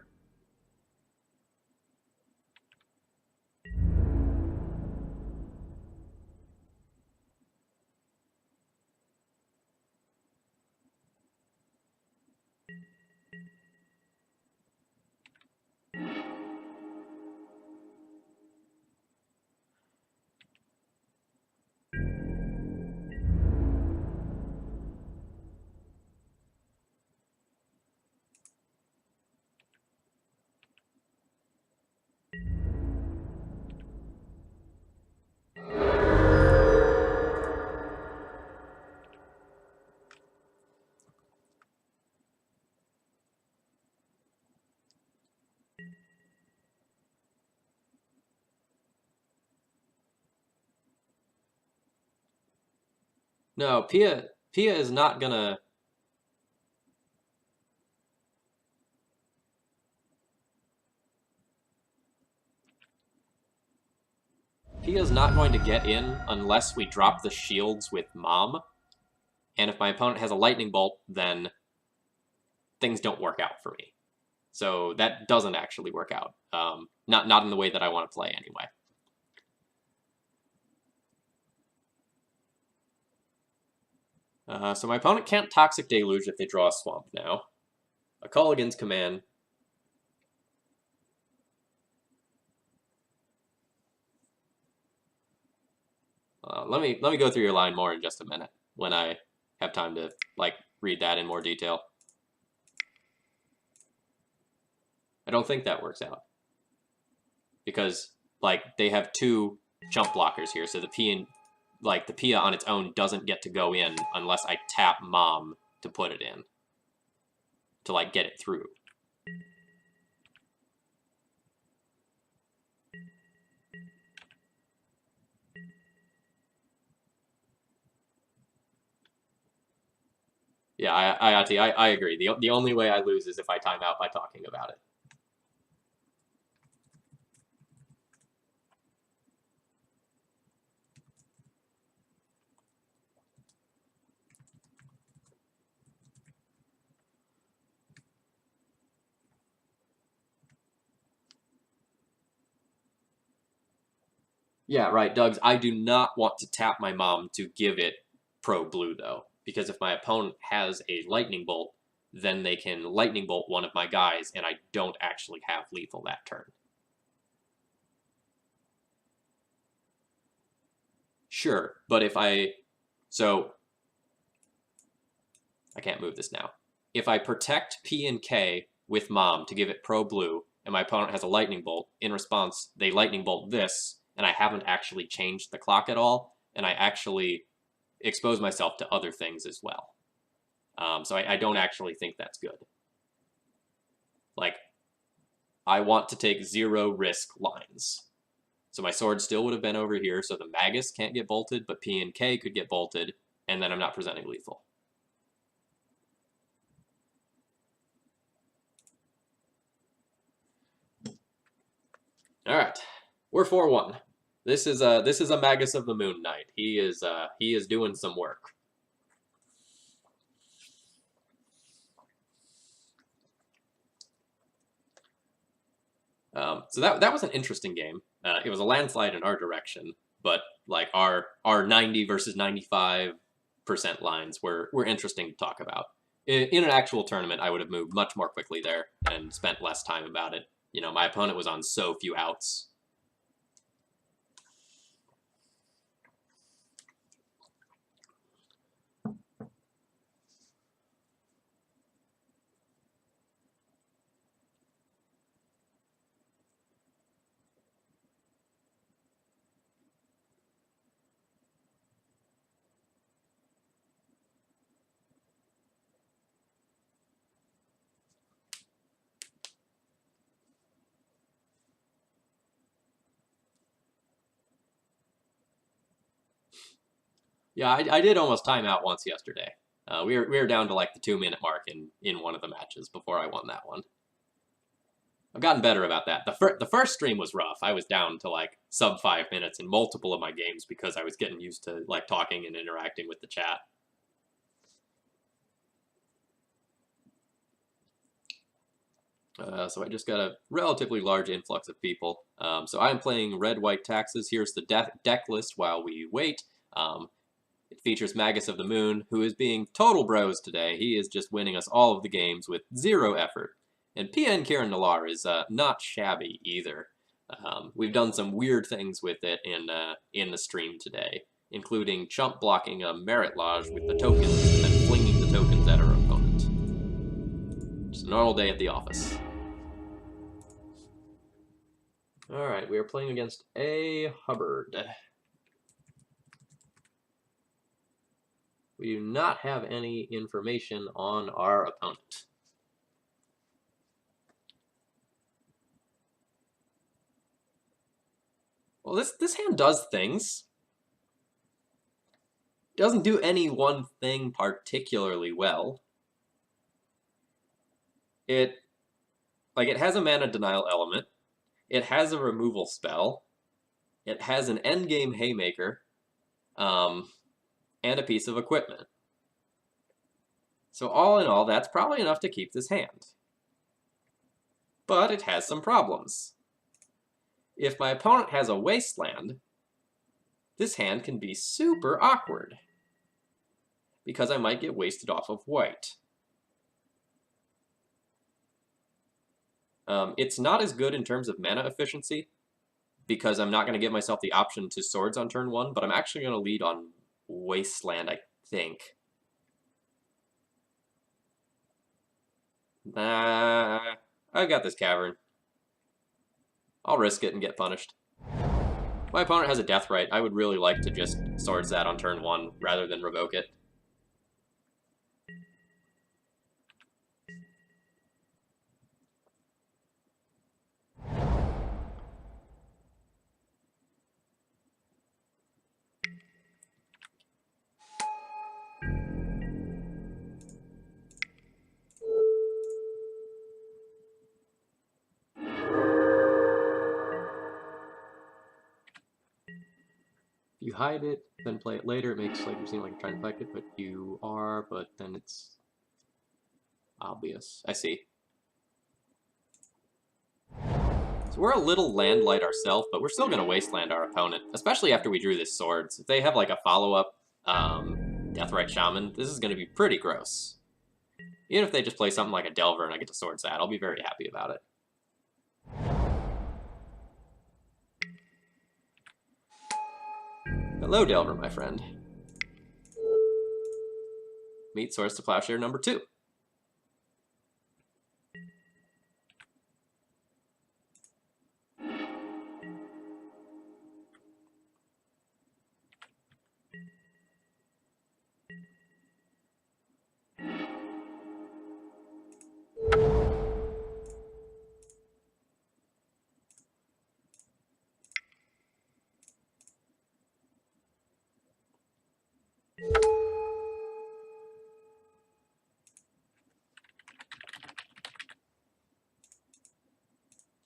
No, Pia is not gonna... Pia's not going to get in unless we drop the shields with Mom. And if my opponent has a lightning bolt, then things don't work out for me. So that doesn't actually work out. Not in the way that I want to play anyway. So my opponent can't Toxic Deluge if they draw a Swamp now. A Culligan's Command. Let me go through your line more in just a minute when I have time to read that in more detail. I don't think that works out because they have two jump blockers here, so the Pia on its own doesn't get to go in unless I tap Mom to put it in to get it through. Yeah, I agree. The only way I lose is if I time out by talking about it. Yeah, right, Doug's. I do not want to tap my Mom to give it pro blue, though, because if my opponent has a lightning bolt, then they can lightning bolt one of my guys, and I don't actually have lethal that turn. Sure, but if I... So, I can't move this now. If I protect P and K with Mom to give it pro blue, and my opponent has a lightning bolt, in response, they lightning bolt this, and I haven't actually changed the clock at all, and I actually expose myself to other things as well. So I don't actually think that's good. I want to take zero risk lines. So my sword still would have been over here, so the Magus can't get bolted, but P and K could get bolted, and then I'm not presenting lethal. All right, we're 4-1. This is a Magus of the Moon Knight. He is doing some work. So that was an interesting game. It was a landslide in our direction, but our 90 versus 95% lines were interesting to talk about. In an actual tournament, I would have moved much more quickly there and spent less time about it. My opponent was on so few outs. Yeah, I did almost time out once yesterday. We were down to the 2-minute mark in one of the matches before I won that one. I've gotten better about that. The first stream was rough. I was down to sub 5 minutes in multiple of my games because I was getting used to talking and interacting with the chat. So I just got a relatively large influx of people. So I'm playing red-white taxes. Here's the deck list while we wait. It features Magus of the Moon, who is being total bros today. He is just winning us all of the games with zero effort. And PN Kieran Nalar is not shabby either. We've done some weird things with it in the stream today, including chump blocking a Merit Lodge with the tokens and then flinging the tokens at our opponent. Just a normal day at the office. Alright, we are playing against A. Hubbard. We do not have any information on our opponent. Well, this hand does things. doesn't do any one thing particularly well. It has a mana denial element. It has a removal spell. It has an endgame haymaker, and a piece of equipment. So all in all, that's probably enough to keep this hand. But it has some problems. If my opponent has a wasteland, this hand can be super awkward, because I might get wasted off of white. It's not as good in terms of mana efficiency, because I'm not going to give myself the option to swords on turn 1, but I'm actually going to lead on wasteland, I think. Nah, I've got this cavern. I'll risk it and get punished. My opponent has a death right. I would really like to just swords that on turn 1 rather than revoke it. If you hide it, then play it later, it makes like you seem like you're trying to collect it, but you are, but then it's obvious. I see. So we're a little land light ourselves, but we're still going to wasteland our opponent, especially after we drew this swords. If they have like a follow-up Deathrite Shaman, this is going to be pretty gross. Even if they just play something like a Delver and I get to swords that, I'll be very happy about it. Hello, Delver, my friend. Meet Swords to Plowshare number 2.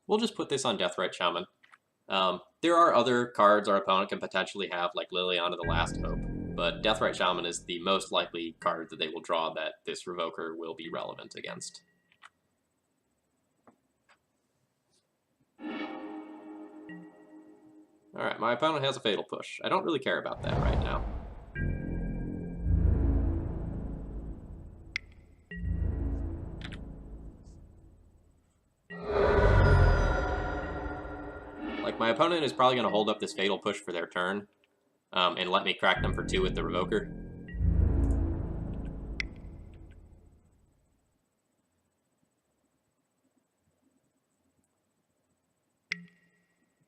We'll just put this on Deathrite Shaman. There are other cards our opponent can potentially have, like Liliana the Last Hope, but Deathrite Shaman is the most likely card that they will draw that this Revoker will be relevant against. Alright, my opponent has a Fatal Push. I don't really care about that right now. Like, my opponent is probably going to hold up this Fatal Push for their turn, and let me crack them for 2 with the Revoker.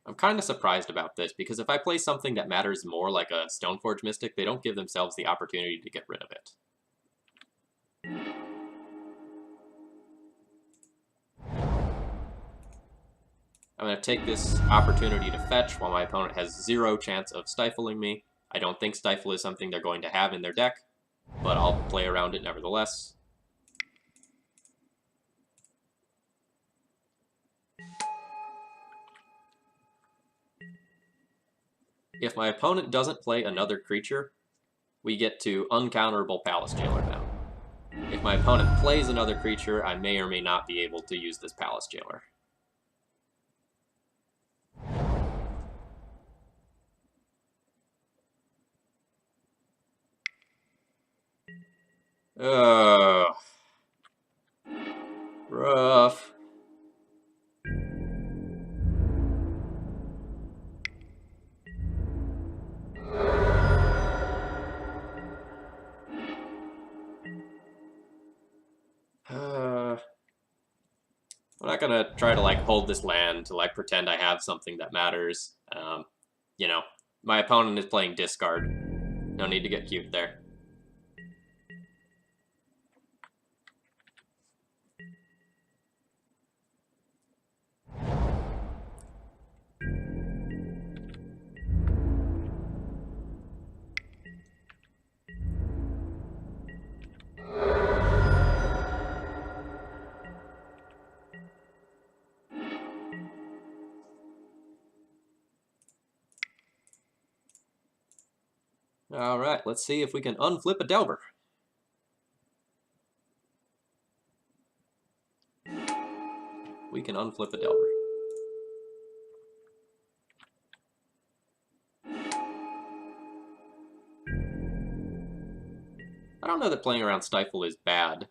I'm kind of surprised about this, because if I play something that matters more, like a Stoneforge Mystic, they don't give themselves the opportunity to get rid of it. I'm going to take this opportunity to fetch while my opponent has 0 chance of stifling me. I don't think Stifle is something they're going to have in their deck, but I'll play around it nevertheless. If my opponent doesn't play another creature, we get to uncounterable Palace Jailer them. If my opponent plays another creature, I may or may not be able to use this Palace Jailer. Rough. I'm not gonna try to like hold this land to like pretend I have something that matters. You know, my opponent is playing discard. No need to get cute there. Alright, let's see if we can unflip a Delver. We can unflip a Delver. I don't know that playing around Stifle is bad.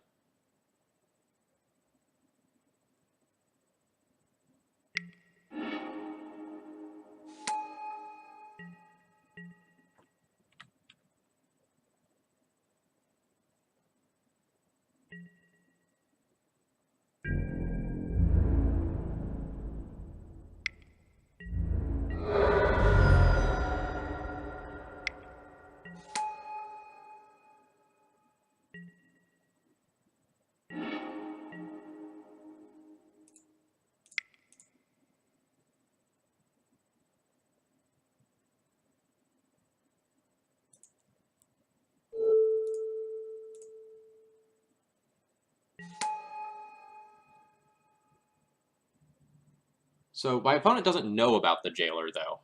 So my opponent doesn't know about the Jailer, though.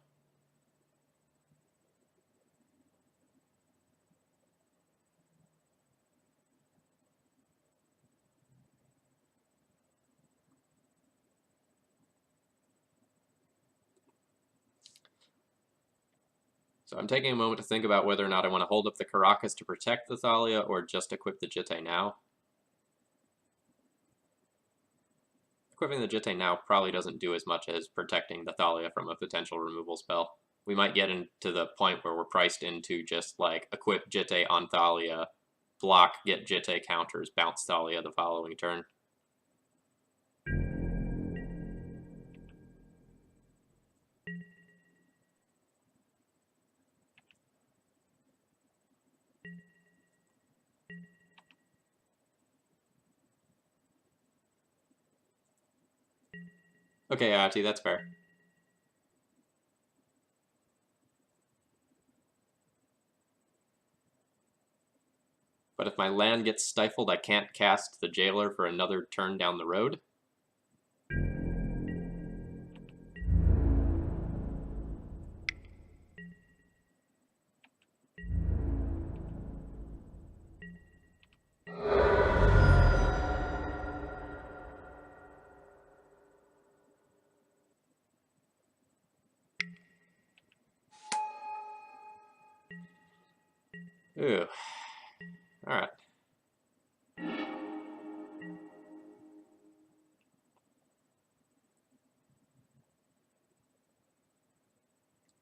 So I'm taking a moment to think about whether or not I want to hold up the Caracas to protect the Thalia or just equip the Jitte now. Equipping the Jitte now probably doesn't do as much as protecting the Thalia from a potential removal spell. We might get into the point where we're priced into just like equip Jitte on Thalia, block, get Jitte counters, bounce Thalia the following turn. Okay, Ati, that's fair. But if my land gets stifled, I can't cast the Jailer for another turn down the road. Ew. Alright.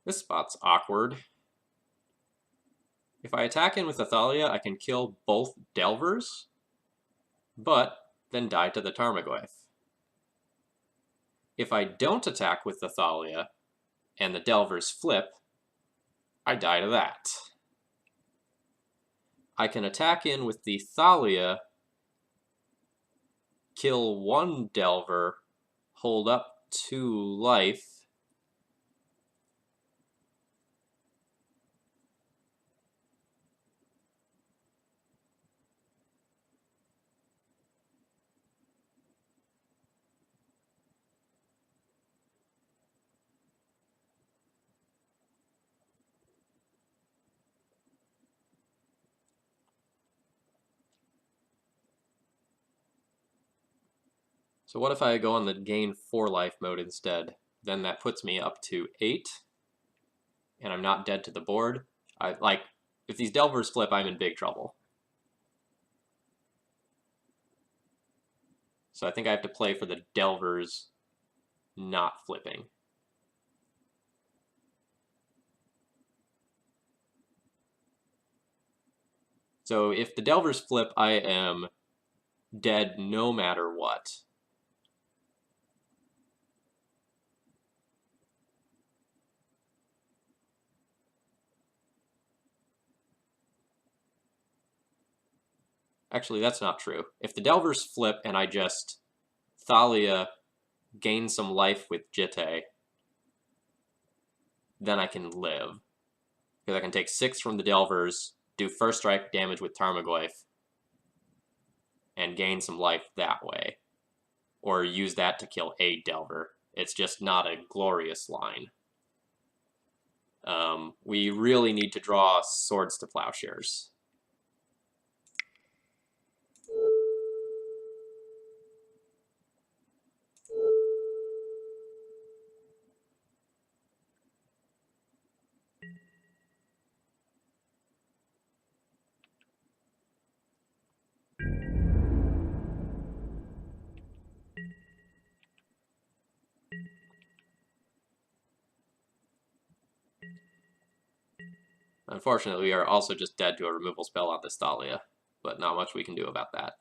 This spot's awkward. If I attack in with Athalia, I can kill both Delvers, but then die to the Tarmogoyf. If I don't attack with Athalia, and the Delvers flip, I die to that. I can attack in with the Thalia, kill one Delver, hold up 2 life, so what if I go on the gain 4 life mode instead? Then that puts me up to 8, and I'm not dead to the board. If these Delvers flip, I'm in big trouble. So I think I have to play for the Delvers not flipping. So if the Delvers flip, I am dead no matter what. Actually, that's not true. If the Delvers flip and I just Thalia gain some life with Jitte, then I can live. Because I can take 6 from the Delvers, do first strike damage with Tarmogoyf, and gain some life that way. Or use that to kill a Delver. It's just not a glorious line. We really need to draw Swords to Plowshares. Unfortunately, we are also just dead to a removal spell on this Thalia, but not much we can do about that.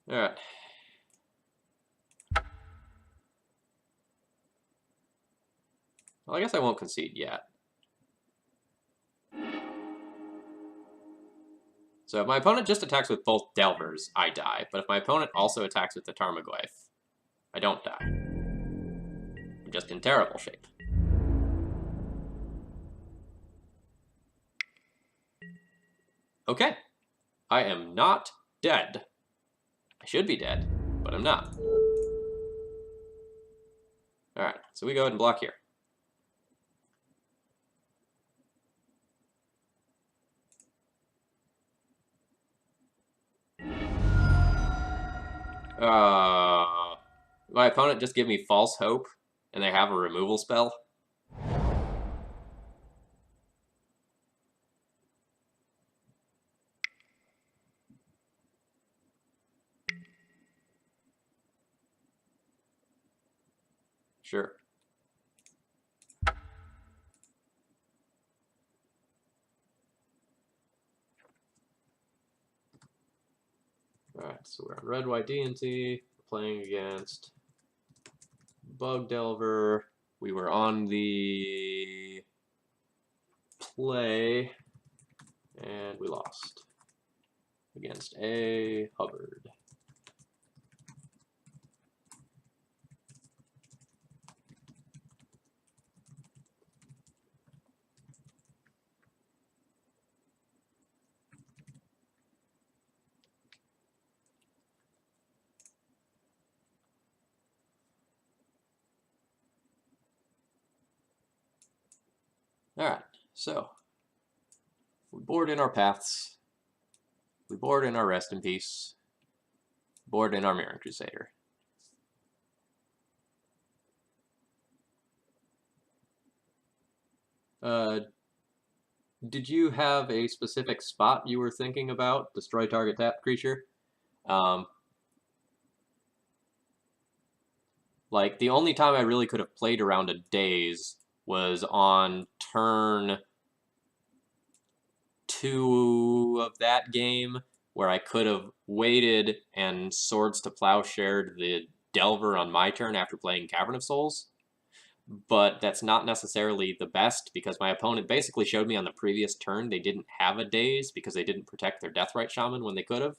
Alright. Well, I guess I won't concede yet. So if my opponent just attacks with both Delvers, I die. But if my opponent also attacks with the Tarmogoyf, I don't die. I'm just in terrible shape. Okay. I am not dead. I should be dead, but I'm not. Alright, so we go ahead and block here. My opponent just give me false hope, and they have a removal spell. Sure. Alright, so we're on red-white D&T. We're playing against Bug Delver. We were on the play, and we lost against a Hubbard. Alright, so we board in our paths. We board in our Rest in Peace. Board in our Mirror Crusader. Did you have a specific spot you were thinking about? Destroy target tapped creature? Like, the only time I really could have played around a Daze was on turn 2 of that game, where I could have waited and Swords to Plowshare the Delver on my turn after playing Cavern of Souls. But that's not necessarily the best, because my opponent basically showed me on the previous turn they didn't have a Daze because they didn't protect their Deathrite Shaman when they could have.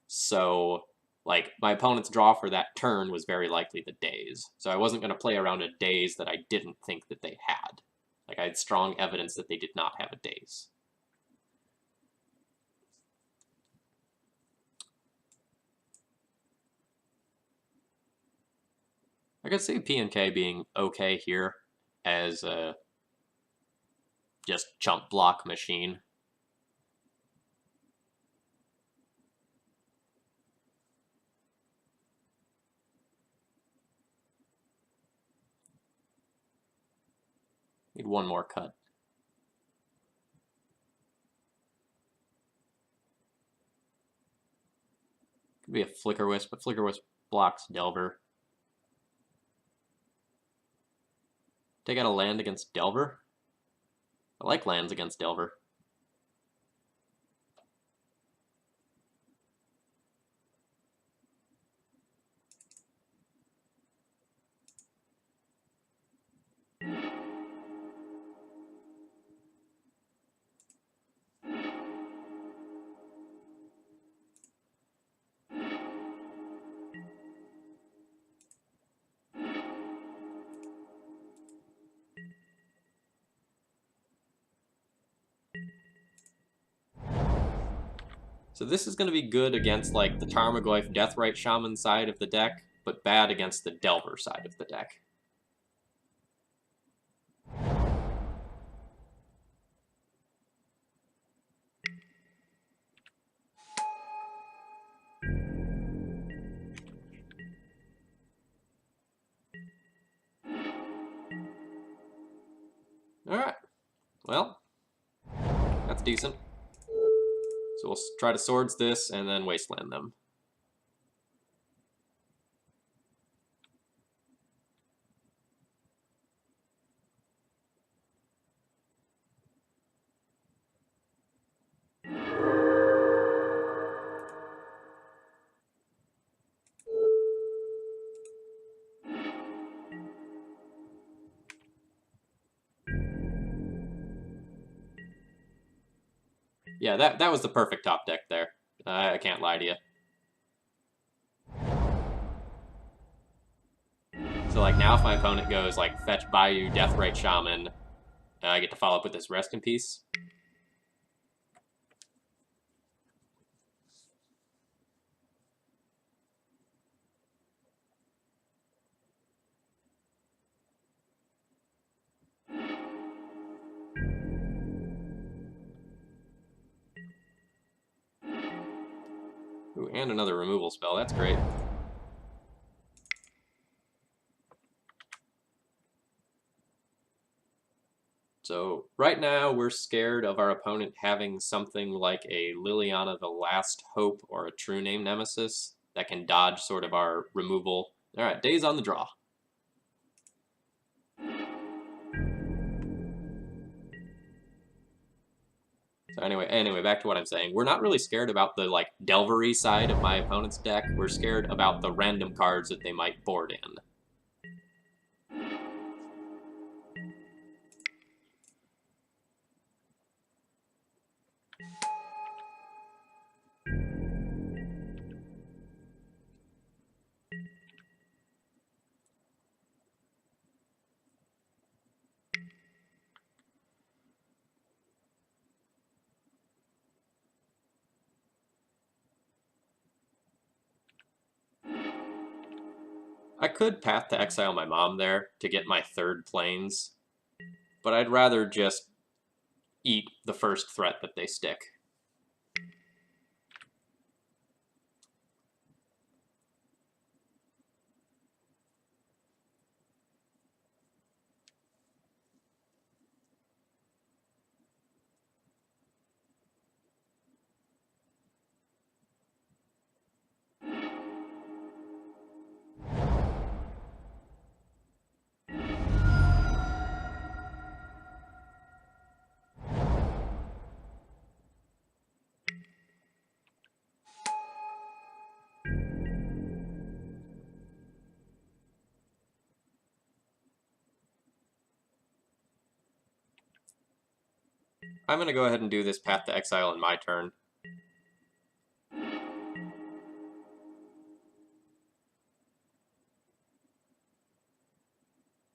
So, like, my opponent's draw for that turn was very likely the Daze. So I wasn't going to play around a Daze that I didn't think that they had. Like, I had strong evidence that they did not have a Daze. I could see P&K being okay here as a just chump block machine. Need one more cut. Could be a Flicker Wisp, but Flicker Wisp blocks Delver. Take out a land against Delver? I like lands against Delver. So this is going to be good against, like, the Tarmogoyf Deathrite Shaman side of the deck, but bad against the Delver side of the deck. Alright, well, that's decent. So we'll try to Swords this and then Wasteland them. Yeah, that was the perfect top deck there. I can't lie to you. So like now if my opponent goes like fetch Bayou, Deathrite Shaman, I get to follow up with this Rest in Peace. Ooh, and another removal spell. That's great. So right now we're scared of our opponent having something like a Liliana the Last Hope or a True Name Nemesis that can dodge sort of our removal. All right, Days on the draw. So anyway, back to what I'm saying. We're not really scared about the like Delvery side of my opponent's deck. We're scared about the random cards that they might board in. I could Path to Exile my mom there to get my third planes, but I'd rather just eat the first threat that they stick. I'm going to go ahead and do this Path to Exile in my turn. I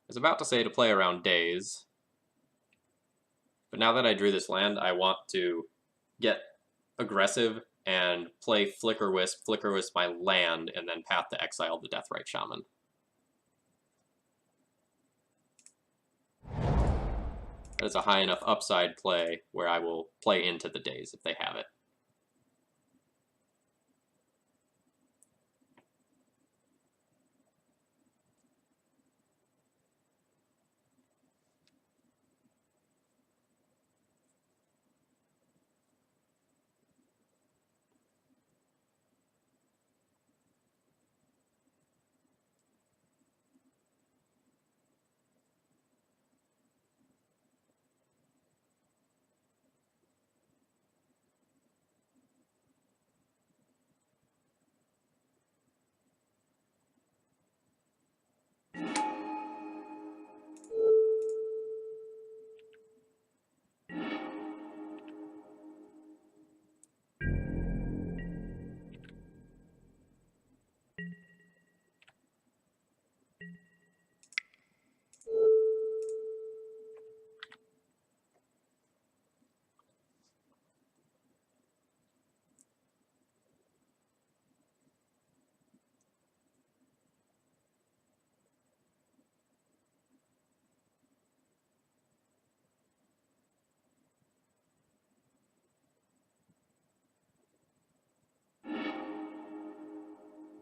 was about to say to play around Days, but now that I drew this land, I want to get aggressive and play Flicker Wisp my land, and then Path to Exile the Deathrite Shaman. That is a high enough upside play where I will play into the Days if they have it.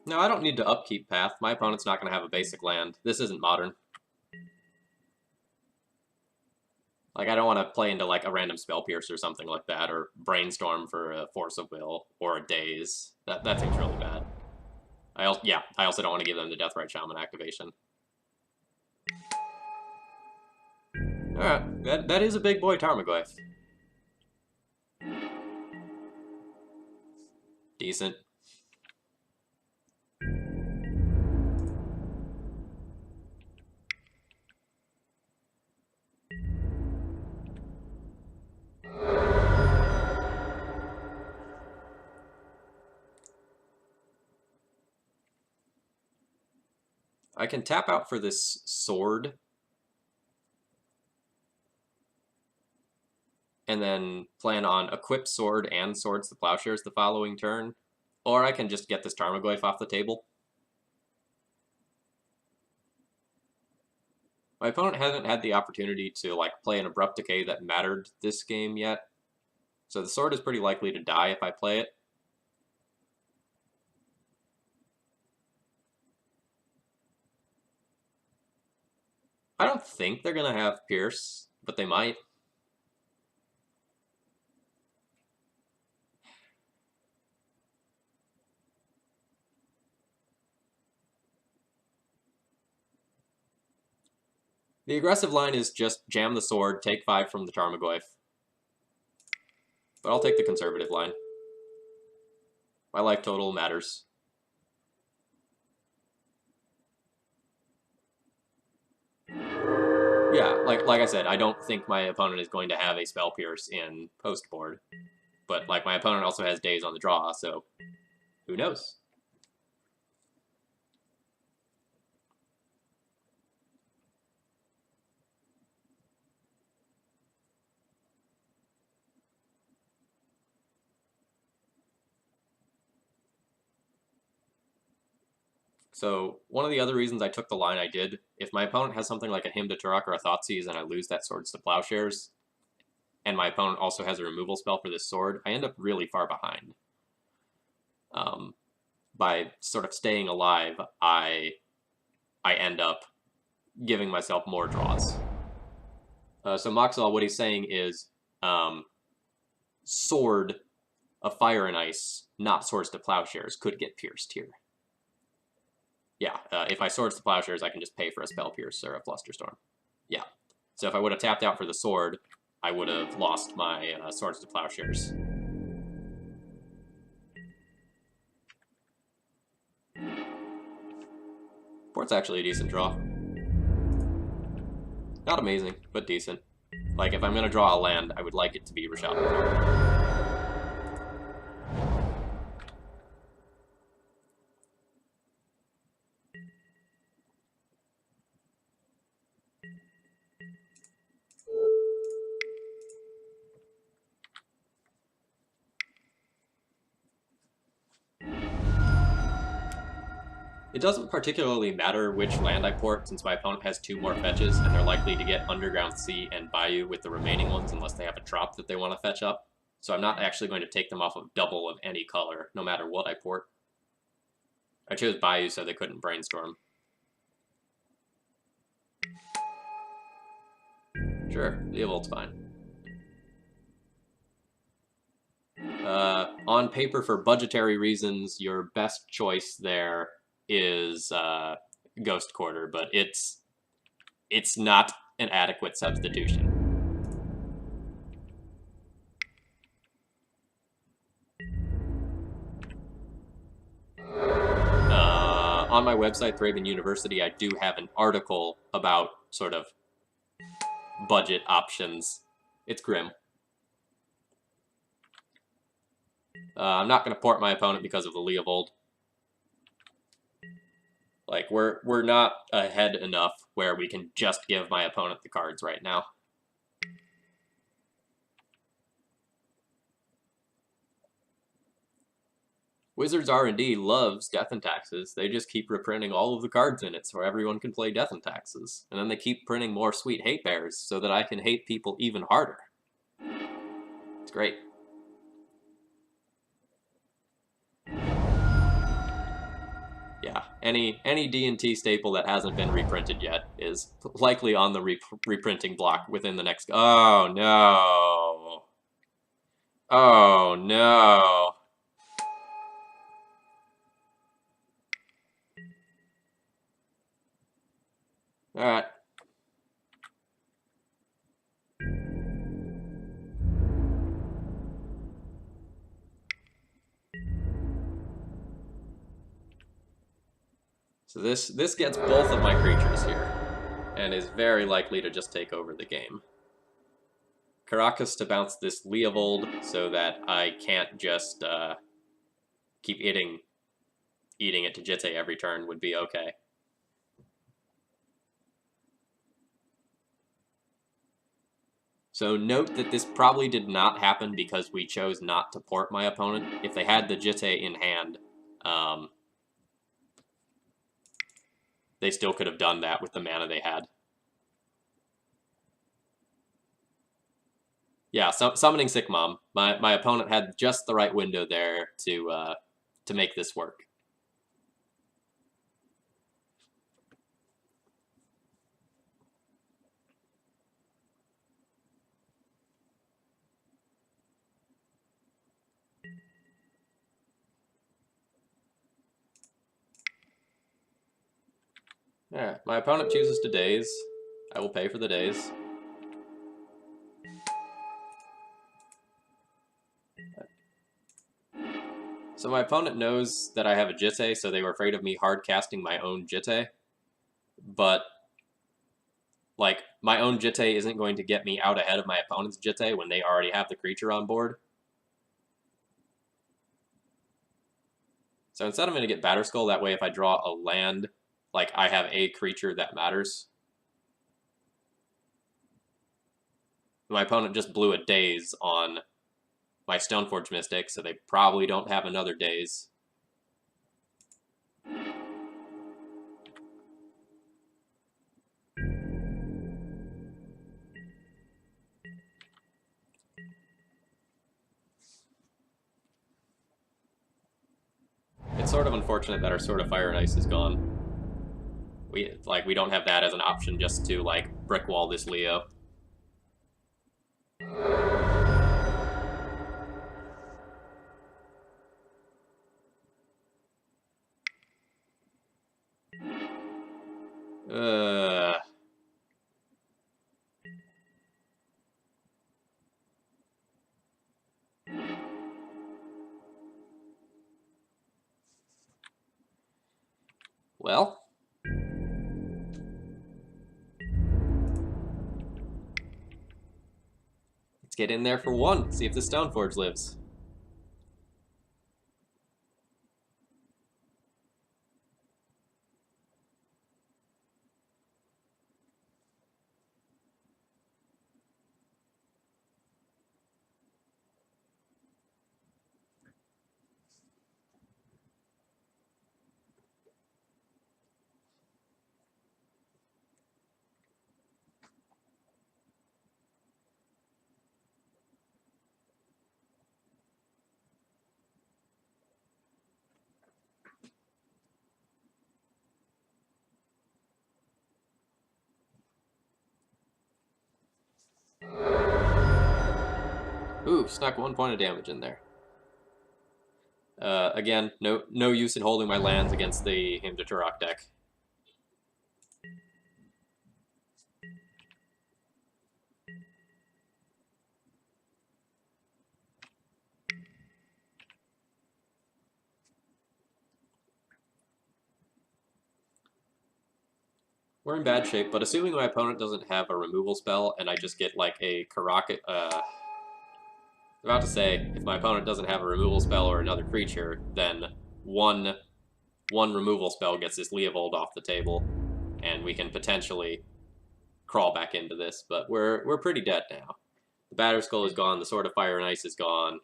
No, I don't need to upkeep path. My opponent's not going to have a basic land. This isn't modern. Like, I don't want to play into, like, a random Spell Pierce or something like that, or Brainstorm for a Force of Will, or a Daze. That seems really bad. I also don't want to give them the Deathrite Shaman activation. Alright, that is a big boy Tarmogoyf. Decent. I can tap out for this sword, and then plan on equip sword and Swords to Plowshares the following turn, or I can just get this Tarmogoyf off the table. My opponent hasn't had the opportunity to like play an Abrupt Decay that mattered this game yet, so the sword is pretty likely to die if I play it. I don't think they're going to have Pierce, but they might. The aggressive line is just jam the sword, take 5 from the Tarmogoyf. But I'll take the conservative line. My life total matters. Yeah, like I said, I don't think my opponent is going to have a Spell Pierce in post board. But like my opponent also has Daze on the draw, so who knows? So one of the other reasons I took the line I did, if my opponent has something like a Hymn to Turok or a Thoughtseize and I lose that Swords to Plowshares, and my opponent also has a removal spell for this sword, I end up really far behind. By sort of staying alive, I end up giving myself more draws. So Moxel, what he's saying is Sword of Fire and Ice, not Swords to Plowshares, could get pierced here. Yeah, if I Swords to Plowshares, I can just pay for a Spell Pierce or a Flusterstorm. Yeah. So if I would have tapped out for the sword, I would have lost my Swords to Plowshares. Port's actually a decent draw. Not amazing, but decent. Like, if I'm going to draw a land, I would like it to be Rashad. It doesn't particularly matter which land I port, since my opponent has 2 more fetches, and they're likely to get Underground Sea and Bayou with the remaining ones unless they have a drop that they want to fetch up. So I'm not actually going to take them off of double of any color, no matter what I port. I chose Bayou so they couldn't Brainstorm. Sure, the Evolt's fine. On paper, for budgetary reasons, your best choice there is Ghost Quarter, but it's not an adequate substitution. On my website, Thraben University, I do have an article about sort of budget options. It's grim. I'm not going to port my opponent because of the Leovold. Like, we're not ahead enough where we can just give my opponent the cards right now. Wizards R&D loves Death and Taxes. They just keep reprinting all of the cards in it so everyone can play Death and Taxes. And then they keep printing more sweet hate bears so that I can hate people even harder. It's great. Yeah, any D&T staple that hasn't been reprinted yet is likely on the reprinting block within the next... Oh, no. Oh, no. Alright. So this gets both of my creatures here, and is very likely to just take over the game. Caracas to bounce this Leovold so that I can't just keep eating it to Jitte every turn would be okay. So note that this probably did not happen because we chose not to port my opponent. If they had the Jitte in hand, they still could have done that with the mana they had. Yeah, summoning Sick Mom. My opponent had just the right window there to make this work. Yeah, my opponent chooses to daze. I will pay for the daze. So my opponent knows that I have a Jitte, so they were afraid of me hard casting my own Jitte. But, like, my own Jitte isn't going to get me out ahead of my opponent's Jitte when they already have the creature on board. So instead I'm going to get Batterskull, that way if I draw a land, like, I have a creature that matters. My opponent just blew a daze on my Stoneforge Mystic, so they probably don't have another daze. It's sort of unfortunate that our Sword of Fire and Ice is gone. We don't have that as an option just to, like, brick wall this Leo. Well, let's get in there for one, see if the Stoneforge lives. Ooh, snuck 1 point of damage in there. Again, no use in holding my lands against the Hymn to Turok deck. We're in bad shape, but assuming my opponent doesn't have a removal spell and I just get like a Karaka, about to say, if my opponent doesn't have a removal spell or another creature, then one removal spell gets this Leovold off the table, and we can potentially crawl back into this, but we're pretty dead now. The Batterskull is gone, the Sword of Fire and Ice is gone.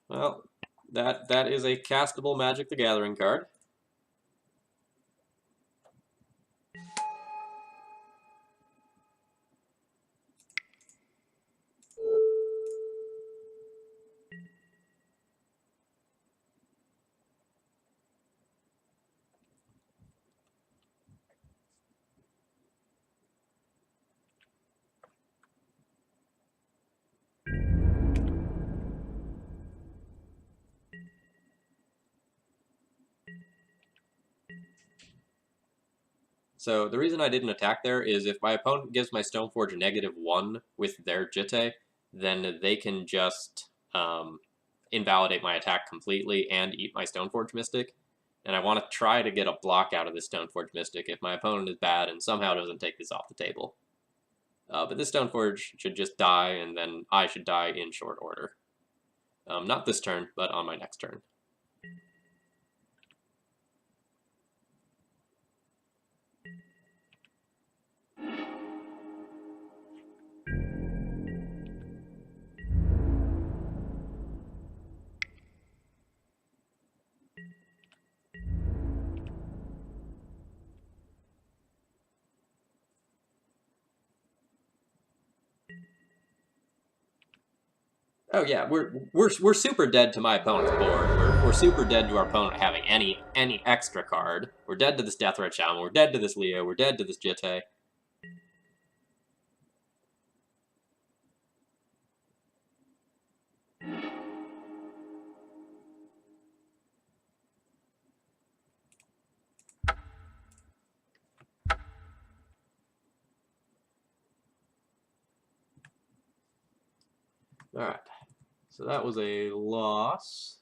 Well, that is a castable Magic the Gathering card. So the reason I didn't attack there is if my opponent gives my Stoneforge a -1 with their Jitte, then they can just invalidate my attack completely and eat my Stoneforge Mystic. And I want to try to get a block out of this Stoneforge Mystic if my opponent is bad and somehow doesn't take this off the table. But this Stoneforge should just die, and then I should die in short order. Not this turn, but on my next turn. Oh yeah, we're super dead to my opponent's board. We're super dead to our opponent having any extra card. We're dead to this Deathrite Shaman. We're dead to this Leo. We're dead to this Jitte. All right, so that was a loss.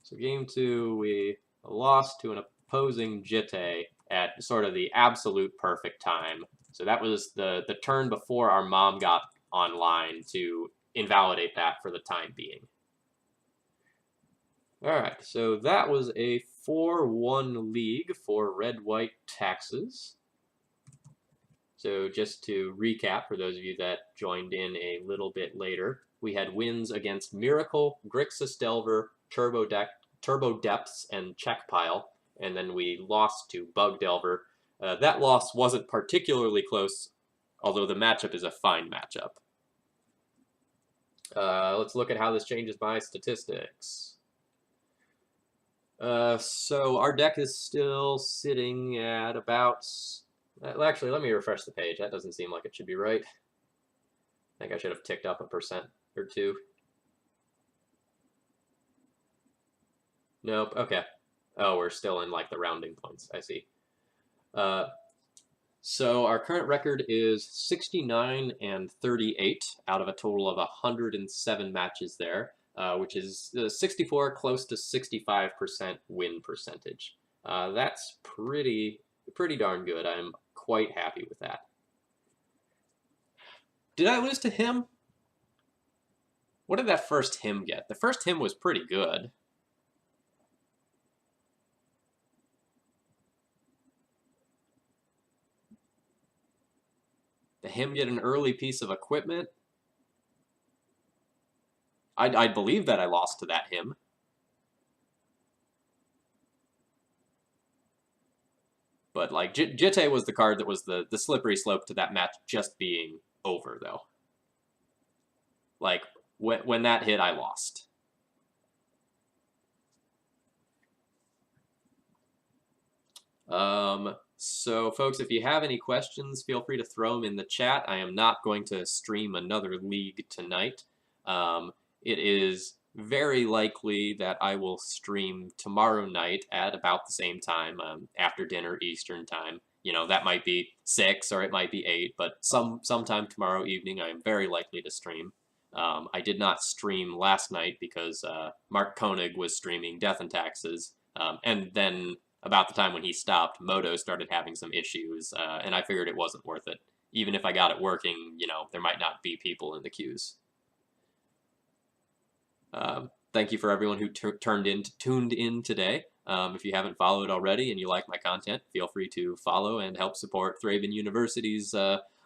So game 2, we lost to an opposing Jitte at sort of the absolute perfect time. So that was the turn before our mom got online to invalidate that for the time being. All right, so that was a 4-1 league for red-white taxes. So just to recap, for those of you that joined in a little bit later, we had wins against Miracle, Grixis Delver, Turbo Depths, and Check Pile, and then we lost to Bug Delver. That loss wasn't particularly close, although the matchup is a fine matchup. Let's look at how this changes my statistics. So our deck is still sitting at about... Actually, let me refresh the page. That doesn't seem like it should be right. I think I should have ticked up 1% or 2. Nope, okay. Oh, we're still in, like, the rounding points. I see. So our current record is 69-38 out of a total of 107 matches there, which is 64, close to 65% win percentage. That's pretty darn good. I'm quite happy with that. Did I lose to him? What did that first him get? The first him was pretty good. The him get an early piece of equipment? I believe that I lost to that him. But, like, Jitte was the card that was the slippery slope to that match just being over, though. Like, when that hit, I lost. So, folks, if you have any questions, feel free to throw them in the chat. I am not going to stream another league tonight. It is very likely that I will stream tomorrow night at about the same time, after dinner Eastern time. You know, that might be 6 or it might be 8, but sometime tomorrow evening I am very likely to stream. I did not stream last night because Mark Koenig was streaming Death and Taxes, and then about the time when he stopped, Moto started having some issues, and I figured it wasn't worth it. Even if I got it working, you know, there might not be people in the queues. Thank you for everyone who tuned in today. If you haven't followed already and you like my content, feel free to follow and help support Thraben University's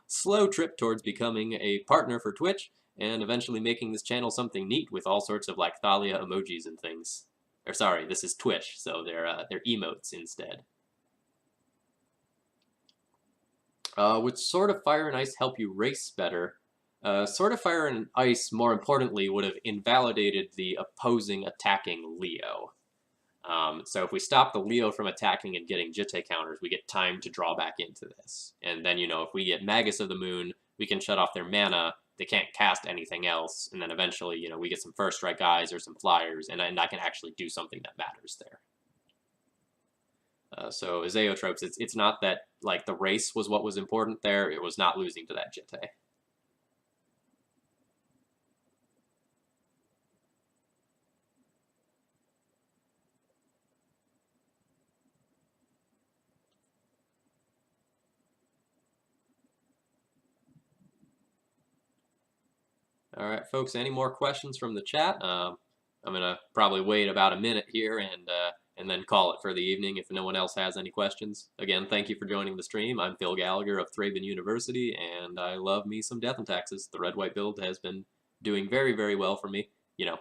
slow trip towards becoming a partner for Twitch and eventually making this channel something neat with all sorts of, like, Thalia emojis and things. Or sorry, this is Twitch, so they're emotes instead. Would Sword of Fire and Ice help you race better? Sword of Fire and Ice, more importantly, would have invalidated the opposing attacking Leo. So if we stop the Leo from attacking and getting Jitte counters, we get time to draw back into this. And then, you know, if we get Magus of the Moon, we can shut off their mana, they can't cast anything else, and then eventually, you know, we get some First Strike Eyes or some Flyers, and I can actually do something that matters there. So Azeotropes, it's not that like the race was what was important there. It was not losing to that Jitte. All right, folks. Any more questions from the chat? I'm gonna probably wait about a minute here and then call it for the evening if no one else has any questions. Again, thank you for joining the stream. I'm Phil Gallagher of ThrabenU University, and I love me some Death and Taxes. The red-white build has been doing very, very well for me. You know,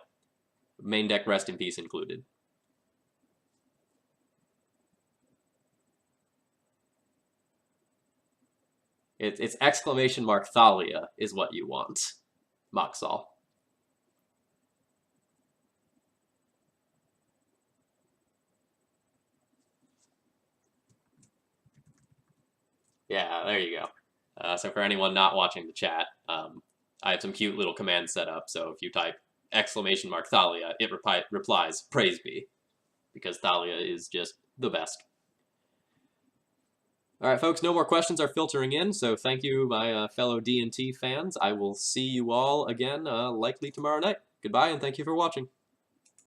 main deck rest in peace included. It's exclamation mark Thalia is what you want, Moxall. Yeah, there you go. So for anyone not watching the chat, I have some cute little commands set up. So if you type exclamation mark Thalia, it replies praise be, because Thalia is just the best. All right, folks, no more questions are filtering in, so thank you, my fellow D&T fans. I will see you all again likely tomorrow night. Goodbye, and thank you for watching.